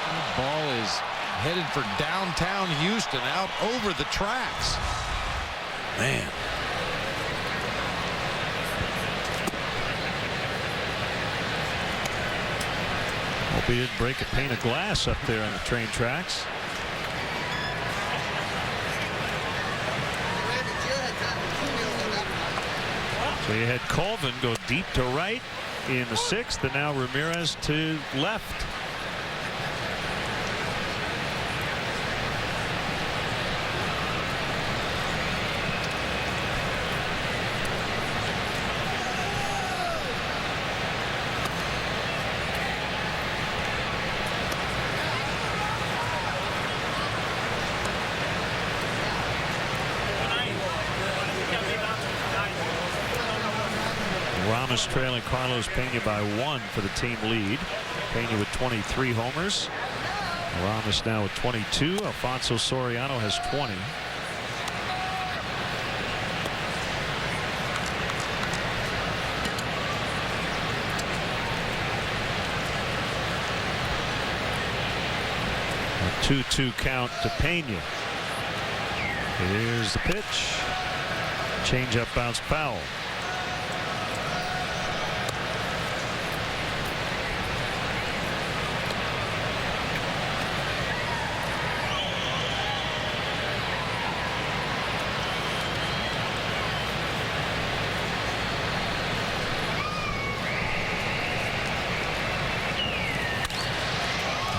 That ball is headed for downtown Houston, out over the tracks. Man. Hope he didn't break a pane of glass up there on the train tracks. So you had Colvin go deep to right in the 6th, and now Ramirez to left. Ramos trailing Carlos Pena by 1 for the team lead. Pena with 23 homers. Ramos now with 22. Alfonso Soriano has 20. A 2-2 count to Pena. Here's the pitch. Changeup bounced foul.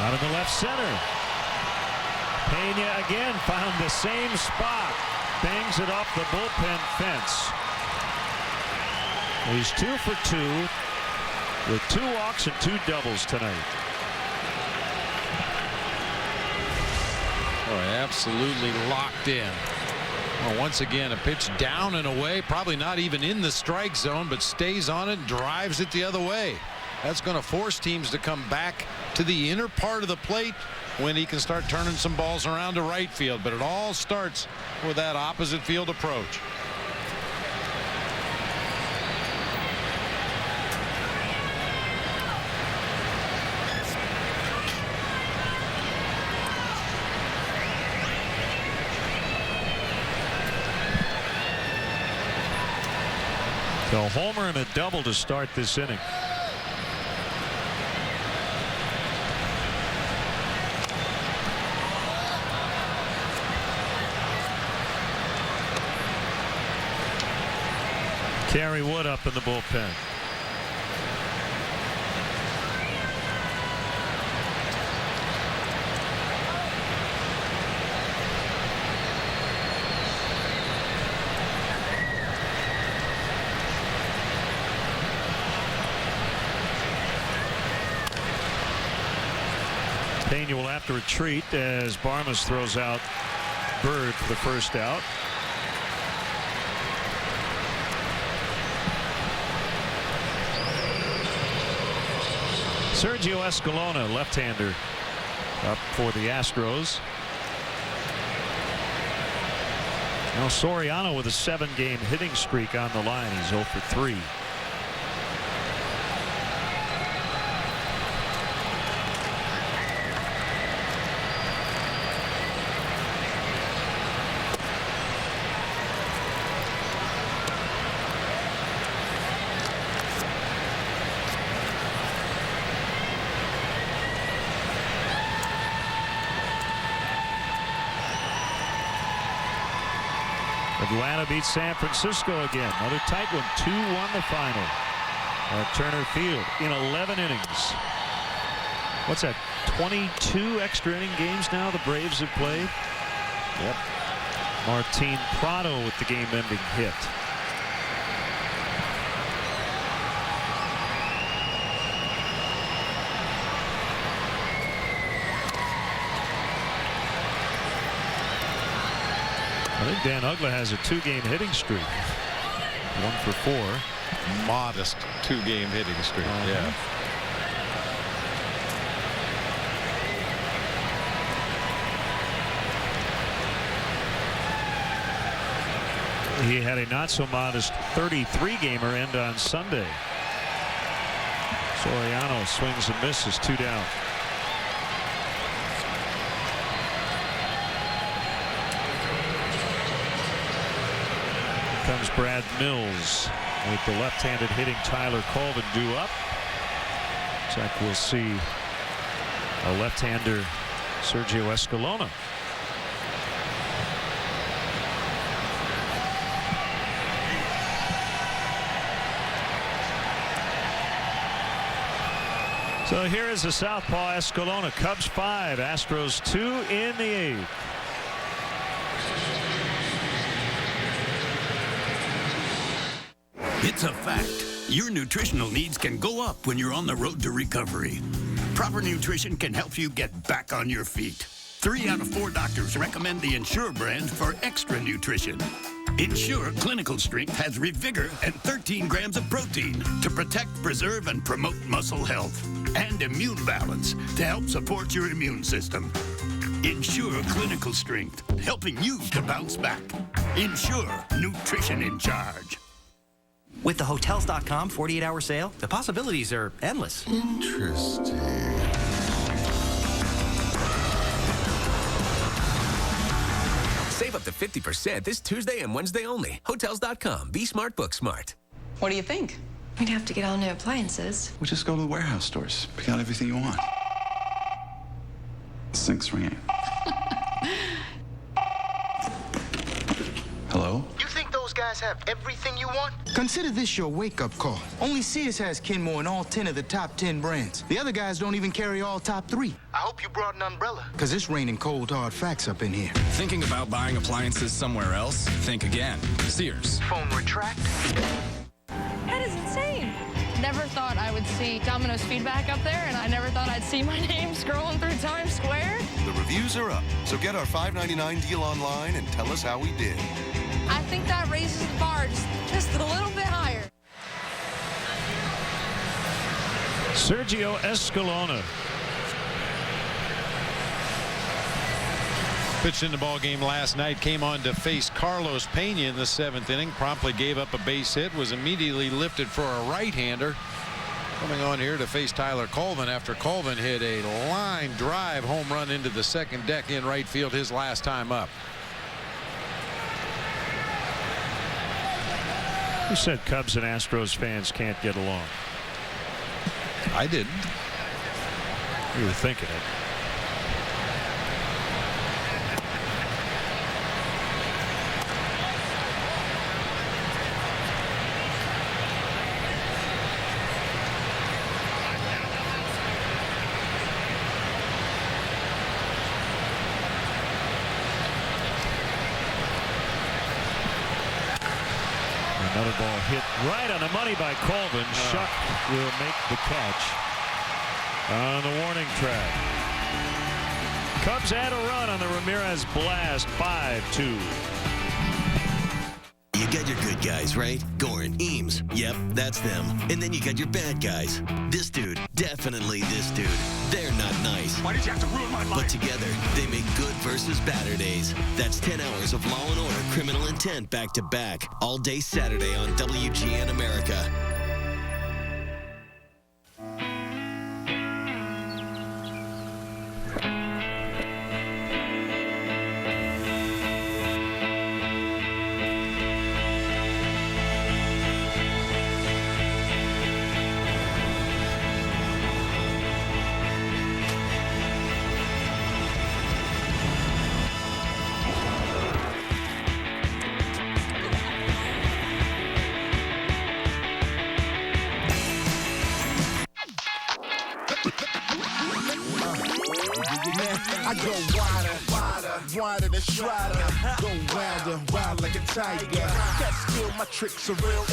Out of the left center. Pena again found the same spot. Bangs it off the bullpen fence. He's 2 for 2 with 2 walks and 2 doubles tonight. Oh, absolutely locked in. Well, once again, a pitch down and away, probably not even in the strike zone, but stays on it and drives it the other way. That's going to force teams to come back to the inner part of the plate when he can start turning some balls around to right field. But it all starts with that opposite field approach. A homer and a double to start this inning. Kerry Wood up in the bullpen. Pena will have to retreat as Barmes throws out Bird for the first out. Sergio Escalona, left-hander, up for the Astros. Now Soriano with a 7-game hitting streak on the line. He's 0 for 3. Atlanta beats San Francisco again. Another tight one. 2-1 the final at Turner Field in 11 innings. What's that? 22 extra inning games now the Braves have played. Yep. Martin Prado with the game-ending hit. I think Dan Uggla has a 2-game hitting streak. 1 for 4. Modest 2-game hitting streak. Yeah. He had a not so modest 33-gamer end on Sunday. Soriano swings and misses. 2 down. Comes Brad Mills with the left-handed hitting Tyler Colvin due up. Looks like we'll see a left-hander Sergio Escalona. So here is the southpaw Escalona. Cubs 5, Astros 2 in the 8th. It's a fact. Your nutritional needs can go up when you're on the road to recovery. Proper nutrition can help you get back on your feet. 3 out of 4 doctors recommend the Ensure brand for extra nutrition. Ensure Clinical Strength has Revigor and 13 grams of protein to protect, preserve, and promote muscle health. And immune balance to help support your immune system. Ensure Clinical Strength, helping you to bounce back. Ensure Nutrition in Charge. With the Hotels.com 48-hour sale, the possibilities are endless. Interesting. Save up to 50% this Tuesday and Wednesday only. Hotels.com. Be smart, book smart. What do you think? We'd have to get all new appliances. We'll just go to the warehouse stores. Pick out everything you want. The sink's ringing. Hello? You think those guys have everything you want? Consider this your wake-up call. Only Sears has Kenmore in all 10 of the top 10 brands. The other guys don't even carry all top 3. I hope you brought an umbrella. Because it's raining cold, hard facts up in here. Thinking about buying appliances somewhere else? Think again. Sears. Phone retract. That is insane. Never thought I would see Domino's feedback up there, and I never thought I'd see my name scrolling through Times Square. The reviews are up, so get our $5.99 deal online and tell us how we did. I think that raises the bar just a little bit higher. Sergio Escalona. Pitched in the ball game last night, came on to face Carlos Pena in the 7th inning, promptly gave up a base hit, was immediately lifted for a right-hander. Coming on here to face Tyler Colvin after Colvin hit a line drive home run into the second deck in right field his last time up. Who said Cubs and Astros fans can't get along? I didn't. You were thinking it. Another ball hit right on the money by Colvin. Shuck will make the catch on the warning track. Cubs add a run on the Ramirez blast, 5-2. You got your good guys, right? Gorin, Eames, yep, that's them. And then you got your bad guys. This dude, definitely this dude. They're not nice. Why did you have to ruin my life? But together, they make good versus batter days. That's 10 hours of Law and Order Criminal Intent back to back. All day Saturday on WGN America. I go wider than Strider. Go wilder, wild like a tiger. That skill, my tricks are real ill.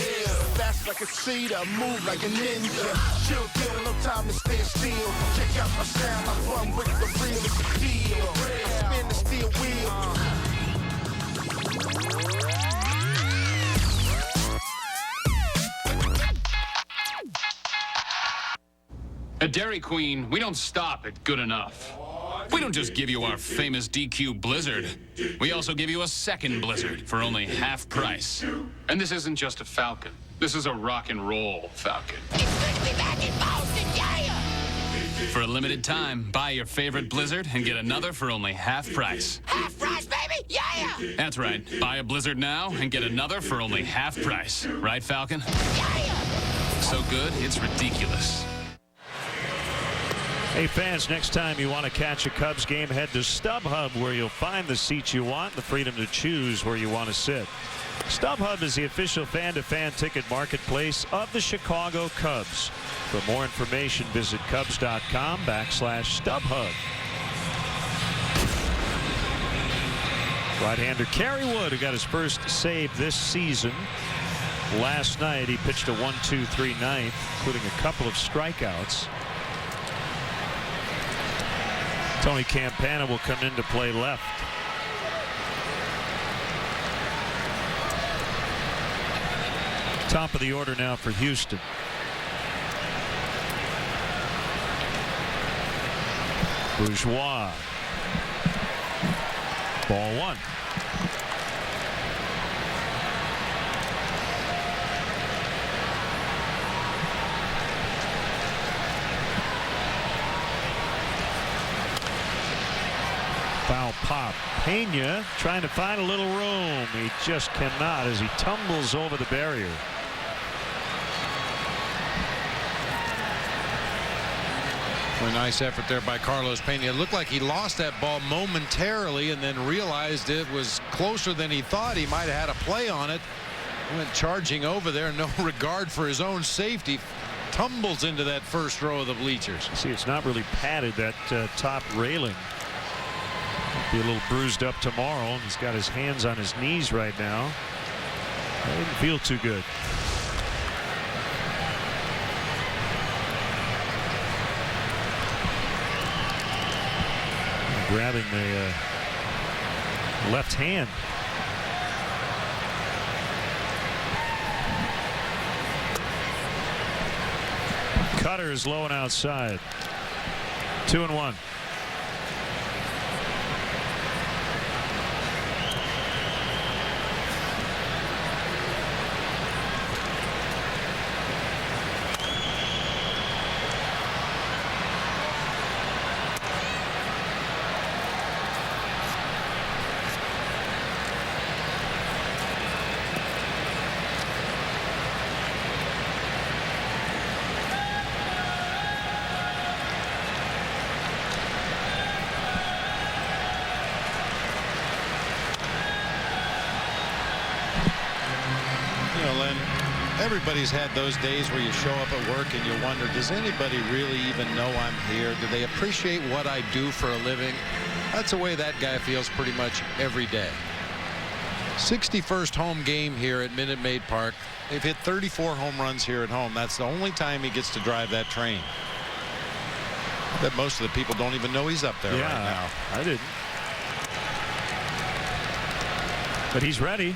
Fast like a cedar, move like a ninja. Chill, kill, no time to stay still. Check out my sound, I run with the realest deal. I spin the steel wheel. At Dairy Queen, we don't stop at good enough. We don't just give you our famous DQ Blizzard. We also give you a second Blizzard for only half price. And this isn't just a Falcon. This is a rock and roll Falcon. For a limited time, buy your favorite Blizzard and get another for only half price. Half price, baby! Yeah! That's right. Buy a Blizzard now and get another for only half price. Right, Falcon? Yeah! So good, it's ridiculous. Hey fans, next time you want to catch a Cubs game, head to StubHub, where you'll find the seats you want, the freedom to choose where you want to sit. StubHub is the official fan-to-fan ticket marketplace of the Chicago Cubs. For more information, visit Cubs.com/StubHub. Right-hander Kerry Wood, who got his first save this season. Last night, he pitched a 1-2-3 ninth, including a couple of strikeouts. Tony Campana will come in to play left. Top of the order now for Houston. Bourgeois. Ball one. Foul pop. Pena trying to find a little room. He just cannot as he tumbles over the barrier. A nice effort there by Carlos Pena. It looked like he lost that ball momentarily and then realized it was closer than he thought. He might have had a play on it. Went charging over there, no regard for his own safety. tumbles into that first row of the bleachers. See, it's not really padded, that top railing. Be a little bruised up tomorrow. He's got his hands on his knees right now. That didn't feel too good. Grabbing the left hand. Cutter is low and outside. 2-1. Everybody's had those days where you show up at work and you wonder, does anybody really even know I'm here? Do they appreciate what I do for a living? That's the way that guy feels pretty much every day. 61st home game here at Minute Maid Park. They've hit 34 home runs here at home. That's the only time he gets to drive that train. That most of the people don't even know he's up there right now. I didn't. But he's ready.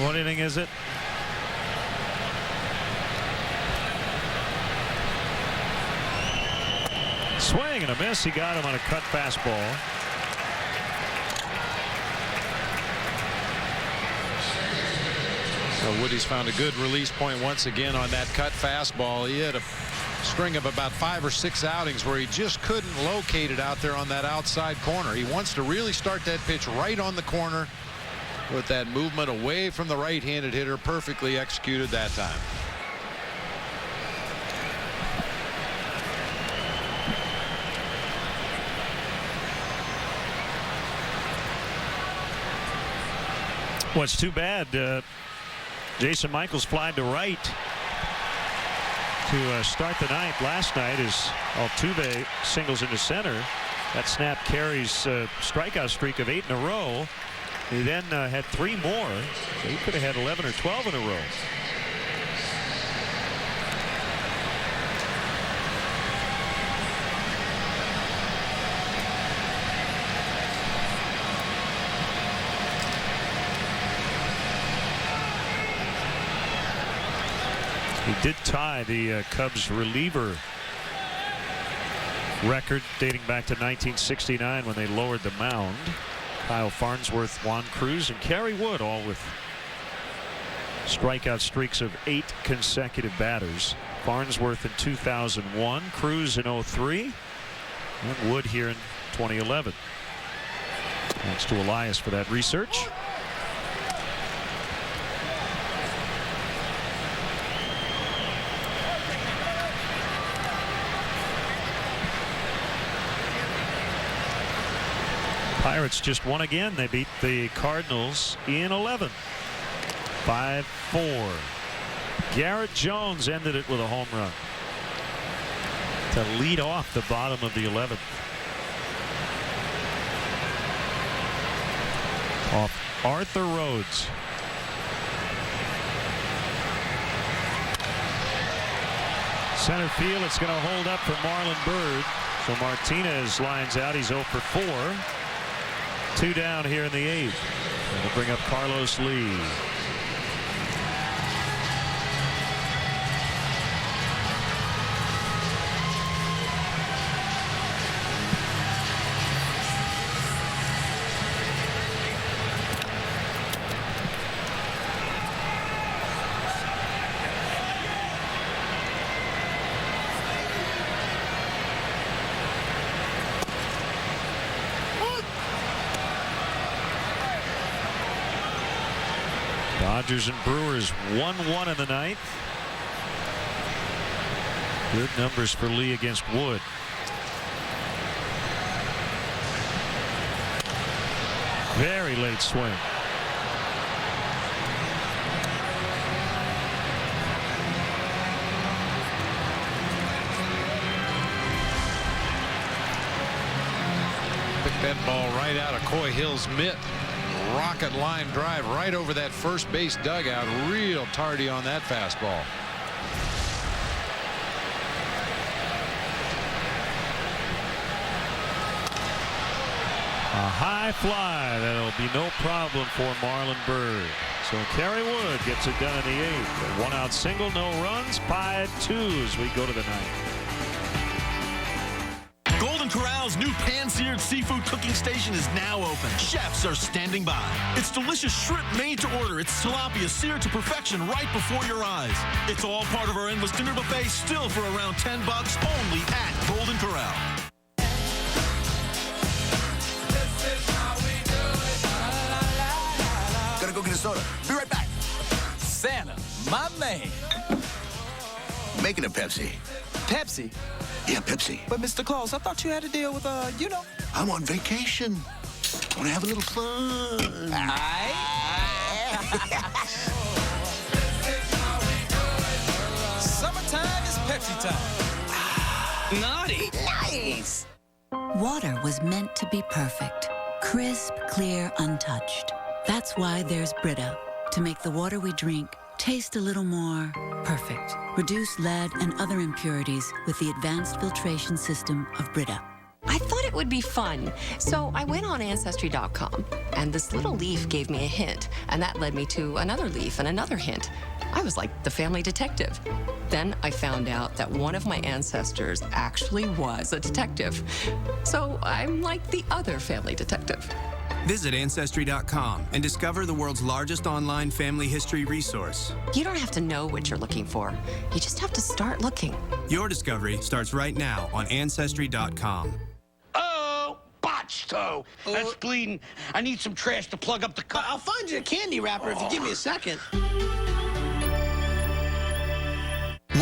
What inning is it? Swing and a miss. He got him on a cut fastball. So Woody's found a good release point once again on that cut fastball. He had a string of about 5 or 6 outings where he just couldn't locate it out there on that outside corner. He wants to really start that pitch right on the corner with that movement away from the right-handed hitter. Perfectly executed that time. Well, it's too bad. Jason Michaels flied to right to start the ninth last night as Altuve singles into center. That snap carries strikeout streak of 8 in a row. He then had 3 more, so he could have had 11 or 12 in a row. He did tie the Cubs reliever record dating back to 1969 when they lowered the mound. Kyle Farnsworth, Juan Cruz, and Kerry Wood all with strikeout streaks of 8 consecutive batters. Farnsworth in 2001, Cruz in 03, and Wood here in 2011. Thanks to Elias for that research. Pirates just won again. They beat the Cardinals in 11. 5-4. Garrett Jones ended it with a home run to lead off the bottom of the 11th. Off Arthur Rhodes. Center field, it's going to hold up for Marlon Byrd. So Martinez lines out. He's 0 for 4. 2 down here in the 8th. That'll bring up Carlos Lee. Dodgers and Brewers 1-1 in the 9th. Good numbers for Lee against Wood. Very late swing. Picked that ball right out of Coy Hill's mitt. Rocket line drive right over that first base dugout. Real tardy on that fastball. A high fly. That'll be no problem for Marlon Byrd. So Kerry Wood gets it done in the 8th. A 1-out single, no runs, 5-2 as we go to the 9th. Golden Corral's new pan-seared seafood cooking station is now open. Chefs are standing by. It's delicious shrimp made to order. It's tilapia seared to perfection right before your eyes. It's all part of our endless dinner buffet, still for around $10, only at Golden Corral. Gotta go get a soda. Be right back. Santa, my man. Making a Pepsi. Pepsi? Yeah, Pepsi. But Mr. Claus, I thought you had to deal with, you know. I'm on vacation. Want to have a little fun. Summertime is Pepsi time. Naughty. Nice. Water was meant to be perfect. Crisp, clear, untouched. That's why there's Brita, to make the water we drink taste a little more perfect. Reduce lead and other impurities with the advanced filtration system of Brita. I thought it would be fun, so I went on Ancestry.com, and this little leaf gave me a hint, and that led me to another leaf and another hint. I was like the family detective. Then I found out that one of my ancestors actually was a detective. So I'm like the other family detective. Visit Ancestry.com and discover the world's largest online family history resource. You don't have to know what you're looking for. You just have to start looking. Your discovery starts right now on Ancestry.com. Oh, botched toe. That's bleeding. I need some trash to plug up the cut. I'll find you a candy wrapper if you give me a second.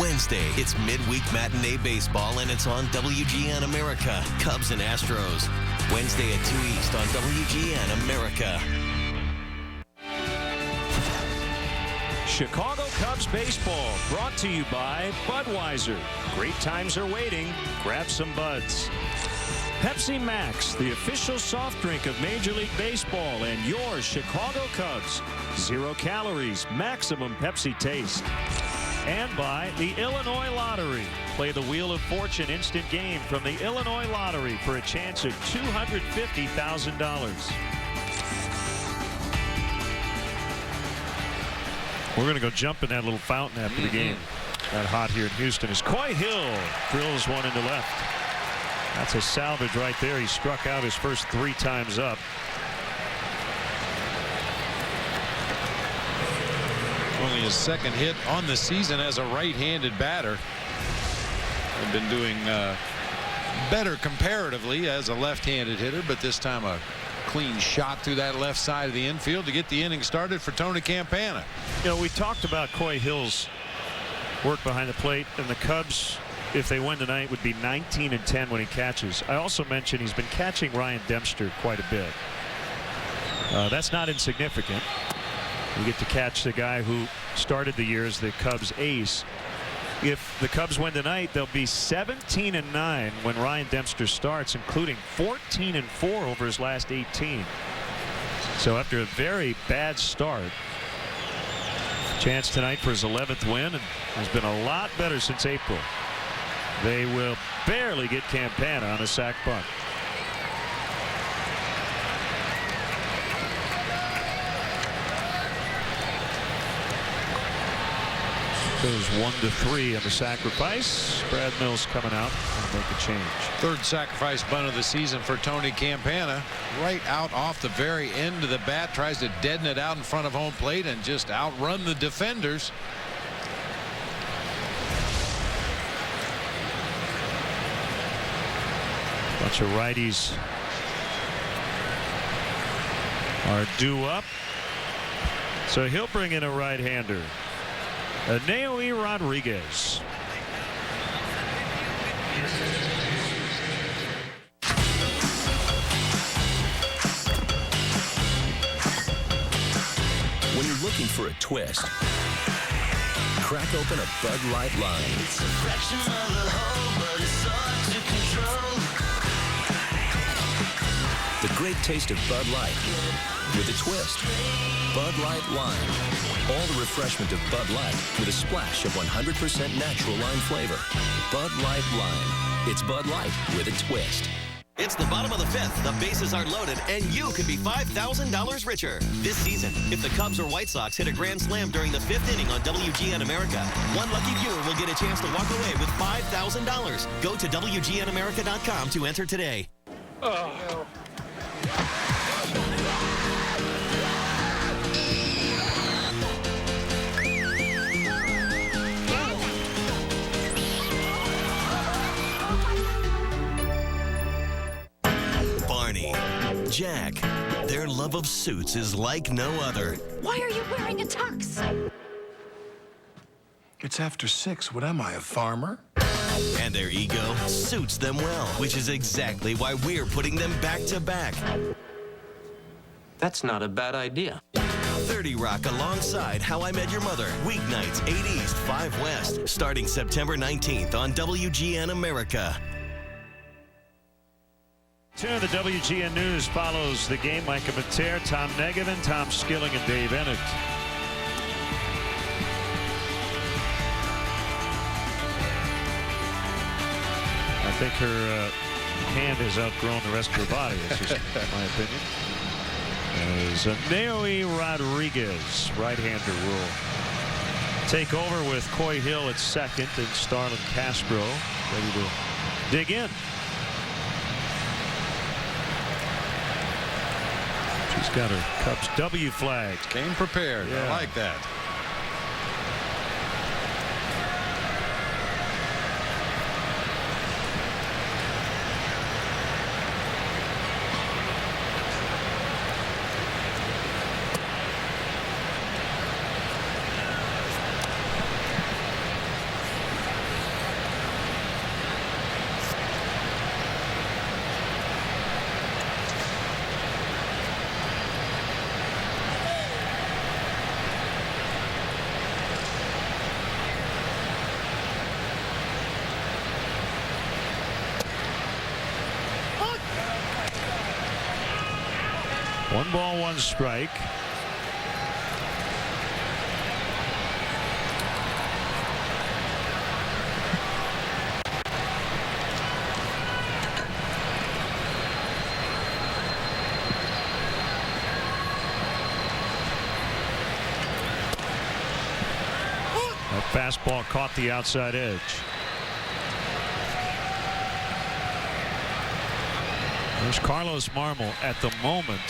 Wednesday, it's midweek matinee baseball, and it's on WGN America. Cubs and Astros. Wednesday at 2 East on WGN America. Chicago Cubs baseball brought to you by Budweiser. Great times are waiting. Grab some buds. Pepsi Max, the official soft drink of Major League Baseball, and your Chicago Cubs. 0 calories, maximum Pepsi taste. And by the Illinois Lottery. Play the Wheel of Fortune instant game from the Illinois Lottery for a chance at $250,000. We're going to go jump in that little fountain after the game. Got hot here in Houston as Coy Hill drills one into left. That's a salvage right there. He struck out his first 3 times up. Only his second hit on the season as a right-handed batter. I've been doing better comparatively as a left-handed hitter, but this time a clean shot through that left side of the infield to get the inning started for Tony Campana. You know, we talked about Coy Hill's work behind the plate, and the Cubs, if they win tonight, would be 19-10 when he catches. I also mentioned he's been catching Ryan Dempster quite a bit. That's not insignificant. You get to catch the guy who started the year as the Cubs ace. If the Cubs win tonight, they'll be 17-9 when Ryan Dempster starts, including 14-4 over his last 18. So after a very bad start, chance tonight for his 11th win, and has been a lot better since April. They will barely get Campana on a sac bunt. Goes 1-3 on the sacrifice. Brad Mills coming out and make a change. Third sacrifice bunt of the season for Tony Campana. Right out off the very end of the bat. Tries to deaden it out in front of home plate and just outrun the defenders. Bunch of righties are due up. So he'll bring in a right-hander. Naomi Rodriguez. When you're looking for a twist, crack open a Bud Light Lime. It's a fraction of the whole, but it's hard to control. The great taste of Bud Light with a twist. Bud Light Lime. All the refreshment of Bud Light with a splash of 100% natural lime flavor. Bud Light Lime. It's Bud Light with a twist. It's the bottom of the fifth. The bases are loaded, and you could be $5,000 richer. This season, if the Cubs or White Sox hit a grand slam during the fifth inning on WGN America, one lucky viewer will get a chance to walk away with $5,000. Go to WGNAmerica.com to enter today. Jack, their love of suits is like no other. Why are you wearing a tux? It's after 6. What am I, a farmer? And their ego suits them well, which is exactly why we're putting them back to back. That's not a bad idea. 30 Rock alongside How I Met Your Mother. Weeknights, 8 East, 5 West. Starting September 19th on WGN America. To the WGN News follows the game. Micah Mater, Tom Negavan, Tom Skilling, and Dave Ennett. I think her hand has outgrown the rest of her body. That's just my opinion. As Naomi Rodriguez, right-hander, will take over with Coy Hill at second and Starlin Castro ready to dig in. She's got her Cubs W flag. Came prepared. Yeah. I like that. One ball, one strike. That fastball caught the outside edge. There's Carlos Marmol. At the moment,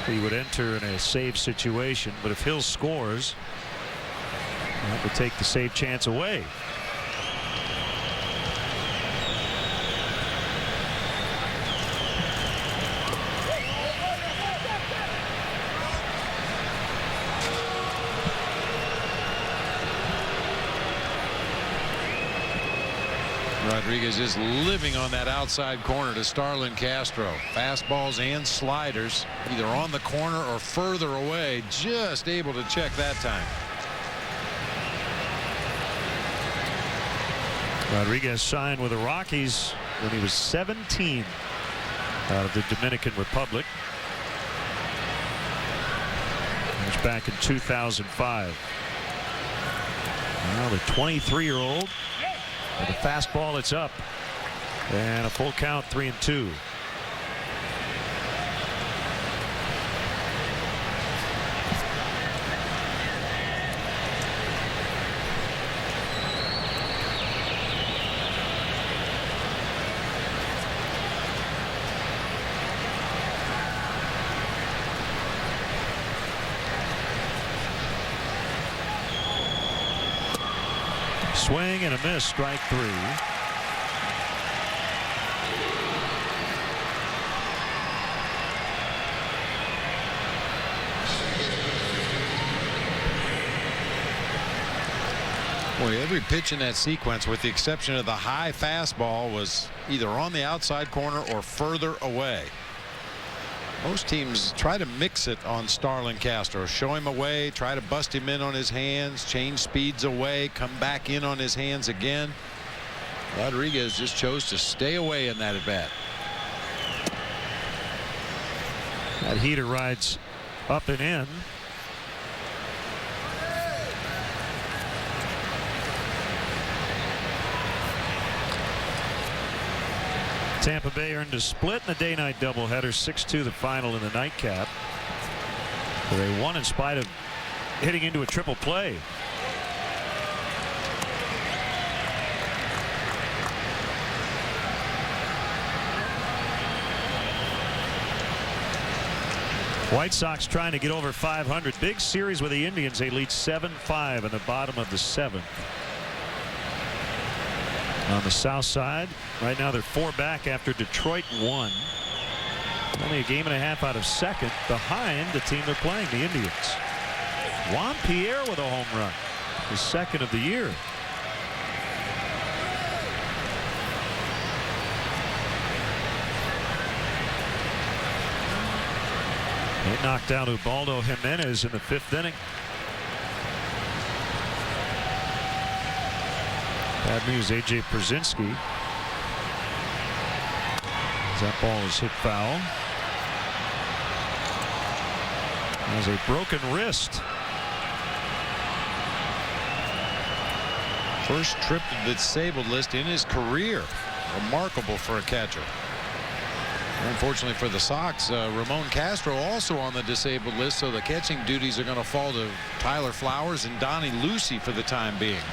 he would enter in a save situation, but if Hill scores, that would take the save chance away. Rodriguez is living on that outside corner to Starlin Castro. Fastballs and sliders either on the corner or further away. Just able to check that time. Rodriguez signed with the Rockies when he was 17 out of the Dominican Republic. It was back in 2005. Now the 23-year-old. With a fastball, it's up. And a full count, 3-2. Swing and a miss, strike 3. Boy, every pitch in that sequence, with the exception of the high fastball, was either on the outside corner or further away. Most teams try to mix it on Starlin Castro. Show him away, try to bust him in on his hands, change speeds away, come back in on his hands again. Rodriguez just chose to stay away in that at bat. That heater rides up and in. Tampa Bay earned a split in the day-night doubleheader, 6-2 the final in the nightcap. So they won in spite of hitting into a triple play. White Sox trying to get over 500. Big series with the Indians. They lead 7-5 in the bottom of the 7th. On the south side, right now they're 4 back after Detroit won. Only a game and a half out of second behind the team they're playing, the Indians. Juan Pierre with a home run, his second of the year. They knocked out Ubaldo Jimenez in the 5th inning. Bad news, A.J. Przinsky. That ball is hit foul. Has a broken wrist. First trip to the disabled list in his career. Remarkable for a catcher. Unfortunately for the Sox, Ramon Castro also on the disabled list, so the catching duties are going to fall to Tyler Flowers and Donnie Lucy for the time being.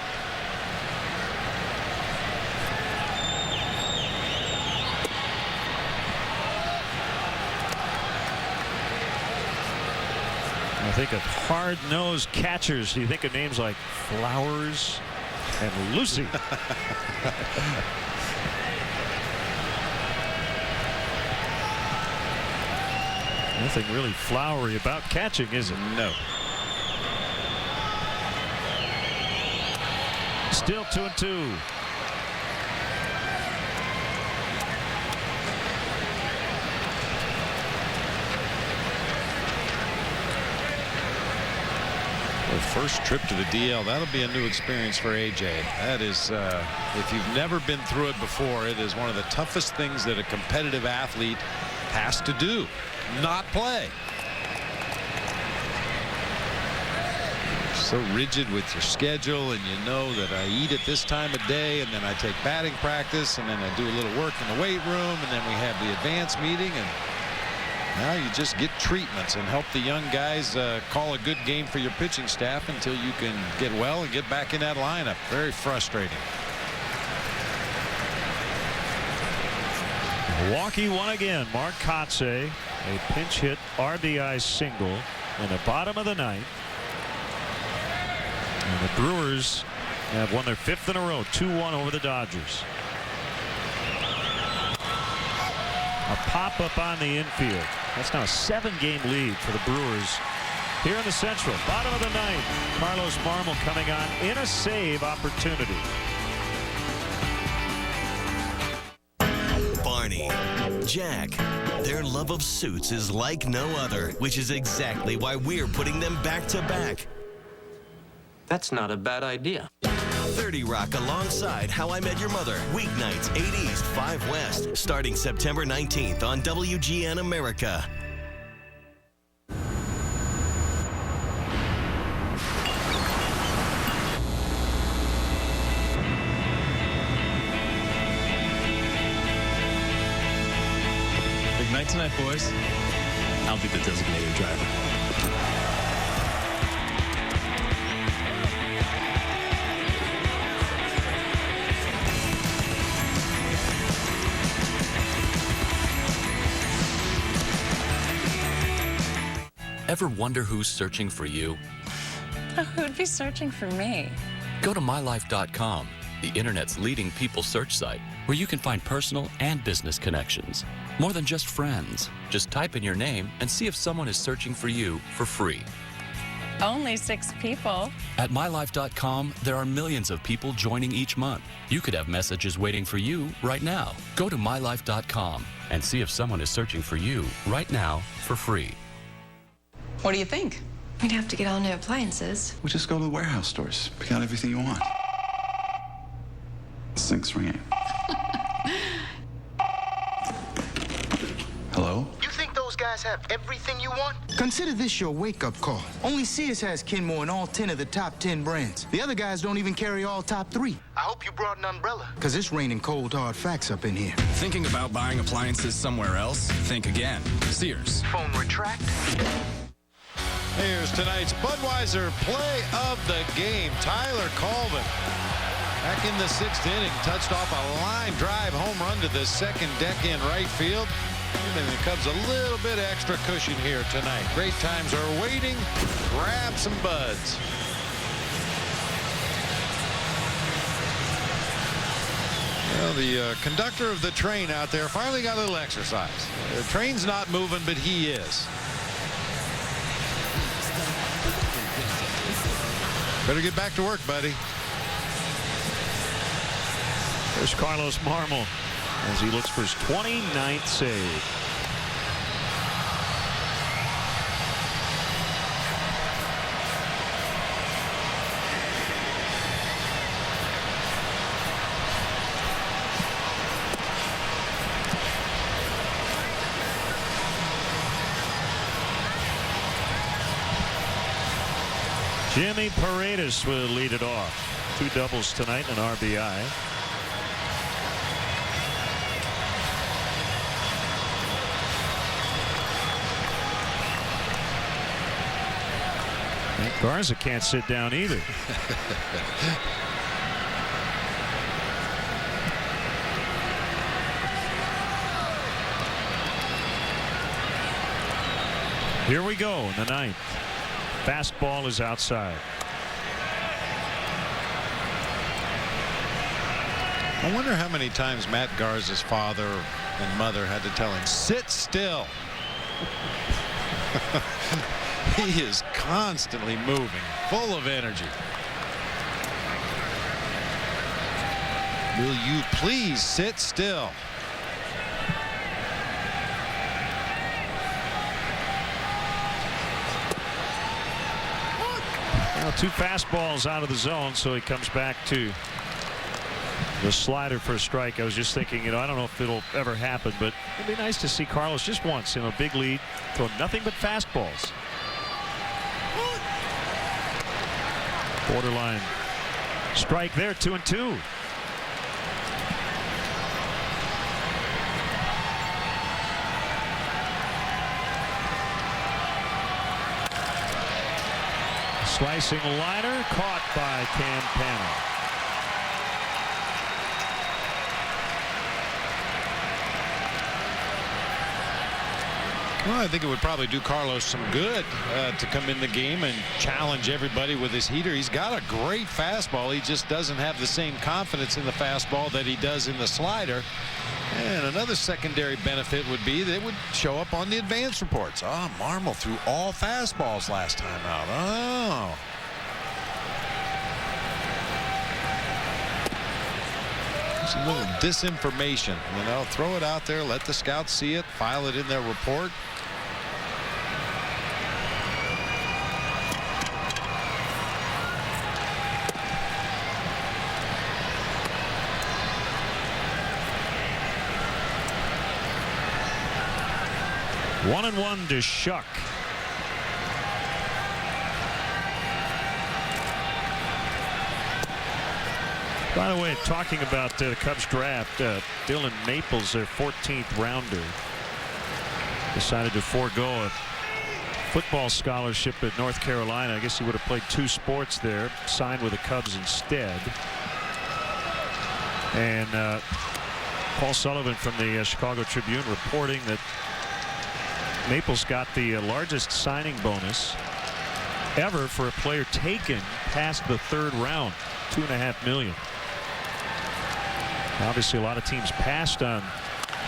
I think of hard-nosed catchers. You think of names like Flowers and Lucy. Nothing really flowery about catching, is it? No. Still 2-2. First trip to the DL. That'll be a new experience for AJ. That is, if you've never been through it before, it is one of the toughest things that a competitive athlete has to do. Not play. So rigid with your schedule, and you know that I eat at this time of day, and then I take batting practice, and then I do a little work in the weight room, and then we have the advance meeting, and now you just get treatments and help the young guys call a good game for your pitching staff until you can get well and get back in that lineup. Very frustrating. Milwaukee won again. Mark Kotsay, a pinch hit RBI single in the bottom of the 9th. And the Brewers have won their 5th in a row, 2-1 over the Dodgers. A pop-up on the infield. That's now a 7-game lead for the Brewers here in the Central. Bottom of the 9th. Carlos Marmol coming on in a save opportunity. Barney, Jack, their love of suits is like no other, which is exactly why we're putting them back to back. That's not a bad idea. 30 Rock alongside How I Met Your Mother. Weeknights, 8 East, 5 West. Starting September 19th on WGN America. Big night tonight, boys. I'll be the designated driver. Ever wonder who's searching for you? Who'd be searching for me? Go to mylife.com, the internet's leading people search site, where you can find personal and business connections. More than just friends. Just type in your name and see if someone is searching for you for free. Only 6 people. At mylife.com, there are millions of people joining each month. You could have messages waiting for you right now. Go to mylife.com and see if someone is searching for you right now for free. What do you think? We'd have to get all new appliances. We'll just go to the warehouse stores. Pick out everything you want. The sink's ringing. Hello? You think those guys guys have everything you want? Consider this your wake-up call. Only Sears has Kenmore in all 10 of the top 10 brands. The other guys don't even carry all top 3. I hope you brought an umbrella, because it's raining cold, hard facts up in here. Thinking about buying appliances somewhere else? Think again. Sears. Phone retract. Here's tonight's Budweiser play of the game. Tyler Colvin, back in the 6th inning, touched off a line drive home run to the second deck in right field. Giving the Cubs a little bit extra cushion here tonight. Great times are waiting. Grab some buds. Well, the conductor of the train out there finally got a little exercise. The train's not moving, but he is. Better get back to work, buddy. There's Carlos Marmol as he looks for his 29th save. Jimmy Paredes will lead it off. 2 doubles tonight and an RBI. And Garza can't sit down either. Here we go in the 9th. Fastball is outside. I wonder how many times Matt Garza's father and mother had to tell him, sit still. He is constantly moving, full of energy. Will you please sit still? Well, 2 fastballs out of the zone, so he comes back to the slider for a strike. I was just thinking, I don't know if it'll ever happen, but it'd be nice to see Carlos just once in a big lead throw nothing but fastballs. Borderline strike there, 2-2. Slicing liner caught by Campana. Well, I think it would probably do Carlos some good to come in the game and challenge everybody with his heater. He's got a great fastball. He just doesn't have the same confidence in the fastball that he does in the slider. And another secondary benefit would be that it would show up on the advance reports. Oh, Marmol threw all fastballs last time out. Oh. Just a little disinformation. Throw it out there, let the scouts see it, file it in their report. One and one to Shuck. By the way, talking about the Cubs draft, Dylan Maples, their 14th rounder, decided to forego a football scholarship at North Carolina. I guess he would have played 2 sports there, signed with the Cubs instead. And Paul Sullivan from the Chicago Tribune reporting that Maples got the largest signing bonus ever for a player taken past the 3rd round, $2.5 million. Obviously, a lot of teams passed on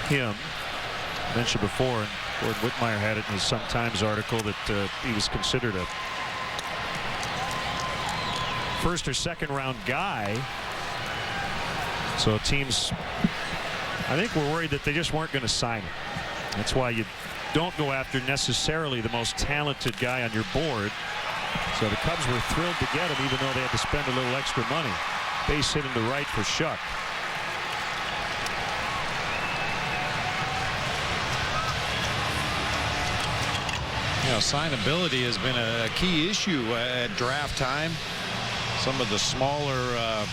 him. I mentioned before, and Gordon Whitmire had it in his Sun-Times article, that he was considered a 1st or 2nd round guy. So teams, I think, were worried that they just weren't going to sign him. That's why you don't go after necessarily the most talented guy on your board. So the Cubs were thrilled to get him, even though they had to spend a little extra money. Base hit into right for Shuck. Now, signability has been a key issue at draft time. Some of the smaller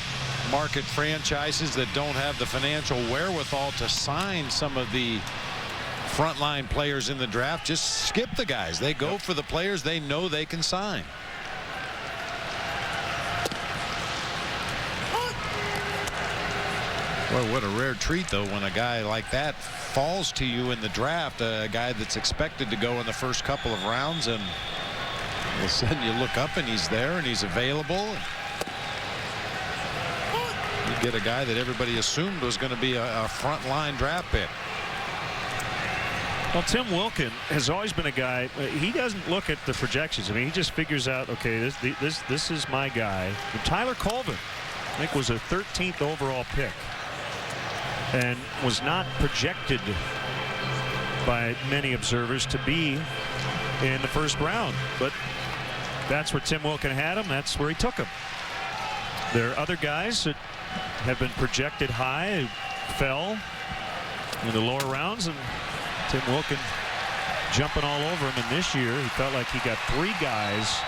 market franchises that don't have the financial wherewithal to sign some of the frontline players in the draft just skip the guys. They go for the players they know they can sign. Well, what a rare treat, though, when a guy like that falls to you in the draft, a guy that's expected to go in the first couple of rounds, and all of a sudden you look up and he's there and he's available. You get a guy that everybody assumed was going to be a frontline draft pick. Well, Tim Wilkin has always been a guy. He doesn't look at the projections. I mean, he just figures out, okay, this is my guy. And Tyler Colvin, I think, was a 13th overall pick and was not projected by many observers to be in the first round. But that's where Tim Wilkin had him. That's where he took him. There are other guys that have been projected high, who fell in the lower rounds, and Tim Wilkin jumping all over him. And this year, he felt like he got 3 guys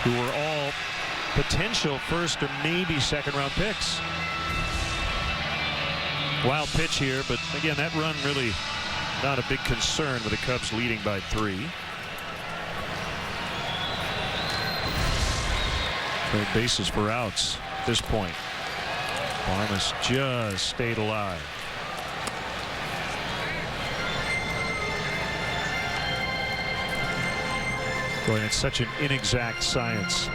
who were all potential first or maybe second round picks. Wild pitch here, but again, that run really not a big concern with the Cubs leading by 3. No bases for outs at this point. Barnes just stayed alive. Boy, it's such an inexact science,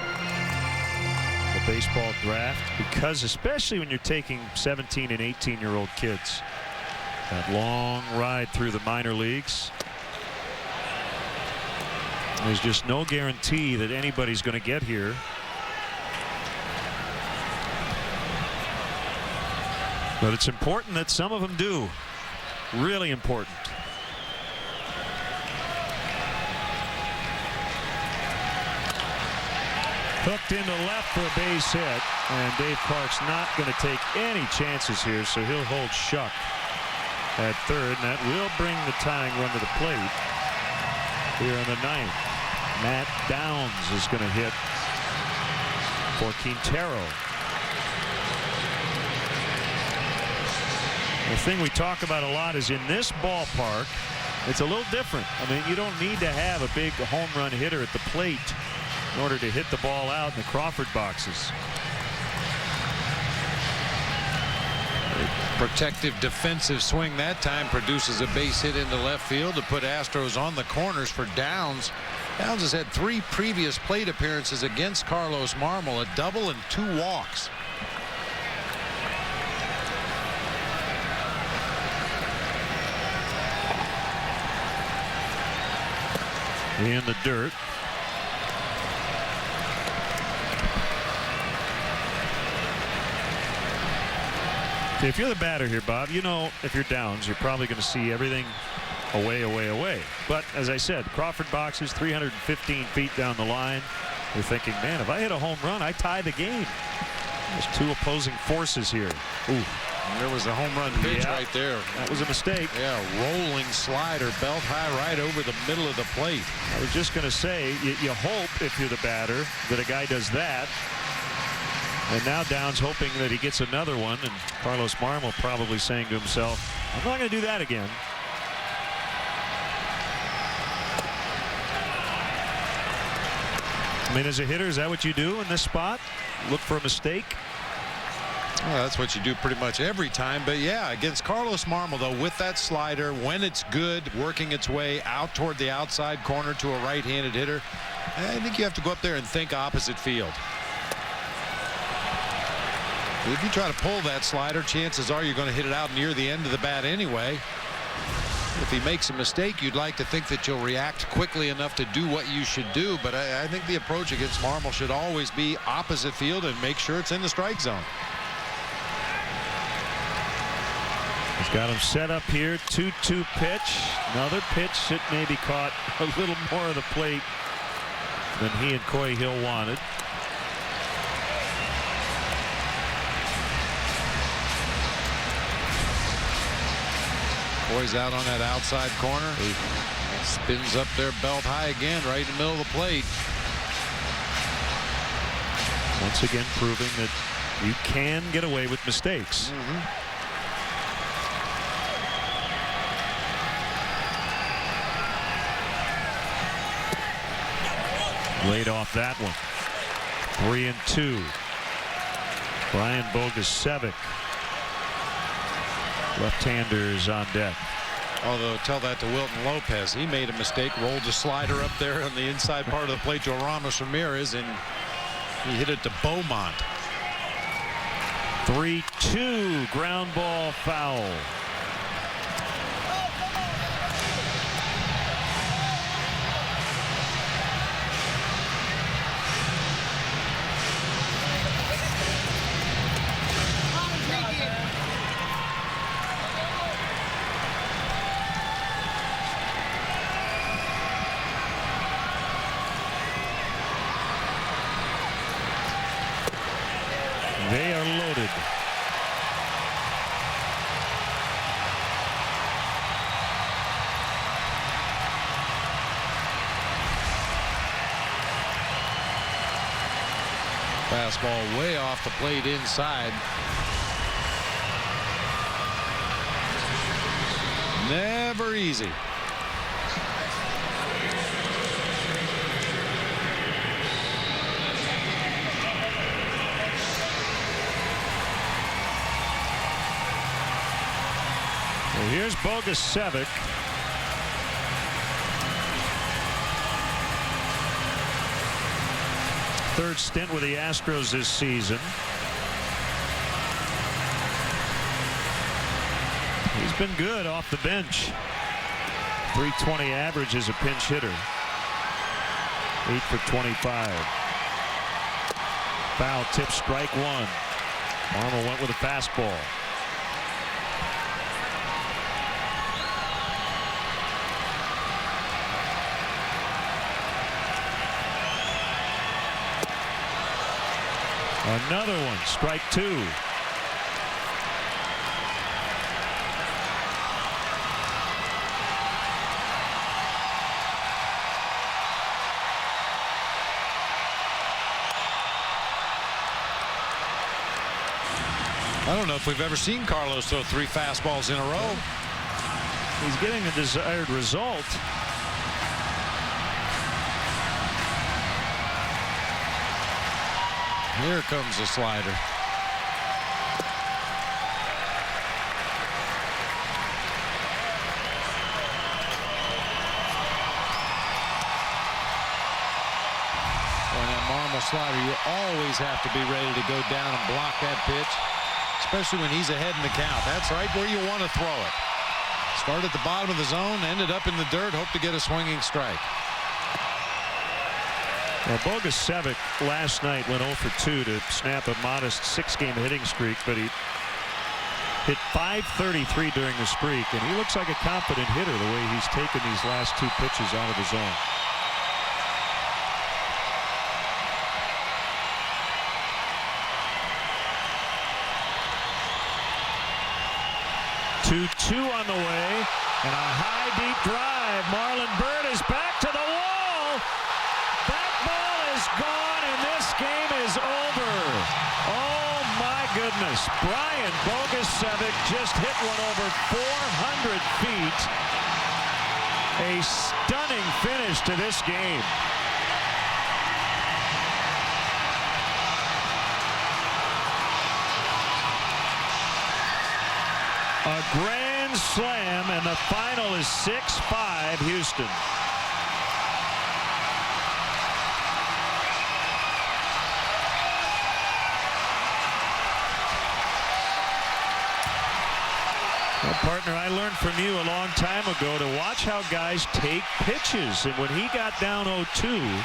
the baseball draft, because especially when you're taking 17 and 18-year-old kids, that long ride through the minor leagues, there's just no guarantee that anybody's going to get here. But it's important that some of them do. Really important. Hooked into left for a base hit, and Dave Clark's not going to take any chances here, so he'll hold Shuck at third, and that will bring the tying run to the plate here in the 9th. Matt Downs is going to hit for Quintero. The thing we talk about a lot is in this ballpark, it's a little different. I mean, you don't need to have a big home run hitter at the plate in order to hit the ball out in the Crawford boxes. A protective defensive swing that time produces a base hit into left field to put Astros on the corners for Downs. Downs has had 3 previous plate appearances against Carlos Marmol, a double and 2 walks. In the dirt. Okay, if you're the batter here, Bob, you know if you're Downs, you're probably going to see everything away, away, away. But as I said, Crawford boxes 315 feet down the line. You're thinking, man, if I hit a home run, I tie the game. There's 2 opposing forces here. Ooh. There was a home run pitch right there. That was a mistake. Yeah, rolling slider, belt high right over the middle of the plate. I was just going to say, you hope if you're the batter that a guy does that. And now Downs hoping that he gets another one, and Carlos Marmol probably saying to himself, I'm not going to do that again. I mean, as a hitter, is that what you do in this spot? Look for a mistake? Well, that's what you do pretty much every time. But yeah, against Carlos Marmol, though, with that slider, when it's good, working its way out toward the outside corner to a right-handed hitter, I think you have to go up there and think opposite field. If you try to pull that slider, chances are you're going to hit it out near the end of the bat anyway. If he makes a mistake, you'd like to think that you'll react quickly enough to do what you should do. But I think the approach against Marmol should always be opposite field and make sure it's in the strike zone. He's got him set up here. 2-2 pitch. Another pitch that maybe caught a little more of the plate than he and Coy Hill wanted. Boys out on that outside corner. He spins up there belt high again, right in the middle of the plate. Once again proving that you can get away with mistakes. Laid off that one. 3-2. Brian Bogusevic. Left-handers on deck. Although tell that to Wilton Lopez. He made a mistake, rolled a slider up there on the inside part of the plate to Ramos Ramirez, and he hit it to Beaumont. 3-2. Ground ball foul. They are loaded. Fastball way off the plate inside. Never easy. Well, here's Bogusevic. Third stint with the Astros this season. He's been good off the bench. 320 average as a pinch hitter. 8 for 25. Foul tip, strike one. Marmol went with a fastball. Another one, strike two. I don't know if we've ever seen Carlos throw 3 fastballs in a row. He's getting the desired result. Here comes the slider. On that Marmol slider, you always have to be ready to go down and block that pitch, especially when he's ahead in the count. That's right where you want to throw it. Start at the bottom of the zone, ended up in the dirt, hope to get a swinging strike. Well, Bogusevic last night went 0 for 2 to snap a modest 6-game hitting streak, but he hit .533 during the streak, and he looks like a confident hitter the way he's taken these last 2 pitches out of the zone. Two on the way, and a high deep drive. Marlon Byrd is back to the wall. That ball is gone, and this game is over. Oh my goodness. Brian Bogusevic just hit one over 400 feet. A stunning finish to this game. A grand slam, and the final is 6-5 Houston. Well, partner, I learned from you a long time ago to watch how guys take pitches, and when he got down 0-2,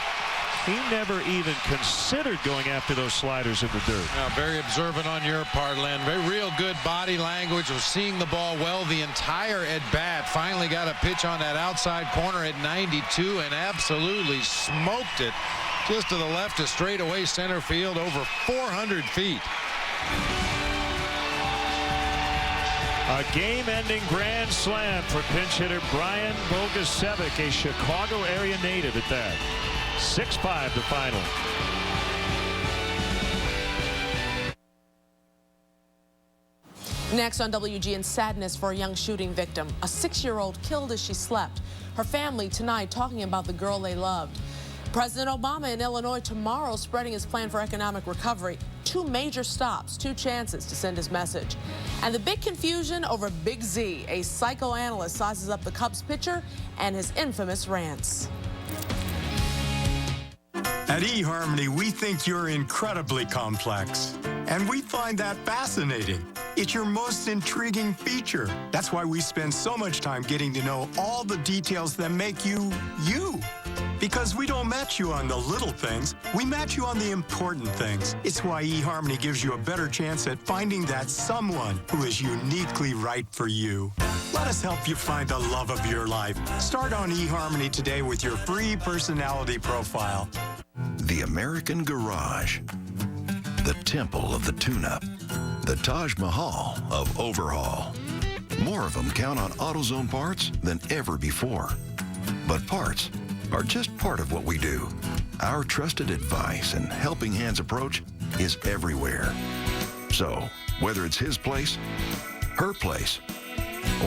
he never even considered going after those sliders in the dirt. Now, very observant on your part, Len. Very real good body language, was seeing the ball well the entire at-bat. Finally got a pitch on that outside corner at 92 and absolutely smoked it just to the left of straightaway center field over 400 feet. A game-ending grand slam for pinch hitter Brian Bogusevic, a Chicago area native at that. 6-5 the final. Next on WGN, sadness for a young shooting victim. A 6-year-old killed as she slept. Her family tonight talking about the girl they loved. President Obama in Illinois tomorrow spreading his plan for economic recovery. 2 major stops, 2 chances to send his message. And the big confusion over Big Z. A psychoanalyst sizes up the Cubs pitcher and his infamous rants. At eHarmony, we think you're incredibly complex, and we find that fascinating. It's your most intriguing feature. That's why we spend so much time getting to know all the details that make you, you. Because we don't match you on the little things, we match you on the important things. It's why eHarmony gives you a better chance at finding that someone who is uniquely right for you. Let us help you find the love of your life. Start on eHarmony today with your free personality profile. The American Garage, the temple of the tune-up, the Taj Mahal of overhaul. More of them count on AutoZone parts than ever before. But parts are just part of what we do. Our trusted advice and helping hands approach is everywhere. So, whether it's his place, her place,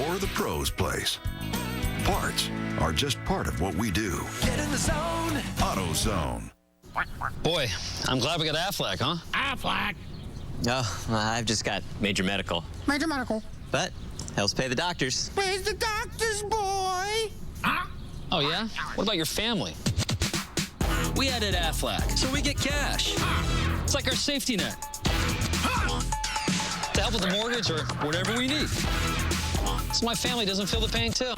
or the pro's place, parts are just part of what we do. Get in the zone. AutoZone. Boy, I'm glad we got Aflac, huh? Aflac. Oh, I've just got major medical. Major medical. But helps pay the doctors. Pays the doctors, boy. Huh? Oh, yeah? What about your family? We added Aflac, so we get cash. It's like our safety net. To help with the mortgage or whatever we need. So my family doesn't feel the pain, too.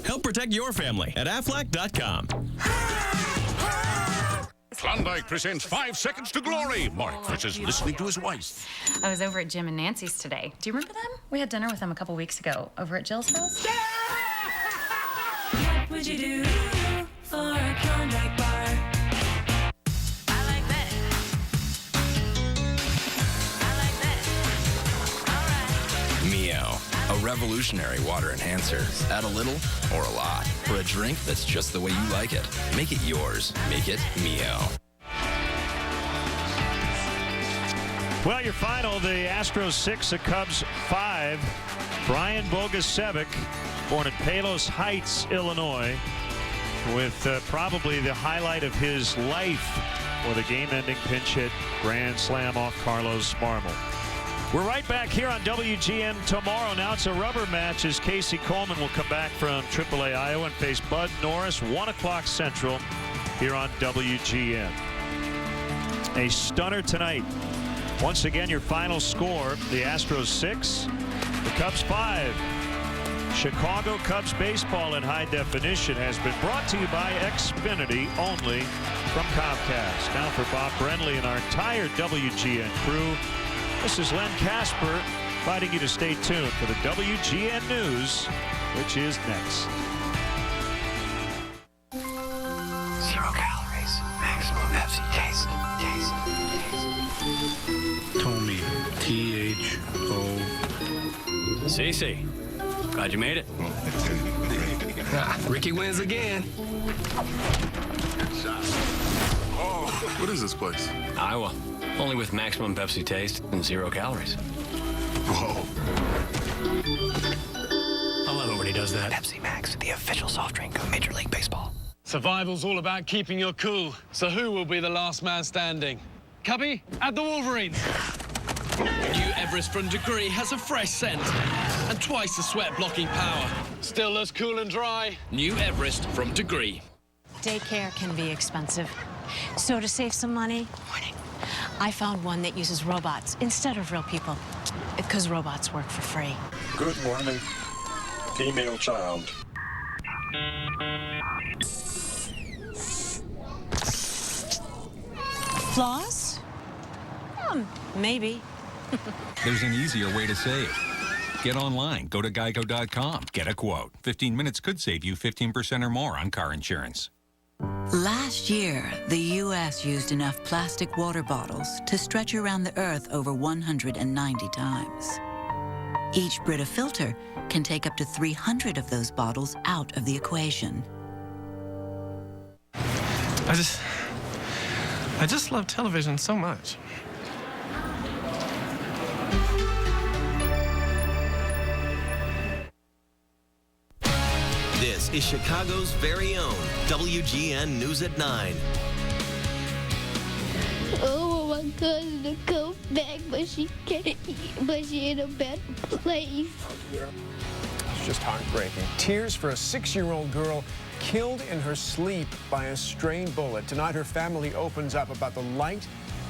Help protect your family at Aflac.com. Klondike presents 5 Seconds to Glory. Mark versus listening to his wife. I was over at Jim and Nancy's today. Do you remember them? We had dinner with them a couple weeks ago over at Jill's house. What would you do for a Klondike bar? I like that. I like that. All right. Mio, a revolutionary water enhancer. Add a little or a lot for a drink that's just the way you like it. Make it yours. Make it Mio. Well, your final, the Astros 6, the Cubs 5. Brian Bogusevic, born in Palos Heights, Illinois, with probably the highlight of his life with a game-ending pinch hit grand slam off Carlos Marmol. We're right back here on WGN tomorrow. Now it's a rubber match as Casey Coleman will come back from AAA Iowa and face Bud Norris, 1 o'clock Central here on WGN. A stunner tonight. Once again, your final score, the Astros 6, the Cubs 5. Chicago Cubs baseball in high definition has been brought to you by Xfinity, only from Comcast. Now for Bob Brenly and our entire WGN crew, this is Len Casper inviting you to stay tuned for the WGN News, which is next. 0 calories. Maximum Pepsi taste. Tommy. T-H-O. Cece, glad you made it. Ricky wins again. Oh, what is this place? Iowa. Only with maximum Pepsi taste and 0 calories. Whoa. I love it when he does that. Pepsi Max, the official soft drink of Major League Baseball. Survival's all about keeping your cool. So who will be the last man standing? Cubby at the Wolverines. New Everest from Degree has a fresh scent and twice the sweat-blocking power. Still as cool and dry. New Everest from Degree. Daycare can be expensive. So to save some money, I found one that uses robots instead of real people. Because robots work for free. Good morning, female child. Floss? Maybe. There's an easier way to save. Get online. Go to geico.com. Get a quote. 15 minutes could save you 15% or more on car insurance. Last year, the U.S. used enough plastic water bottles to stretch around the Earth over 190 times. Each Brita filter can take up to 300 of those bottles out of the equation. I just love television so much. This is Chicago's very own WGN News at 9. Oh, my cousin to come back, but she can't. But she in a better place. It's just heartbreaking. Tears for a 6-year-old girl killed in her sleep by a stray bullet. Tonight, her family opens up about the light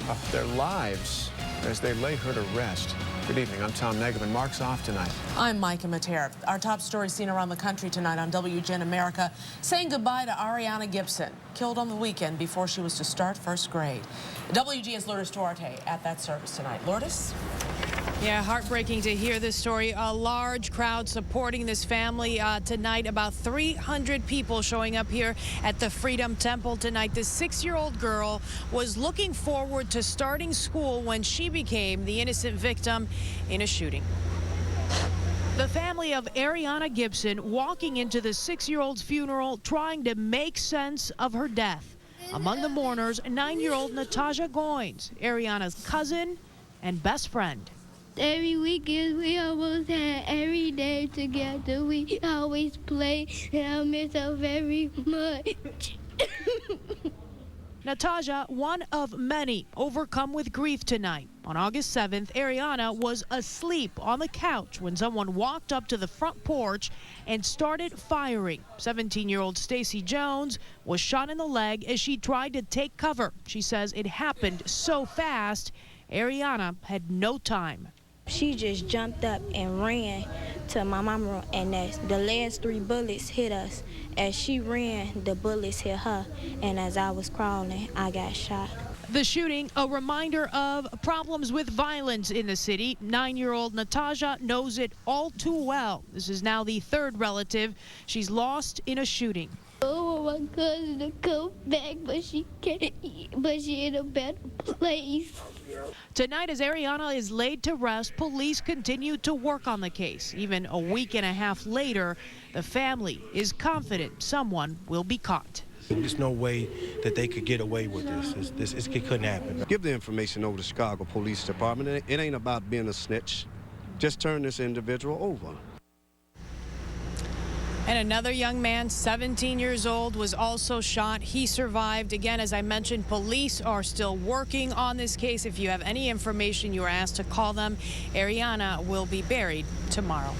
of their lives as they lay her to rest. Good evening. I'm Tom Negaman. Mark's off tonight. I'm Micah Matera. Our top story seen around the country tonight on WGN America, saying goodbye to Ariana Gibson, killed on the weekend before she was to start first grade. WGN's Lourdes Duarte at that service tonight. Lourdes? Yeah, heartbreaking to hear this story. A large crowd supporting this family tonight. About 300 people showing up here at the Freedom Temple tonight. This 6-year-old girl was looking forward to starting school when she became the innocent victim in a shooting. The family of Ariana Gibson walking into the 6-year-old's funeral trying to make sense of her death. Among the mourners, 9-year-old Natasha Goins, Ariana's cousin and best friend. Every weekend we almost had every day together. We always play, and I miss her very much. Natasha, one of many overcome with grief tonight. On August 7th, Ariana was asleep on the couch when someone walked up to the front porch and started firing. 17-year-old Stacy Jones was shot in the leg as she tried to take cover. She says it happened so fast, Ariana had no time. She just jumped up and ran to my mama's room, and the last 3 bullets hit us. As she ran, the bullets hit her, and as I was crawling, I got shot. The shooting, a reminder of problems with violence in the city. 9-year-old Natasha knows it all too well. This is now the 3rd relative she's lost in a shooting. Oh, my cousin to come back, but she can't. But she in a better place. Tonight, as Ariana is laid to rest, police continue to work on the case. Even a week and a half later, the family is confident someone will be caught. There's no way that they could get away with this. It couldn't happen. Give the information over to Chicago Police Department. It ain't about being a snitch. Just turn this individual over. And another young man, 17 years old, was also shot. He survived. Again, as I mentioned, police are still working on this case. If you have any information, you are asked to call them. Ariana will be buried tomorrow.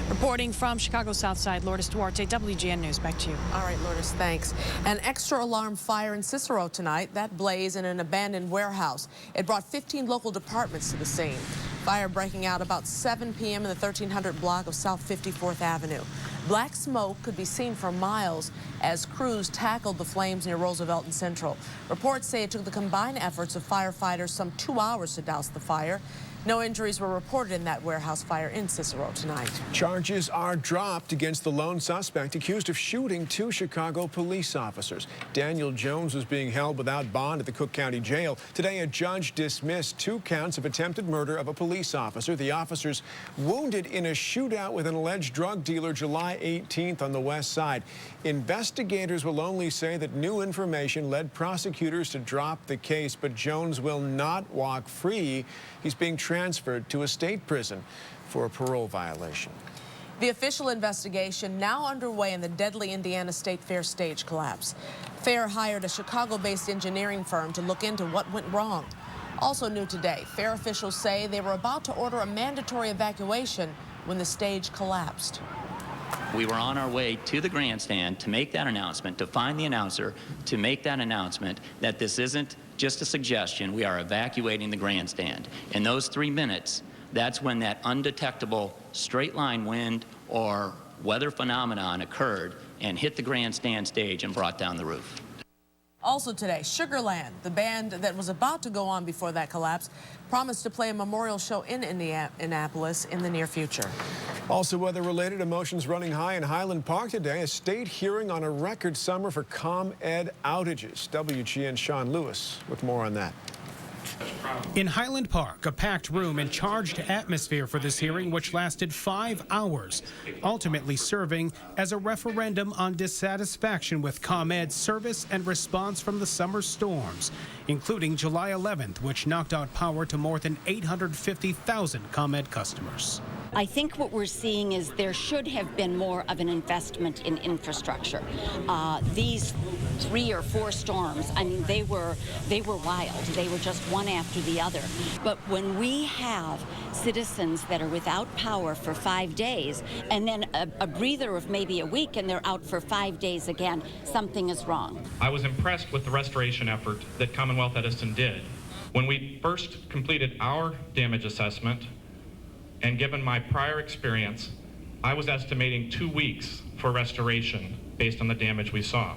Reporting from Chicago South Side, Lourdes Duarte, WGN News. Back to you. All right, Lourdes, thanks. An extra alarm fire in Cicero tonight. That blaze in an abandoned warehouse. It brought 15 local departments to the scene. Fire breaking out about 7 p.m. in the 1300 block of South 54th Avenue. Black smoke could be seen for miles as crews tackled the flames near Roosevelt and Central. Reports say it took the combined efforts of firefighters some 2 hours to douse the fire. No injuries were reported in that warehouse fire in Cicero tonight. Charges are dropped against the lone suspect accused of shooting 2 Chicago police officers. Daniel Jones was being held without bond at the Cook County Jail. Today, a judge dismissed 2 counts of attempted murder of a police officer. The officers wounded in a shootout with an alleged drug dealer July 18th on the west side. Investigators will only say that new information led prosecutors to drop the case, but Jones will not walk free. He's being transferred to a state prison for a parole violation. The official investigation now underway in the deadly Indiana State Fair stage collapse. Fair hired a Chicago-based engineering firm to look into what went wrong. Also new today, Fair officials say they were about to order a mandatory evacuation when the stage collapsed. We were on our way to the grandstand to make that announcement, to find the announcer, to make that announcement that this isn't just a suggestion. We are evacuating the grandstand. In those 3 minutes, that's when that undetectable straight line wind or weather phenomenon occurred and hit the grandstand stage and brought down the roof. Also today, Sugarland, the band that was about to go on before that collapse, promised to play a memorial show in Indianapolis in the near future. Also weather-related, emotions running high in Highland Park today. A state hearing on a record summer for ComEd outages. WGN Sean Lewis with more on that. In Highland Park, a packed room and charged atmosphere for this hearing, which lasted 5 hours, ultimately serving as a referendum on dissatisfaction with ComEd's service and response from the summer storms, including July 11th, which knocked out power to more than 850,000 ComEd customers. I think what we're seeing is there should have been more of an investment in infrastructure. These 3 or 4 storms, I mean, they were wild. They were just one after the other. But when we have citizens that are without power for 5 days, and then a breather of maybe a week, and they're out for 5 days again, something is wrong. I was impressed with the restoration effort that Commonwealth Edison did. When we first completed our damage assessment, and given my prior experience, I was estimating 2 weeks for restoration based on the damage we saw.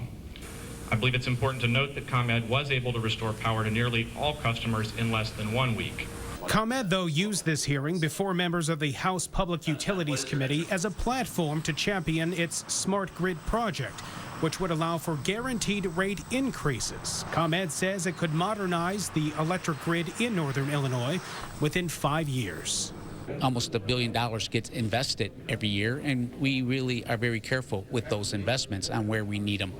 I believe it's important to note that ComEd was able to restore power to nearly all customers in less than 1 week. ComEd, though, used this hearing before members of the House Public Utilities Committee as a platform to champion its smart grid project, which would allow for guaranteed rate increases. ComEd says it could modernize the electric grid in northern Illinois within 5 years. Almost $1 billion gets invested every year, and we really are very careful with those investments on where we need them,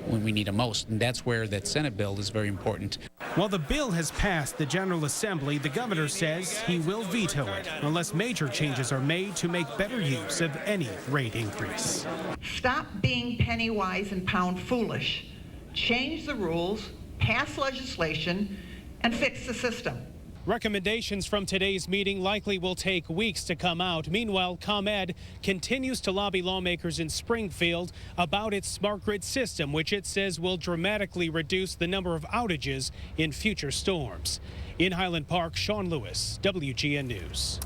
when we need them most, and that's where that Senate bill is very important. While the bill has passed the General Assembly, the governor says he will veto it unless major changes are made to make better use of any rate increase. Stop being penny wise and pound foolish. Change the rules, pass legislation, and fix the system. Recommendations from today's meeting likely will take weeks to come out. Meanwhile, ComEd continues to lobby lawmakers in Springfield about its smart grid system, which it says will dramatically reduce the number of outages in future storms. In Highland Park, Sean Lewis, WGN News.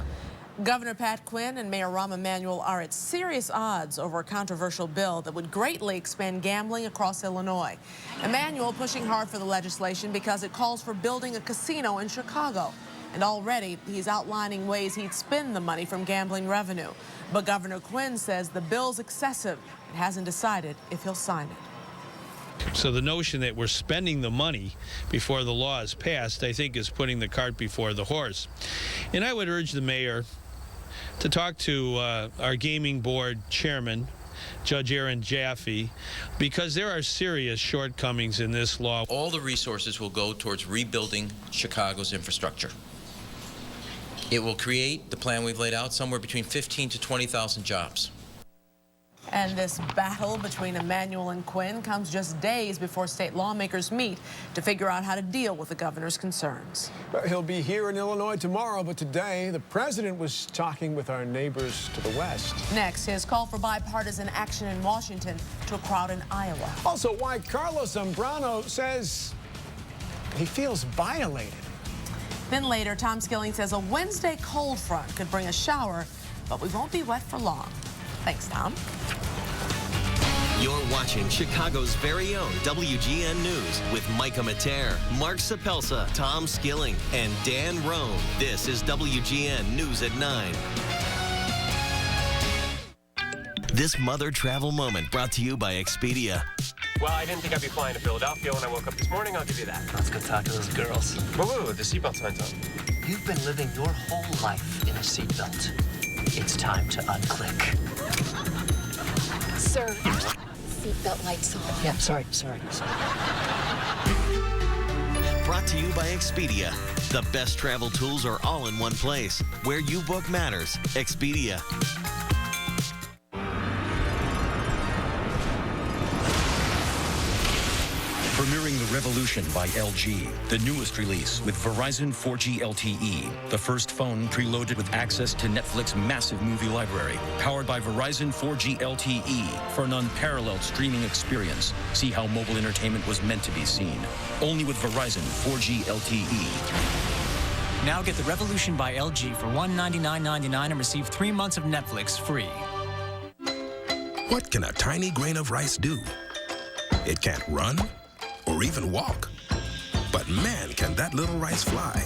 Governor Pat Quinn and Mayor Rahm Emanuel are at serious odds over a controversial bill that would greatly expand gambling across Illinois. Emanuel pushing hard for the legislation because it calls for building a casino in Chicago. And already he's outlining ways he'd spend the money from gambling revenue. But Governor Quinn says the bill's excessive and hasn't decided if he'll sign it. So the notion that we're spending the money before the law is passed, I think, is putting the cart before the horse. And I would urge the mayor to talk to our gaming board chairman, Judge Aaron Jaffe, because there are serious shortcomings in this law. All the resources will go towards rebuilding Chicago's infrastructure. It will create, the plan we've laid out, somewhere between 15 to 20,000 jobs. And this battle between Emanuel and Quinn comes just days before state lawmakers meet to figure out how to deal with the governor's concerns. He'll be here in Illinois tomorrow, but today the president was talking with our neighbors to the west. Next, his call for bipartisan action in Washington to a crowd in Iowa. Also, why Carlos Zambrano says he feels violated. Then later, Tom Skilling says a Wednesday cold front could bring a shower, but we won't be wet for long. Thanks, Tom. You're watching Chicago's very own WGN News with Micah Mater, Mark Sapelsa, Tom Skilling, and Dan Roan. This is WGN News at 9. This Mother Travel Moment brought to you by Expedia. Well, I didn't think I'd be flying to Philadelphia when I woke up this morning. I'll give you that. Let's go talk to those girls. Whoa, the seatbelt sign's on. You've been living your whole life in a seatbelt. It's time to unclick. Sir, seatbelt lights on. Yeah, sorry. Brought to you by Expedia. The best travel tools are all in one place. Where you book matters. Expedia. Premiering The Revolution by LG, the newest release with Verizon 4G LTE, the first phone preloaded with access to Netflix's massive movie library, powered by Verizon 4G LTE for an unparalleled streaming experience. See how mobile entertainment was meant to be seen. Only with Verizon 4G LTE. Now get The Revolution by LG for $199.99 and receive 3 months of Netflix free. What can a tiny grain of rice do? It can't run or even walk. But man, can that little rice fly.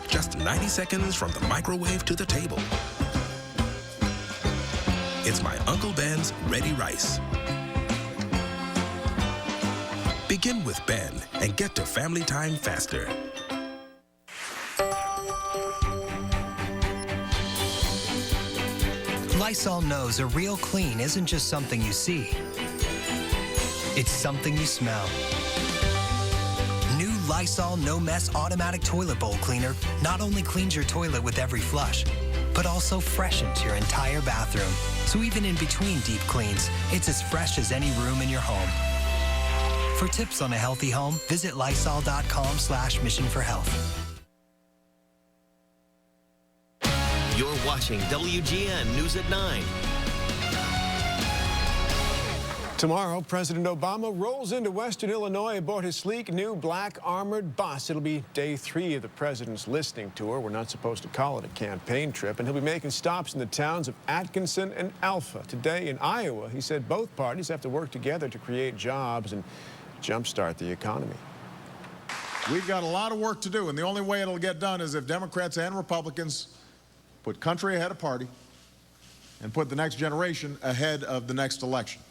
Just 90 seconds from the microwave to the table. It's my Uncle Ben's Ready Rice. Begin with Ben and get to family time faster. Lysol knows a real clean isn't just something you see. It's something you smell. New Lysol No Mess Automatic Toilet Bowl Cleaner not only cleans your toilet with every flush, but also freshens your entire bathroom. So even in between deep cleans, it's as fresh as any room in your home. For tips on a healthy home, visit Lysol.com/missionforhealth. You're watching WGN News at 9. Tomorrow, President Obama rolls into Western Illinois aboard his sleek new black armored bus. It'll be day 3 of the president's listening tour. We're not supposed to call it a campaign trip. And he'll be making stops in the towns of Atkinson and Alpha. Today in Iowa, he said both parties have to work together to create jobs and jumpstart the economy. We've got a lot of work to do, and the only way it'll get done is if Democrats and Republicans put country ahead of party and put the next generation ahead of the next election.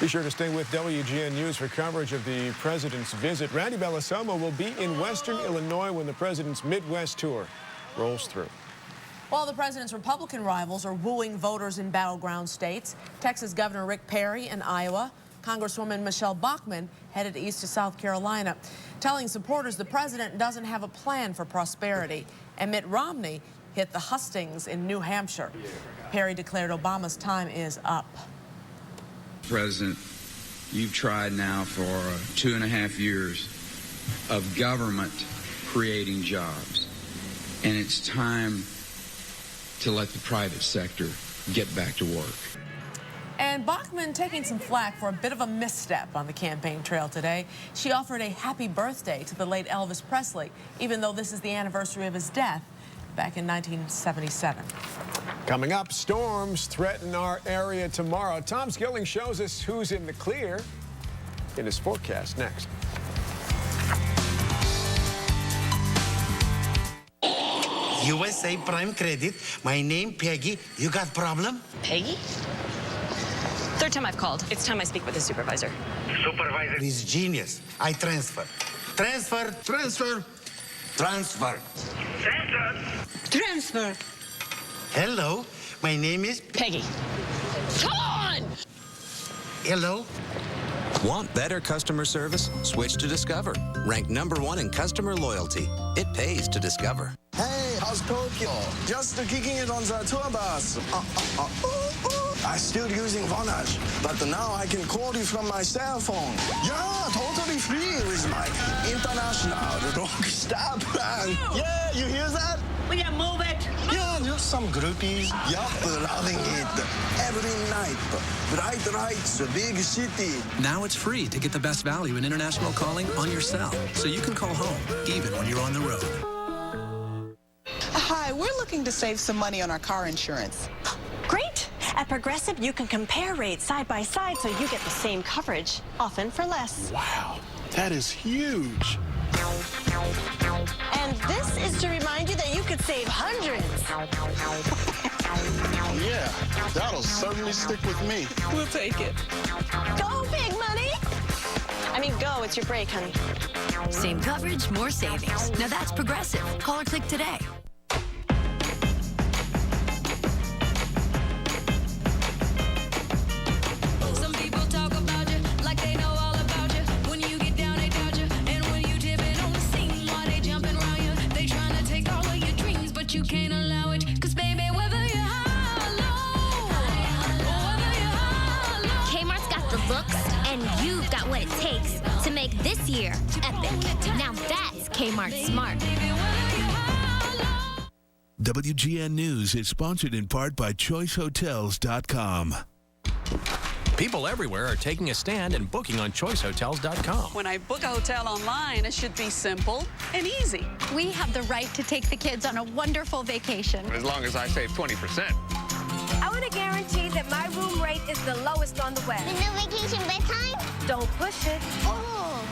Be sure to stay with WGN News for coverage of the president's visit. Randy Bellosomo will be in Western Illinois when the president's Midwest tour rolls through. While the president's Republican rivals are wooing voters in battleground states, Texas Governor Rick Perry and Iowa, Congresswoman Michelle Bachmann headed east to South Carolina, telling supporters the president doesn't have a plan for prosperity. And Mitt Romney hit the hustings in New Hampshire. Perry declared Obama's time is up. President, you've tried now for 2.5 years of government creating jobs, and it's time to let the private sector get back to work. And Bachmann taking some flack for a bit of a misstep on the campaign trail today. She offered a happy birthday to the late Elvis Presley, even though this is the anniversary of his death back in 1977. Coming up, storms threaten our area tomorrow. Tom Skilling shows us who's in the clear in his forecast next. USA Prime Credit. My name, Peggy. You got problem? Peggy? Third time I've called. It's time I speak with the supervisor. Supervisor is genius. I transfer. Transfer. Transfer. Transfer. Transfer. Transfer. Hello. My name is Peggy. Come on! Hello. Want better customer service? Switch to Discover. Ranked #1 in customer loyalty. It pays to Discover. Hey, how's Tokyo? Just kicking it on the tour bus. I'm still using Vonage, but now I can call you from my cell phone. Yeah, totally free with my international rock star plan. Yeah, you hear that? Will you move it? Yeah, just some groupies. Yeah, loving it. Every night, bright lights, big city. Now it's free to get the best value in international calling on your cell, so you can call home, even when you're on the road. Hi, we're looking to save some money on our car insurance. Great! At Progressive, you can compare rates side by side so you get the same coverage, often for less. Wow, that is huge. And this is to remind you that you could save hundreds. Yeah, that'll certainly stick with me. We'll take it. Go, big money! I mean, go, it's your break, honey. Same coverage, more savings. Now that's Progressive. Call or click today. You can't allow it, cause baby, whether you're high or low, Kmart's got the looks, and you've got what it takes to make this year epic. Now that's Kmart Smart. WGN News is sponsored in part by ChoiceHotels.com. People everywhere are taking a stand and booking on ChoiceHotels.com. When I book a hotel online, it should be simple and easy. We have the right to take the kids on a wonderful vacation. As long as I save 20%. I want to guarantee that my room rate is the lowest on the web. With no vacation bedtime? Don't push it. Oh.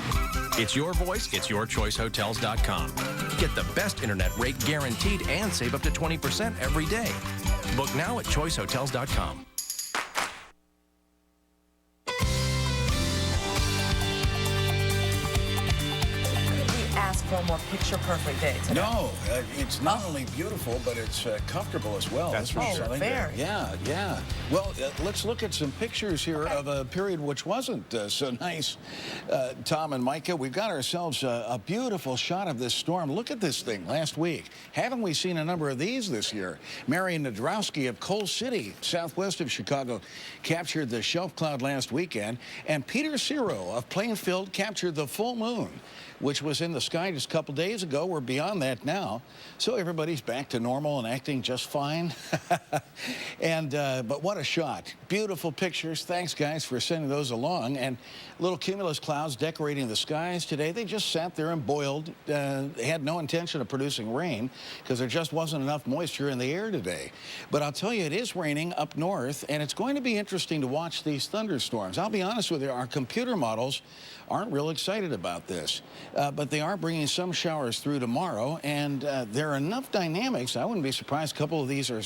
It's your voice, it's your ChoiceHotels.com. Get the best internet rate guaranteed and save up to 20% every day. Book now at ChoiceHotels.com. more picture-perfect day today. No, it's not only beautiful, but it's comfortable as well. That's for sure. Very. Yeah, yeah. Well, let's look at some pictures here of a period which wasn't so nice. Tom and Micah, we've got ourselves a beautiful shot of this storm. Look at this thing last week. Haven't we seen a number of these this year? Marion Nadrowski of Coal City, southwest of Chicago, captured the shelf cloud last weekend. And Peter Ciro of Plainfield captured the full moon, which was in the sky just a couple days ago. We're beyond that now. So everybody's back to normal and acting just fine. But what a shot. Beautiful pictures. Thanks, guys, for sending those along. And little cumulus clouds decorating the skies today. They just sat there and boiled. They had no intention of producing rain because there just wasn't enough moisture in the air today. But I'll tell you, it is raining up north, and it's going to be interesting to watch these thunderstorms. I'll be honest with you, our computer models aren't real excited about this. But they are bringing some showers through tomorrow, and there are enough dynamics. I wouldn't be surprised a couple of these are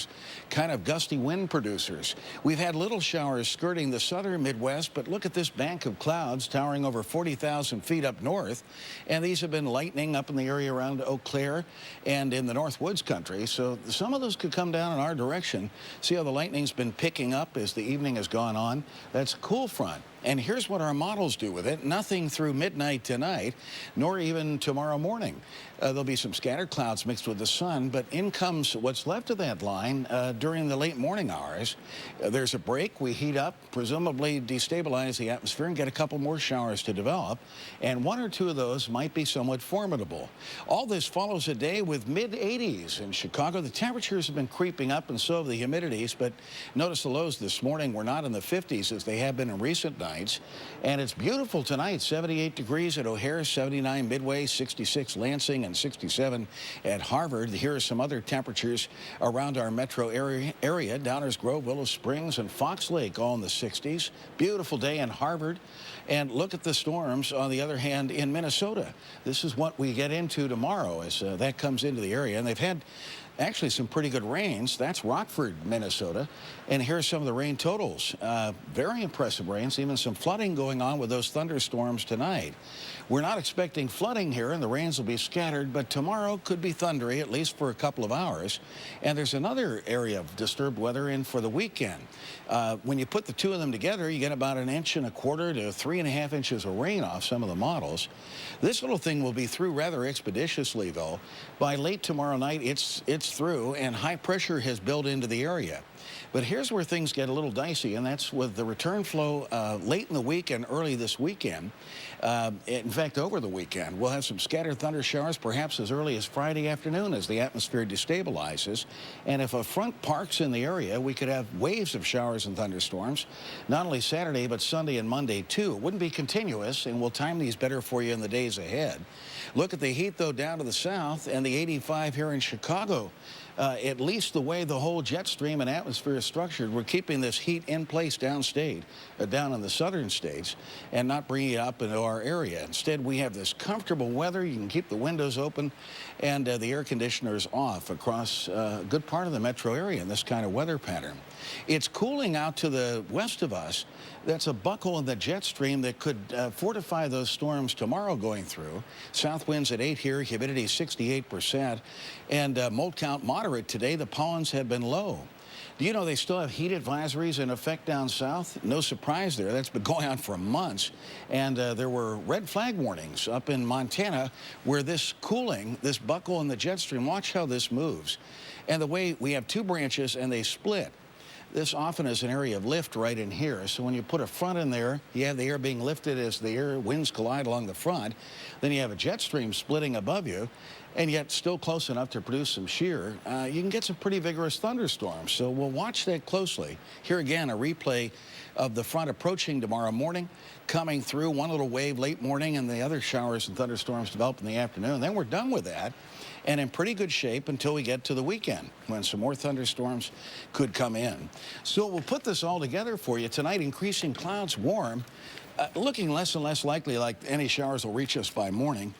kind of gusty wind producers. We've had little showers skirting the southern Midwest, but look at this bank of clouds towering over 40,000 feet up north, and these have been lightning up in the area around Eau Claire and in the North Woods country, so some of those could come down in our direction. See how the lightning's been picking up as the evening has gone on? That's a cool front. And here's what our models do with it. Nothing through midnight tonight, nor even tomorrow morning. There'll be some scattered clouds mixed with the sun, but in comes what's left of that line during the late morning hours. There's a break. We heat up, presumably destabilize the atmosphere, and get a couple more showers to develop. And one or two of those might be somewhat formidable. All this follows a day with mid-80s in Chicago. The temperatures have been creeping up, and so have the humidities. But notice the lows this morning were not in the 50s as they have been in recent nights. And it's beautiful tonight. 78 degrees at O'Hare, 79 Midway, 66 Lansing, and 67 at Harvard. Here are some other temperatures around our metro area. Downers Grove, Willow Springs, and Fox Lake all in the 60s. Beautiful day in Harvard. And look at the storms, on the other hand, in Minnesota. This is what we get into tomorrow as that comes into the area. And they've had actually some pretty good rains. That's Rockford, Minnesota. And here's some of the rain totals. Very impressive rains, even some flooding going on with those thunderstorms tonight. We're not expecting flooding here, and the rains will be scattered, but tomorrow could be thundery, at least for a couple of hours. And there's another area of disturbed weather in for the weekend. When you put the two of them together, you get about 1.25 inches to 3.5 inches of rain off some of the models. This little thing will be through rather expeditiously, though. By late tomorrow night, it's through, and high pressure has built into the area. But here's where things get a little dicey, and that's with the return flow late in the week and early this weekend. In fact, over the weekend, we'll have some scattered thunder showers, perhaps as early as Friday afternoon as the atmosphere destabilizes. And if a front parks in the area, we could have waves of showers and thunderstorms, not only Saturday, but Sunday and Monday, too. It wouldn't be continuous, and we'll time these better for you in the days ahead. Look at the heat, though, down to the south, and the 85 here in Chicago. At least the way the whole jet stream and atmosphere is structured, we're keeping this heat in place downstate, down in the southern states, and not bringing it up into our area. Instead, we have this comfortable weather. You can keep the windows open and the air conditioners off across a good part of the metro area in this kind of weather pattern. It's cooling out to the west of us. That's a buckle in the jet stream that could fortify those storms tomorrow going through. South winds at 8 here, humidity 68%, and mold count moderate today. The pollens have been low. Do you know they still have heat advisories in effect down south? No surprise there. That's been going on for months. And there were red flag warnings up in Montana where this cooling, this buckle in the jet stream, watch how this moves. And the way we have two branches and they split. This often is an area of lift right in here. So when you put a front in there, you have the air being lifted as the air winds collide along the front. Then you have a jet stream splitting above you, and yet still close enough to produce some shear. You can get some pretty vigorous thunderstorms. So we'll watch that closely. Here again, a replay of the front approaching tomorrow morning, coming through, one little wave late morning, and the other showers and thunderstorms develop in the afternoon. Then we're done with that, and in pretty good shape until we get to the weekend, when some more thunderstorms could come in. So we'll put this all together for you tonight. Increasing clouds, warm, looking less and less likely like any showers will reach us by morning.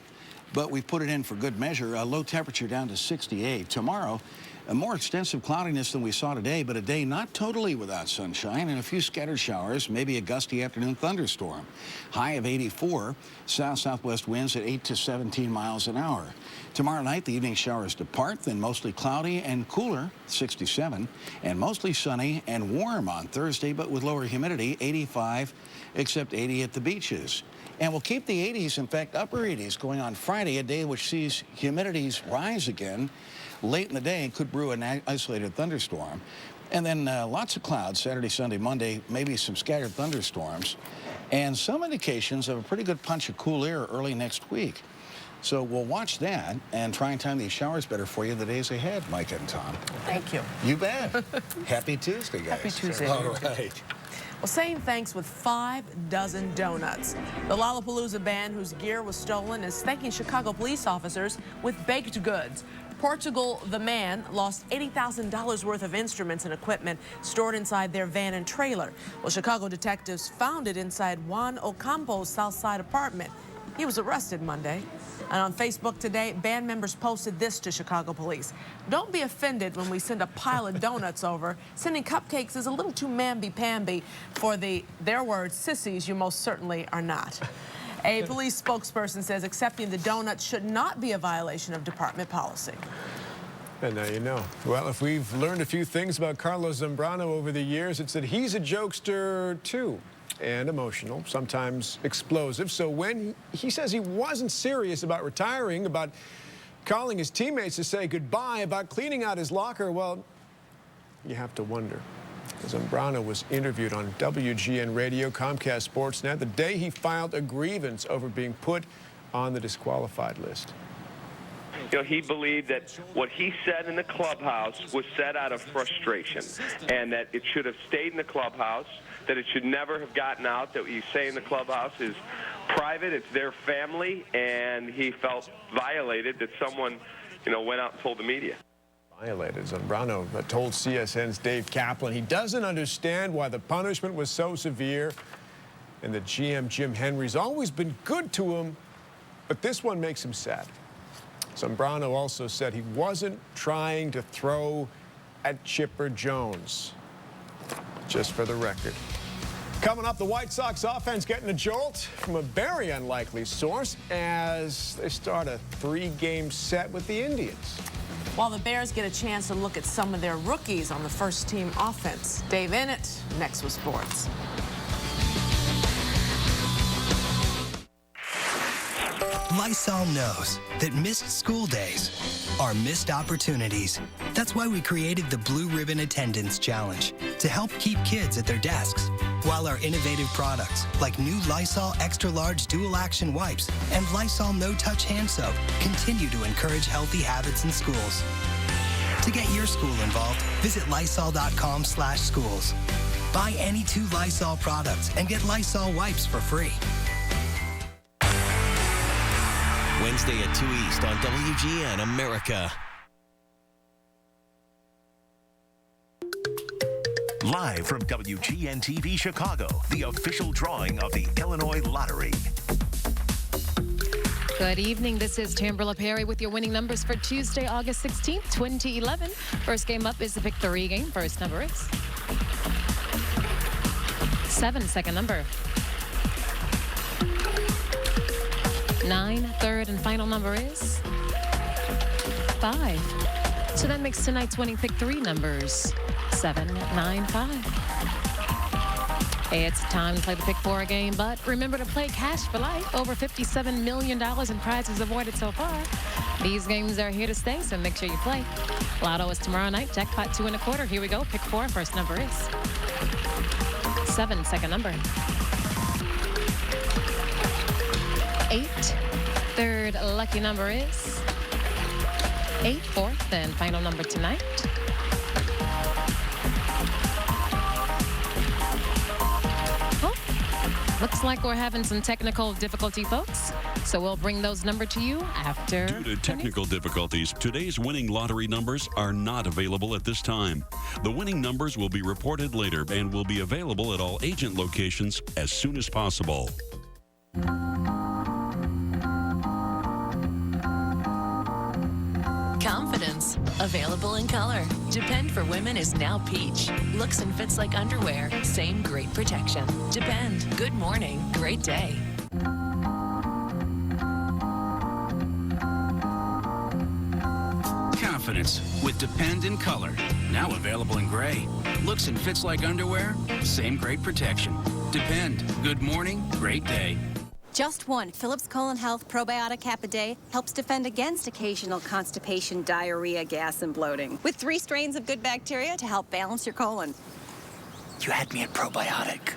but we put it in for good measure. A low temperature down to 68. Tomorrow, a more extensive cloudiness than we saw today, but a day not totally without sunshine and a few scattered showers, maybe a gusty afternoon thunderstorm. High of 84, south-southwest winds at 8 to 17 miles an hour. Tomorrow night, the evening showers depart, then mostly cloudy and cooler, 67, and mostly sunny and warm on Thursday, but with lower humidity, 85, except 80 at the beaches. And we'll keep the 80s, in fact, upper 80s, going on Friday, a day which sees humidities rise again late in the day and could brew an isolated thunderstorm. And then lots of clouds Saturday, Sunday, Monday, maybe some scattered thunderstorms, and some indications of a pretty good punch of cool air early next week. So we'll watch that and try and time these showers better for you the days ahead, Mike and Tom. Thank you. You bet. Happy Tuesday, guys. Happy Tuesday. All right. Well, saying thanks with 5 dozen donuts. The Lollapalooza band, whose gear was stolen, is thanking Chicago police officers with baked goods. Portugal the Man lost $80,000 worth of instruments and equipment stored inside their van and trailer. Well, Chicago detectives found it inside Juan Ocampo's South Side apartment. He was arrested Monday. And on Facebook today, band members posted this to Chicago police. Don't be offended when we send a pile of donuts over. Sending cupcakes is a little too mamby-pamby for their words, sissies you most certainly are not. A police spokesperson says accepting the donuts should not be a violation of department policy. And now you know. Well, if we've learned a few things about Carlos Zambrano over the years, it's that he's a jokester, too, and emotional, sometimes explosive. So when he says he wasn't serious about retiring, about calling his teammates to say goodbye, about cleaning out his locker, well, you have to wonder. Zambrano was interviewed on WGN Radio, Comcast Sportsnet, the day he filed a grievance over being put on the disqualified list. You know, he believed that what he said in the clubhouse was said out of frustration, and that it should have stayed in the clubhouse, that it should never have gotten out, that what you say in the clubhouse is private, it's their family, and he felt violated that someone, you know, went out and told the media. Violated. Zambrano told CSN's Dave Kaplan he doesn't understand why the punishment was so severe, and the GM Jim Henry's always been good to him, but this one makes him sad. Zambrano also said he wasn't trying to throw at Chipper Jones, just for the record. Coming up, the White Sox offense getting a jolt from a very unlikely source as they start a 3-game set with the Indians. While the Bears get a chance to look at some of their rookies on the first-team offense. Dave Ennett, next with sports. Lysol knows that missed school days are missed opportunities. That's why we created the Blue Ribbon Attendance Challenge to help keep kids at their desks. While our innovative products, like new Lysol Extra Large Dual Action Wipes and Lysol No Touch Hand Soap, continue to encourage healthy habits in schools. To get your school involved, visit Lysol.com/schools. Buy any 2 Lysol products and get Lysol wipes for free. Wednesday at 2 East on WGN America. Live from WGN TV Chicago, the official drawing of the Illinois Lottery. Good evening. This is Tamberla Perry with your winning numbers for Tuesday, August 16th, 2011. First game up is the Pick 3 game. First number is 7. Second number 9. Third and final number is 5. So that makes tonight's winning Pick 3 numbers 7, 9, 5. It's time to play the Pick 4 game, but remember to play cash for life. Over $57 million in prizes avoided so far. These games are here to stay, so make sure you play. Lotto is tomorrow night. Jackpot 2 1/4. Here we go. Pick 4. First number is 7. Second number 8. Third lucky number is 8. Fourth and final number tonight. Looks like we're having some technical difficulty, folks. So we'll bring those numbers to you after. Due to technical difficulties, today's winning lottery numbers are not available at this time. The winning numbers will be reported later and will be available at all agent locations as soon as possible. confidence. Available in color. Depend for women is now peach. Looks and fits like underwear. Same great protection. Depend. Good morning. Great day. Confidence with Depend in color. Now available in gray. Looks and fits like underwear. Same great protection. Depend. Good morning. Great day. Just one Phillips Colon Health probiotic cap a day helps defend against occasional constipation, diarrhea, gas, and bloating. With 3 strains of good bacteria to help balance your colon. You had me at probiotic.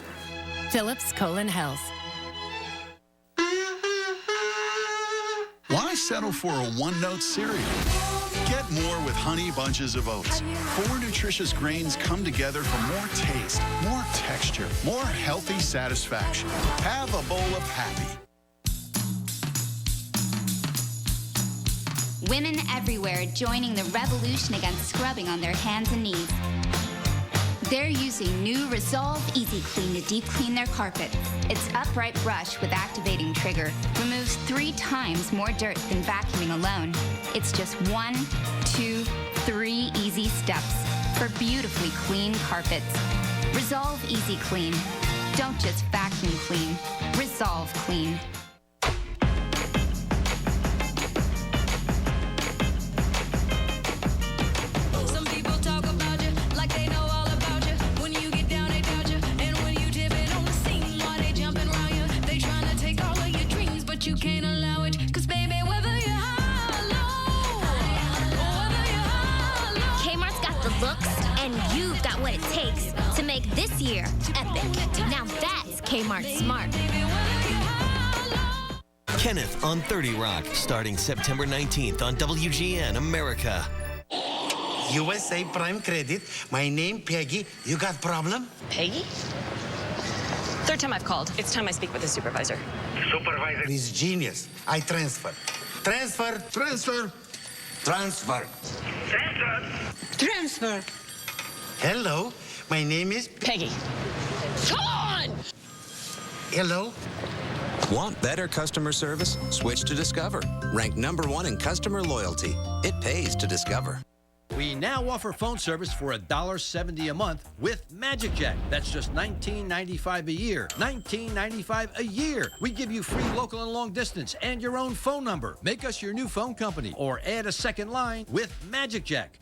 Phillips Colon Health. Why settle for a one-note cereal? Get more with Honey Bunches of Oats. 4 nutritious grains come together for more taste, more texture, more healthy satisfaction. Have a bowl of happy. Women everywhere joining the revolution against scrubbing on their hands and knees. They're using new Resolve Easy Clean to deep clean their carpet. Its upright brush with activating trigger removes 3 times more dirt than vacuuming alone. It's just 1, 2, 3 easy steps for beautifully clean carpets. Resolve Easy Clean. Don't just vacuum clean. Resolve Clean. You can't allow it, 'cause baby, whether you're high or low, Kmart's got the looks, and you've got what it takes to make this year epic. Now that's Kmart Smart. Kenneth on 30 Rock, starting September 19th on WGN America. USA Prime Credit. My name Peggy. You got problem? Peggy? 3rd time I've called. It's time I speak with the supervisor. Supervisor is genius. I transfer. Transfer. Transfer. Transfer. Transfer. Transfer. Hello. My name is Peggy. Come on! Hello. Want better customer service? Switch to Discover. Ranked #1 in customer loyalty. It pays to Discover. We now offer phone service for $1.70 a month with Magic Jack. That's just $19.95 a year. $19.95 a year. We give you free local and long distance and your own phone number. Make us your new phone company or add a second line with Magic Jack.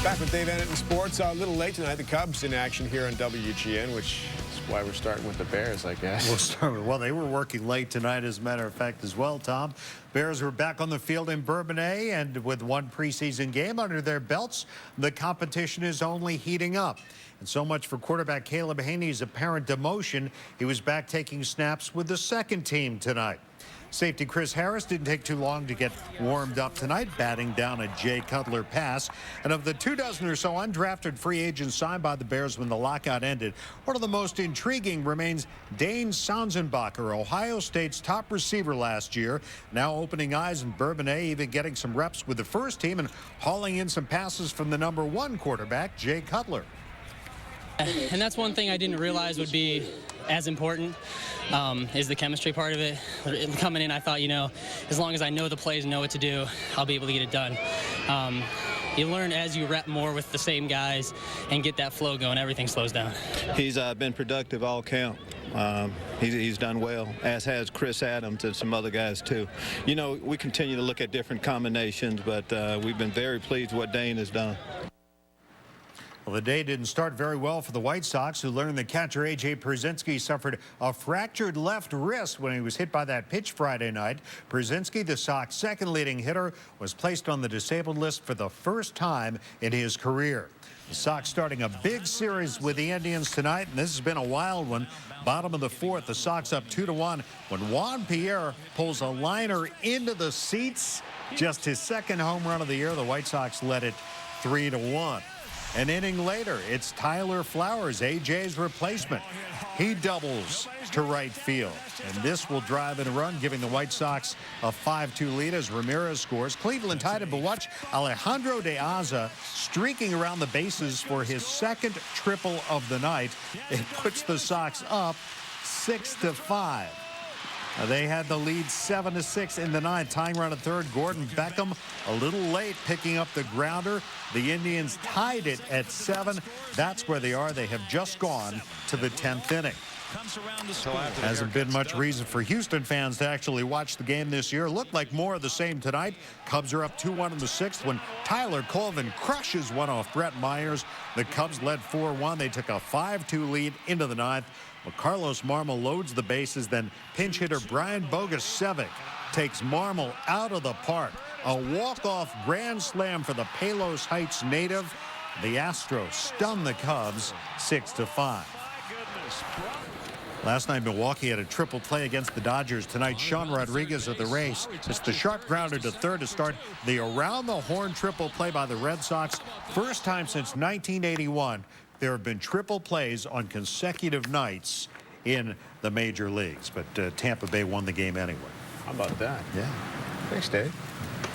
Back with Dave Annett in sports. A little late tonight. The Cubs in action here on WGN, which is why we're starting with the Bears, I guess. We'll start with, well, they were working late tonight, as a matter of fact, as well, Tom. Bears were back on the field in Bourbonnais, and with 1 preseason game under their belts, the competition is only heating up. And so much for quarterback Caleb Haney's apparent demotion. He was back taking snaps with the 2nd team tonight. Safety Chris Harris didn't take too long to get warmed up tonight, batting down a Jay Cutler pass. And of the 24 or so undrafted free agents signed by the Bears when the lockout ended, one of the most intriguing remains Dane Sanzenbacher, Ohio State's top receiver last year, now opening eyes in Bourbonnais, even getting some reps with the 1st team and hauling in some passes from the #1 quarterback, Jay Cutler. And that's one thing I didn't realize would be as important, is the chemistry part of it. Coming in, I thought, you know, as long as I know the plays and know what to do, I'll be able to get it done. You learn as you rep more with the same guys and get that flow going, everything slows down. He's been productive all camp. He's done well, as has Chris Adams and some other guys too. You know, we continue to look at different combinations, but we've been very pleased with what Dane has done. Well, the day didn't start very well for the White Sox, who learned that catcher A.J. Pierzynski suffered a fractured left wrist when he was hit by that pitch Friday night. Pierzynski, the Sox' 2nd leading hitter, was placed on the disabled list for the 1st time in his career. The Sox starting a big series with the Indians tonight, and this has been a wild one. Bottom of the 4th, the Sox up 2-1 when Juan Pierre pulls a liner into the seats. Just his 2nd home run of the year. The White Sox led it 3-1. An inning later, it's Tyler Flowers, AJ's replacement. He doubles to right field, and this will drive in a run, giving the White Sox a 5-2 lead as Ramirez scores. Cleveland tied it, but watch Alejandro De Aza streaking around the bases for his second triple of the night. It puts the Sox up 6-5. They had the lead 7-6 in the ninth. Tying run at third, Gordon Beckham a little late picking up the grounder. The Indians tied it at 7. That's where they are. They have just gone to the 10th inning. Hasn't been much reason for Houston fans to actually watch the game this year. Looked like more of the same tonight. Cubs are up 2-1 in the 6th when Tyler Colvin crushes one off Brett Myers. The Cubs led 4-1. They took a 5-2 lead into the 9th. Well, Carlos Marmol loads the bases, then pinch hitter Brian Bogusevic takes Marmol out of the park. A walk-off grand slam for the Palos Heights native. The Astros stun the Cubs 6-5. Last night, Milwaukee had a triple play against the Dodgers. Tonight, Sean Rodriguez of the Rays. It's the sharp grounder to third to start the around-the-horn triple play by the Red Sox. First time since 1981. There have been triple plays on consecutive nights in the major leagues, but Tampa Bay won the game anyway. How about that? Yeah. Thanks, Dave.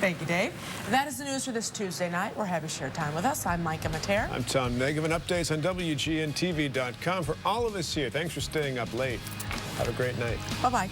Thank you, Dave. That is the news for this Tuesday night. We're happy to share time with us. I'm Micah Matera. I'm Tom Negative. Updates on WGNTV.com. For all of us here, thanks for staying up late. Have a great night. Bye-bye.